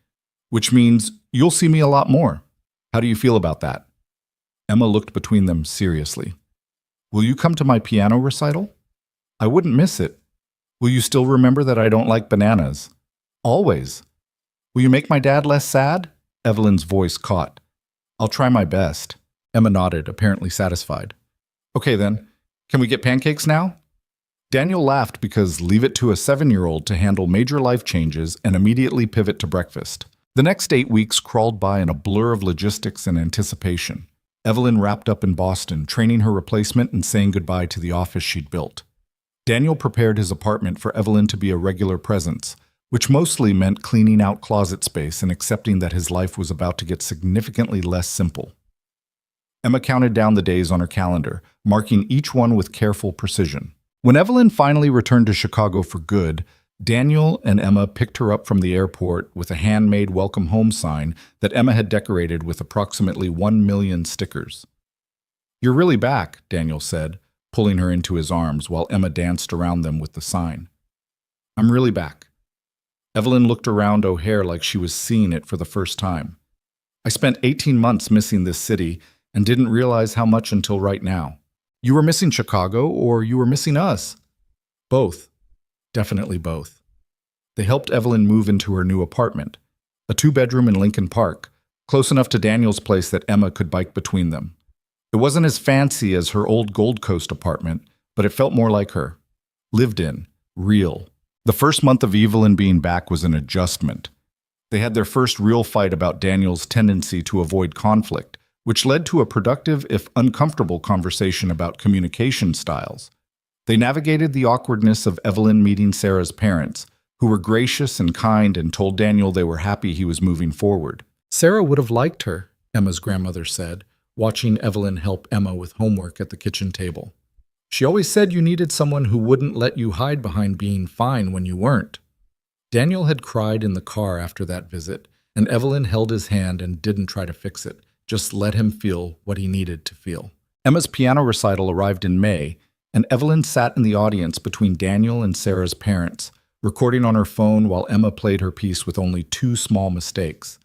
which means you'll see me a lot more. How do you feel about that?" Emma looked between them seriously. "Will you come to my piano recital?" "I wouldn't miss it." "Will you still remember that I don't like bananas?" "Always." "Will you make my dad less sad?" Evelyn's voice caught. "I'll try my best." Emma nodded, apparently satisfied. "Okay then, can we get pancakes now?" Daniel laughed because leave it to a 7-year-old to handle major life changes and immediately pivot to breakfast. The next 8 weeks crawled by in a blur of logistics and anticipation. Evelyn wrapped up in Boston, training her replacement and saying goodbye to the office she'd built. Daniel prepared his apartment for Evelyn to be a regular presence, which mostly meant cleaning out closet space and accepting that his life was about to get significantly less simple. Emma counted down the days on her calendar, marking each one with careful precision. When Evelyn finally returned to Chicago for good, Daniel and Emma picked her up from the airport with a handmade welcome home sign that Emma had decorated with approximately 1 million stickers. "You're really back," Daniel said, pulling her into his arms while Emma danced around them with the sign. "I'm really back." Evelyn looked around O'Hare like she was seeing it for the first time. "I spent 18 months missing this city and didn't realize how much until right now." "You were missing Chicago, or you were missing us?" "Both. Definitely both." They helped Evelyn move into her new apartment, a 2-bedroom in Lincoln Park, close enough to Daniel's place that Emma could bike between them. It wasn't as fancy as her old Gold Coast apartment, but it felt more like her. Lived in. Real. The first month of Evelyn being back was an adjustment. They had their first real fight about Daniel's tendency to avoid conflict, which led to a productive, if uncomfortable, conversation about communication styles. They navigated the awkwardness of Evelyn meeting Sarah's parents, who were gracious and kind and told Daniel they were happy he was moving forward. "Sarah would have liked her," Emma's grandmother said, watching Evelyn help Emma with homework at the kitchen table. "She always said you needed someone who wouldn't let you hide behind being fine when you weren't." Daniel had cried in the car after that visit, and Evelyn held his hand and didn't try to fix it, just let him feel what he needed to feel. Emma's piano recital arrived in May, and Evelyn sat in the audience between Daniel and Sarah's parents, recording on her phone while Emma played her piece with only 2 small mistakes.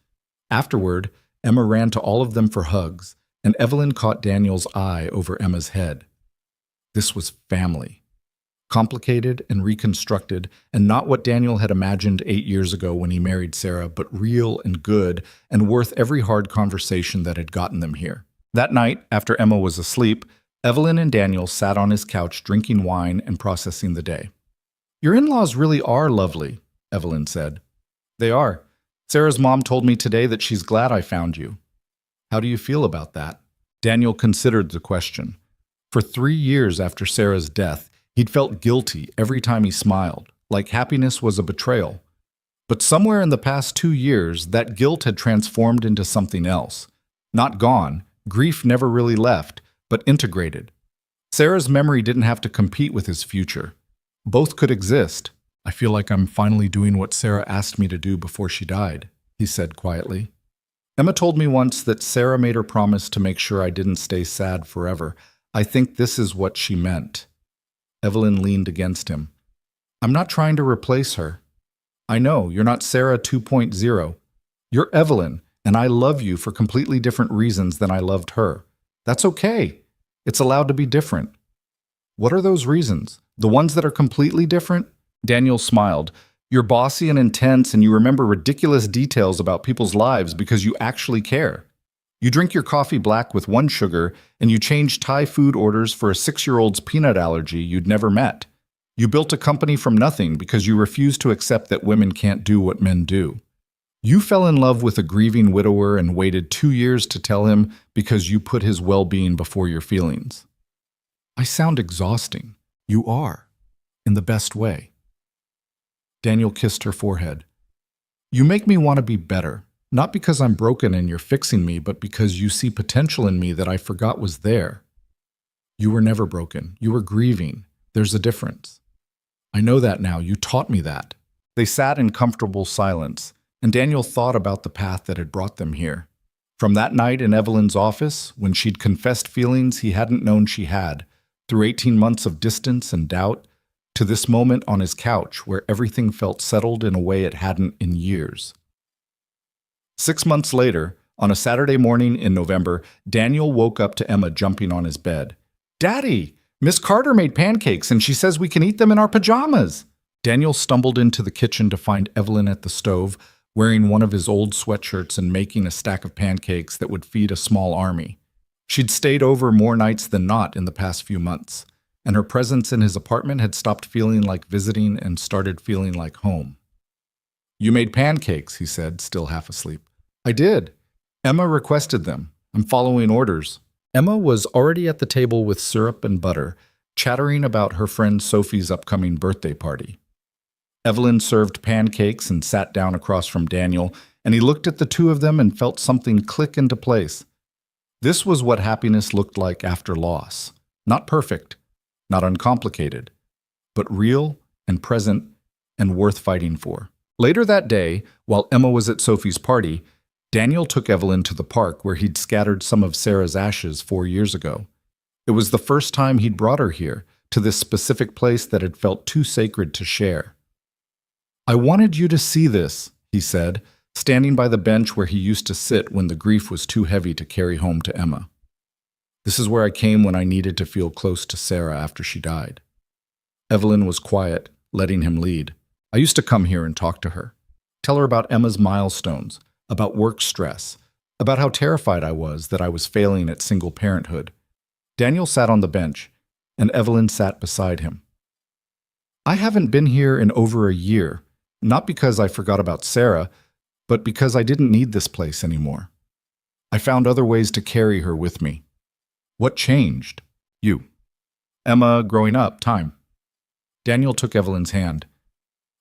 Afterward, Emma ran to all of them for hugs, and Evelyn caught Daniel's eye over Emma's head. This was family. Complicated and reconstructed, and not what Daniel had imagined 8 years ago when he married Sarah, but real and good, and worth every hard conversation that had gotten them here. That night, after Emma was asleep, Evelyn and Daniel sat on his couch drinking wine and processing the day. "Your in-laws really are lovely," Evelyn said. "They are. Sarah's mom told me today that she's glad I found you." "How do you feel about that?" Daniel considered the question. For 3 years after Sarah's death, he'd felt guilty every time he smiled, like happiness was a betrayal. But somewhere in the past 2 years, that guilt had transformed into something else. Not gone, grief never really left, but integrated. Sarah's memory didn't have to compete with his future. Both could exist. "I feel like I'm finally doing what Sarah asked me to do before she died," he said quietly. "Emma told me once that Sarah made her promise to make sure I didn't stay sad forever. I think this is what she meant." Evelyn leaned against him. "I'm not trying to replace her. I know, you're not Sarah 2.0. You're Evelyn, and I love you for completely different reasons than I loved her. That's okay. It's allowed to be different." "What are those reasons? The ones that are completely different?" Daniel smiled. "You're bossy and intense, and you remember ridiculous details about people's lives because you actually care. You drink your coffee black with 1 sugar, and you change Thai food orders for a 6-year-old's peanut allergy you'd never met. You built a company from nothing because you refused to accept that women can't do what men do. You fell in love with a grieving widower and waited 2 years to tell him because you put his well-being before your feelings." I sound exhausting. You are. In the best way. Daniel kissed her forehead. You make me want to be better, not because I'm broken and you're fixing me, but because you see potential in me that I forgot was there. You were never broken. You were grieving. There's a difference. I know that now. You taught me that. They sat in comfortable silence, and Daniel thought about the path that had brought them here. From that night in Evelyn's office, when she'd confessed feelings he hadn't known she had, through 18 months of distance and doubt, to this moment on his couch where everything felt settled in a way it hadn't in years. 6 months later, on a Saturday morning in November, Daniel woke up to Emma jumping on his bed. Daddy, Miss Carter made pancakes and she says we can eat them in our pajamas. Daniel stumbled into the kitchen to find Evelyn at the stove, wearing one of his old sweatshirts and making a stack of pancakes that would feed a small army. She'd stayed over more nights than not in the past few months, and her presence in his apartment had stopped feeling like visiting and started feeling like home. You made pancakes, he said, still half asleep. I did. Emma requested them. I'm following orders. Emma was already at the table with syrup and butter, chattering about her friend Sophie's upcoming birthday party. Evelyn served pancakes and sat down across from Daniel, and he looked at the two of them and felt something click into place. This was what happiness looked like after loss. Not perfect, not uncomplicated, but real and present and worth fighting for. Later that day, while Emma was at Sophie's party, Daniel took Evelyn to the park where he'd scattered some of Sarah's ashes 4 years ago. It was the first time he'd brought her here, to this specific place that had felt too sacred to share. I wanted you to see this, he said, standing by the bench where he used to sit when the grief was too heavy to carry home to Emma. This is where I came when I needed to feel close to Sarah after she died. Evelyn was quiet, letting him lead. I used to come here and talk to her, tell her about Emma's milestones, about work stress, about how terrified I was that I was failing at single parenthood. Daniel sat on the bench, and Evelyn sat beside him. I haven't been here in over a year, not because I forgot about Sarah, but because I didn't need this place anymore. I found other ways to carry her with me. What changed? You. Emma, growing up, time. Daniel took Evelyn's hand.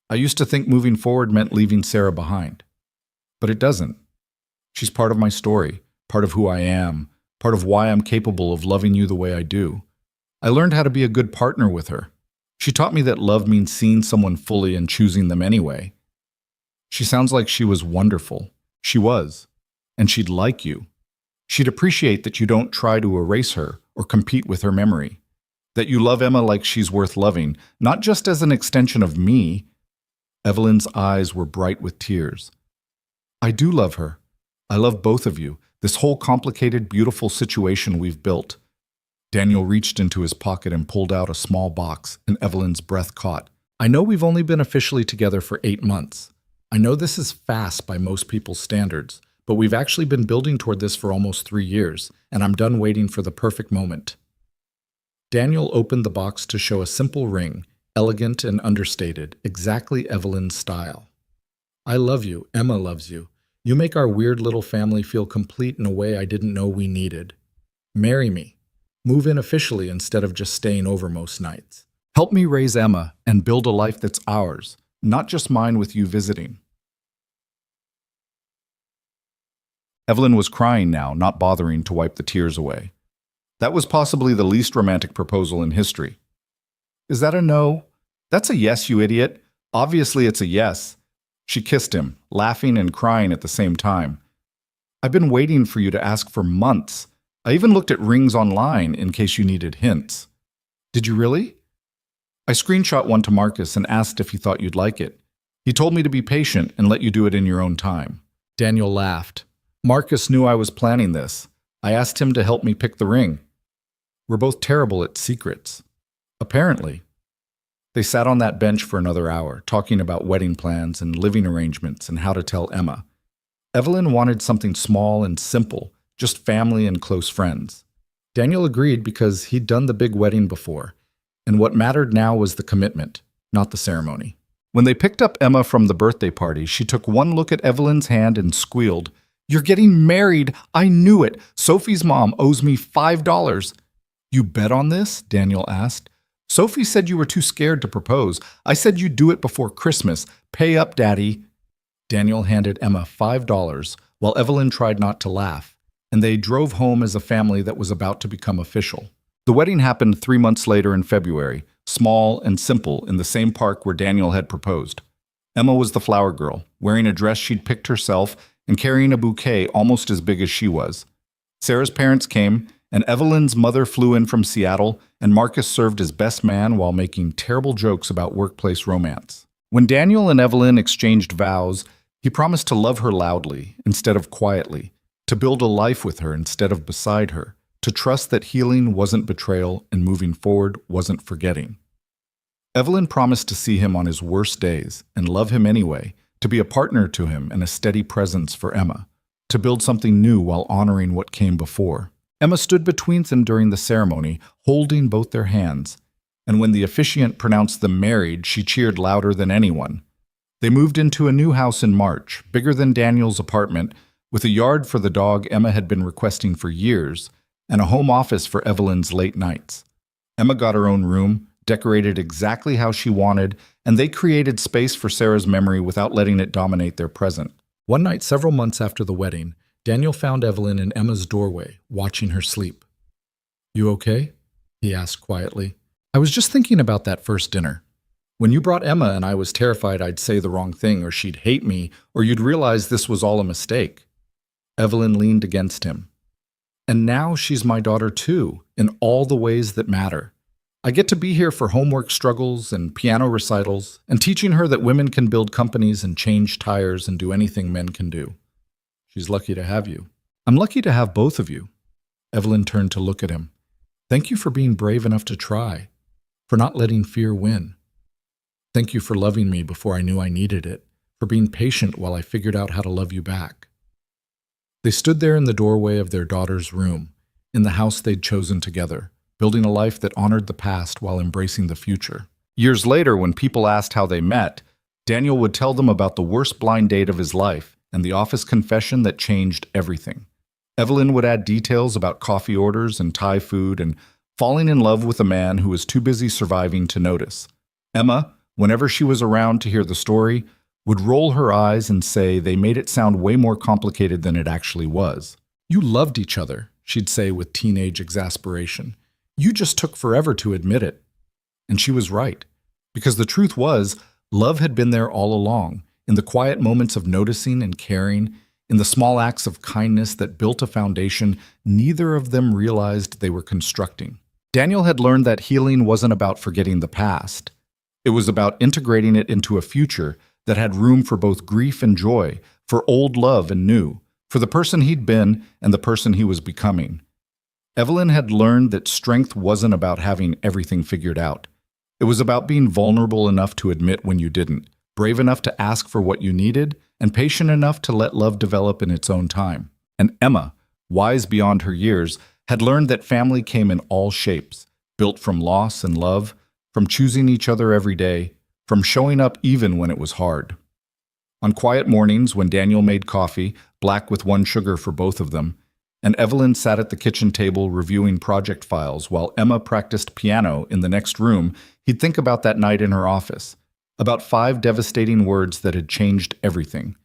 I used to think moving forward meant leaving Sarah behind. But it doesn't. She's part of my story, part of who I am, part of why I'm capable of loving you the way I do. I learned how to be a good partner with her. She taught me that love means seeing someone fully and choosing them anyway. She sounds like she was wonderful. She was. And she'd like you. She'd appreciate that you don't try to erase her or compete with her memory. That you love Emma like she's worth loving, not just as an extension of me. Evelyn's eyes were bright with tears. I do love her. I love both of you, this whole complicated, beautiful situation we've built. Daniel reached into his pocket and pulled out a small box, and Evelyn's breath caught. I know we've only been officially together for 8 months. I know this is fast by most people's standards, but we've actually been building toward this for almost 3 years, and I'm done waiting for the perfect moment. Daniel opened the box to show a simple ring, elegant and understated, exactly Evelyn's style. I love you. Emma loves you. You make our weird little family feel complete in a way I didn't know we needed. Marry me. Move in officially instead of just staying over most nights. Help me raise Emma and build a life that's ours, not just mine with you visiting. Evelyn was crying now, not bothering to wipe the tears away. That was possibly the least romantic proposal in history. Is that a no? That's a yes, you idiot. Obviously it's a yes. She kissed him, laughing and crying at the same time. I've been waiting for you to ask for months. I even looked at rings online in case you needed hints. Did you really? I screenshot one to Marcus and asked if he thought you'd like it. He told me to be patient and let you do it in your own time. Daniel laughed. Marcus knew I was planning this. I asked him to help me pick the ring. We're both terrible at secrets. Apparently. They sat on that bench for another hour, talking about wedding plans and living arrangements and how to tell Emma. Evelyn wanted something small and simple, just family and close friends. Daniel agreed because he'd done the big wedding before, and what mattered now was the commitment, not the ceremony. When they picked up Emma from the birthday party, she took one look at Evelyn's hand and squealed, "You're getting married! I knew it! Sophie's mom owes me $5. You bet on this? Daniel asked. Sophie said you were too scared to propose. I said you'd do it before Christmas. Pay up, Daddy. Daniel handed Emma $5 while Evelyn tried not to laugh, and they drove home as a family that was about to become official. The wedding happened 3 months later in February, small and simple, in the same park where Daniel had proposed. Emma was the flower girl, wearing a dress she'd picked herself and carrying a bouquet almost as big as she was. Sarah's parents came, and Evelyn's mother flew in from Seattle, and Marcus served as best man while making terrible jokes about workplace romance. When Daniel and Evelyn exchanged vows, he promised to love her loudly instead of quietly, to build a life with her instead of beside her, to trust that healing wasn't betrayal and moving forward wasn't forgetting. Evelyn promised to see him on his worst days and love him anyway, to be a partner to him and a steady presence for Emma, to build something new while honoring what came before. Emma stood between them during the ceremony, holding both their hands, and when the officiant pronounced them married, she cheered louder than anyone. They moved into a new house in March, bigger than Daniel's apartment, with a yard for the dog Emma had been requesting for years, and a home office for Evelyn's late nights. Emma got her own room, decorated exactly how she wanted, and they created space for Sarah's memory without letting it dominate their present. One night, several months after the wedding, Daniel found Evelyn in Emma's doorway, watching her sleep. "You okay?" he asked quietly. "I was just thinking about that first dinner. When you brought Emma and I was terrified I'd say the wrong thing or she'd hate me or you'd realize this was all a mistake." Evelyn leaned against him. "And now she's my daughter too, in all the ways that matter. I get to be here for homework struggles and piano recitals and teaching her that women can build companies and change tires and do anything men can do. She's lucky to have you. I'm lucky to have both of you." Evelyn turned to look at him. "Thank you for being brave enough to try, for not letting fear win. Thank you for loving me before I knew I needed it, for being patient while I figured out how to love you back." They stood there in the doorway of their daughter's room, in the house they'd chosen together, building a life that honored the past while embracing the future. Years later, when people asked how they met, Daniel would tell them about the worst blind date of his life and the office confession that changed everything. Evelyn would add details about coffee orders and Thai food and falling in love with a man who was too busy surviving to notice. Emma, whenever she was around to hear the story, would roll her eyes and say they made it sound way more complicated than it actually was. "You loved each other," she'd say with teenage exasperation. "You just took forever to admit it." And she was right, because the truth was, love had been there all along, in the quiet moments of noticing and caring, in the small acts of kindness that built a foundation neither of them realized they were constructing. Daniel had learned that healing wasn't about forgetting the past. It was about integrating it into a future that had room for both grief and joy, for old love and new, for the person he'd been and the person he was becoming. Evelyn had learned that strength wasn't about having everything figured out. It was about being vulnerable enough to admit when you didn't, brave enough to ask for what you needed, and patient enough to let love develop in its own time. And Emma, wise beyond her years, had learned that family came in all shapes, built from loss and love, from choosing each other every day, from showing up even when it was hard. On quiet mornings when Daniel made coffee, black with 1 sugar for both of them, and Evelyn sat at the kitchen table reviewing project files while Emma practiced piano in the next room, he'd think about that night in her office, about 5 devastating words that had changed everything.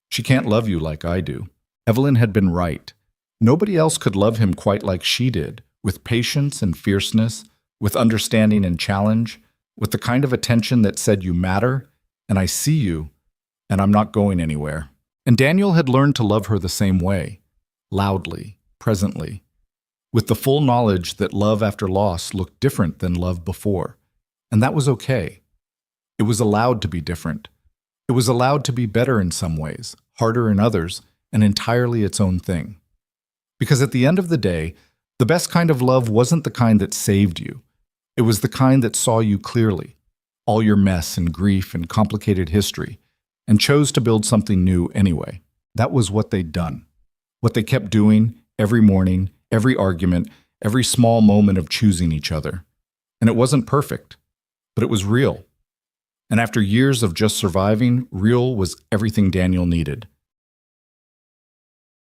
"She can't love you like I do." Evelyn had been right. Nobody else could love him quite like she did, with patience and fierceness, with understanding and challenge, with the kind of attention that said you matter, and I see you, and I'm not going anywhere. And Daniel had learned to love her the same way, loudly, presently, with the full knowledge that love after loss looked different than love before, and that was okay. It was allowed to be different. It was allowed to be better in some ways, harder in others, and entirely its own thing. Because at the end of the day, the best kind of love wasn't the kind that saved you. It was the kind that saw you clearly, all your mess and grief and complicated history, and chose to build something new anyway. That was what they'd done. What they kept doing every morning, every argument, every small moment of choosing each other. And it wasn't perfect, but it was real. And after years of just surviving, real was everything Daniel needed.